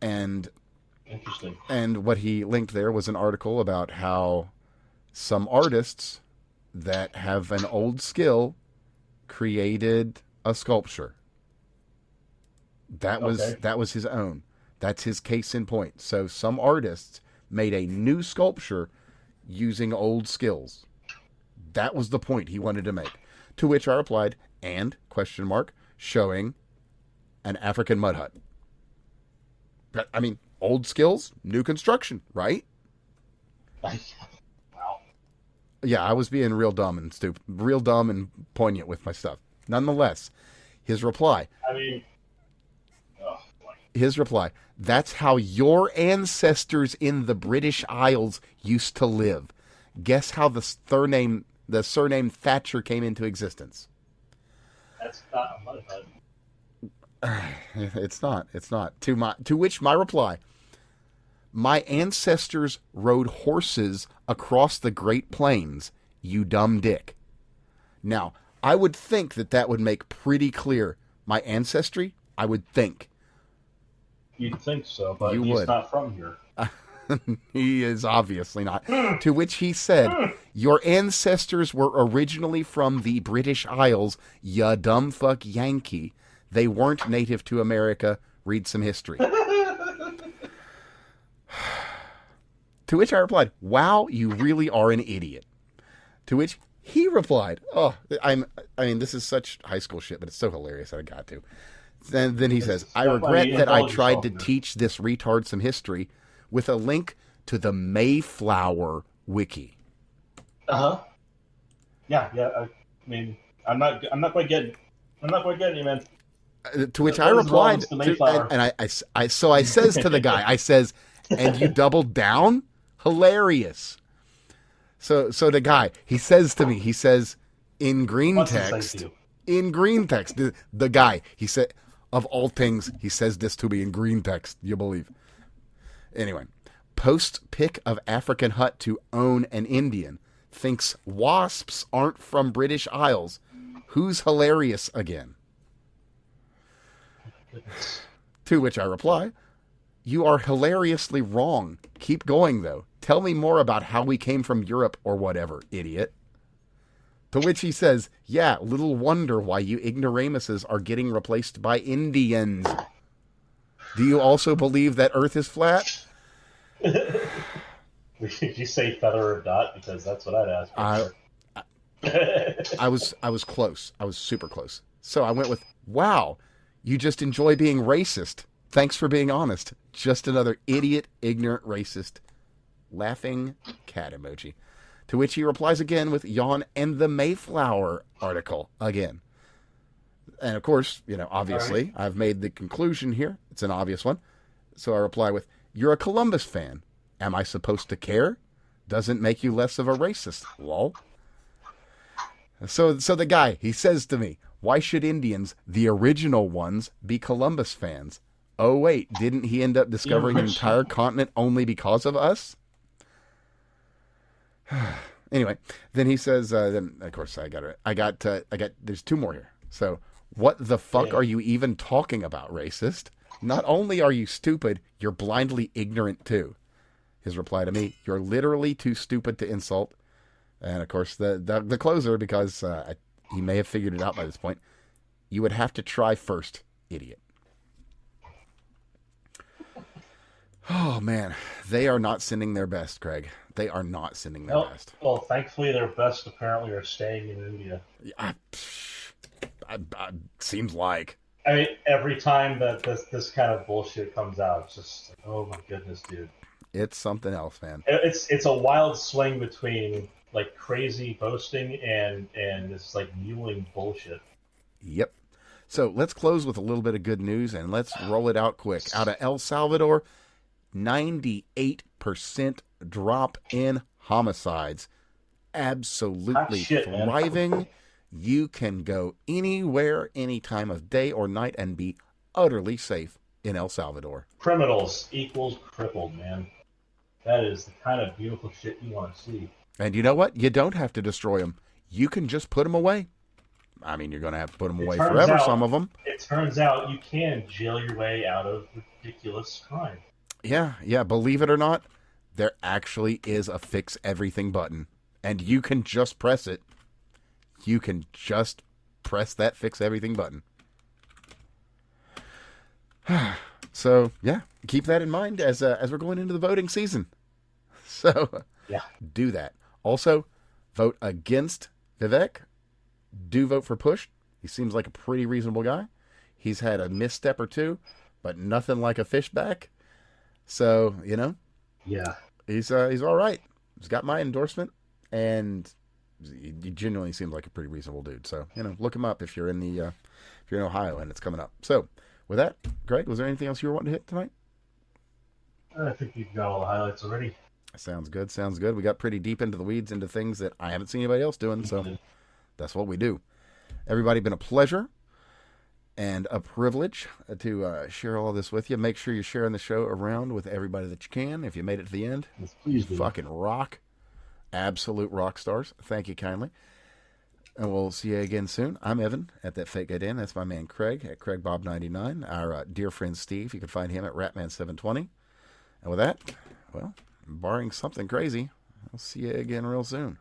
And interesting. And what he linked there was an article about how some artists that have an old skill created a sculpture. That was his own. That's his case in point. So some artists made a new sculpture using old skills. That was the point he wanted to make. To which I replied, "And, ? Showing an African mud hut." I mean, old skills, new construction, right? Wow. Yeah, I was being real dumb and poignant with my stuff. Nonetheless, his reply. "That's how your ancestors in the British Isles used to live. Guess how the surname Thatcher came into existence?" That's not a mud hut. It's not. To which my reply, "My ancestors rode horses across the Great Plains, you dumb dick." Now, I would think that would make pretty clear my ancestry. I would think. You'd think so, but he's not from here. He is obviously not. To which he said, "Your ancestors were originally from the British Isles, ya dumb fuck Yankee. They weren't native to America. Read some history." To which I replied, "Wow, you really are an idiot." To which he replied, this is such high school shit, but it's so hilarious that I got to. Then he says, "I regret that I tried to teach this retard some history," with a link to the Mayflower wiki. Yeah. I mean, I'm not quite getting you, man. To which I replied, I says to the guy, I says, "And you doubled down? Hilarious." So the guy, he says to me, he says, in green text, the guy, he said, of all things, he says this to me in green text, you believe. Anyway, post pic of African hut to own an Indian, thinks wasps aren't from British Isles. Who's hilarious again? To which I reply, You are hilariously wrong. Keep going, though. Tell me more about how we came from Europe or whatever, idiot. To which he says, yeah, little wonder why you ignoramuses are getting replaced by Indians. Do you also believe that Earth is flat? Did you say feather or dot? Because that's what I'd ask for. I was close. I was super close. So I went with, wow, you just enjoy being racist. Thanks for being honest. Just another idiot, ignorant, racist, laughing cat emoji. To which he replies again with yawn and the Mayflower article again. And of course, obviously, right. I've made the conclusion here. It's an obvious one. So I reply with, you're a Columbus fan. Am I supposed to care? Doesn't make you less of a racist. Lol. So the guy, he says to me, why should Indians, the original ones, be Columbus fans? Oh, wait, didn't he end up discovering an entire continent only because of us? Anyway, then he says, then of course I got, there's two more here. So what the fuck are you even talking about, racist? Not only are you stupid, you're blindly ignorant too. His reply to me, you're literally too stupid to insult. And of course the closer, because he may have figured it out by this point, you would have to try first, idiot. Oh man, they are not sending their best, Craig. They are not sending their best. Well, thankfully, their best apparently are staying in India. Seems like. I mean, every time that this kind of bullshit comes out, it's just like, oh my goodness, dude. It's something else, man. It's a wild swing between like crazy boasting and this like mewling bullshit. Yep. So let's close with a little bit of good news and let's roll it out quick. Out of El Salvador, 98% drop in homicides. Absolutely thriving. Man. You can go anywhere, any time of day or night and be utterly safe in El Salvador. Criminals equals crippled, man. That is the kind of beautiful shit you want to see. And you know what? You don't have to destroy them. You can just put them away. I mean, you're going to have to put them away forever, some of them. It turns out you can jail your way out of ridiculous crime. Yeah, believe it or not, there actually is a fix everything button. And you can just press it. You can just press that fix everything button. So, yeah, keep that in mind as we're going into the voting season. So, yeah, do that. Also, vote against Vivek. Do vote for Push. He seems like a pretty reasonable guy. He's had a misstep or two, but nothing like a fishback. So, yeah, he's all right. He's got my endorsement, and he genuinely seems like a pretty reasonable dude. So, look him up if you're in Ohio and it's coming up. So, with that, Greg, was there anything else you were wanting to hit tonight? I think you've got all the highlights already. Sounds good. We got pretty deep into the weeds, into things that I haven't seen anybody else doing, so that's what we do. Everybody, been a pleasure and a privilege to share all of this with you. Make sure you're sharing the show around with everybody that you can. If you made it to the end, yes, please do. Fucking rock. Absolute rock stars. Thank you kindly. And we'll see you again soon. I'm Evan at That Fake Guy Dan. That's my man Craig at CraigBob99. Our dear friend Steve, you can find him at Ratman720. And with that, well, barring something crazy, I'll see you again real soon.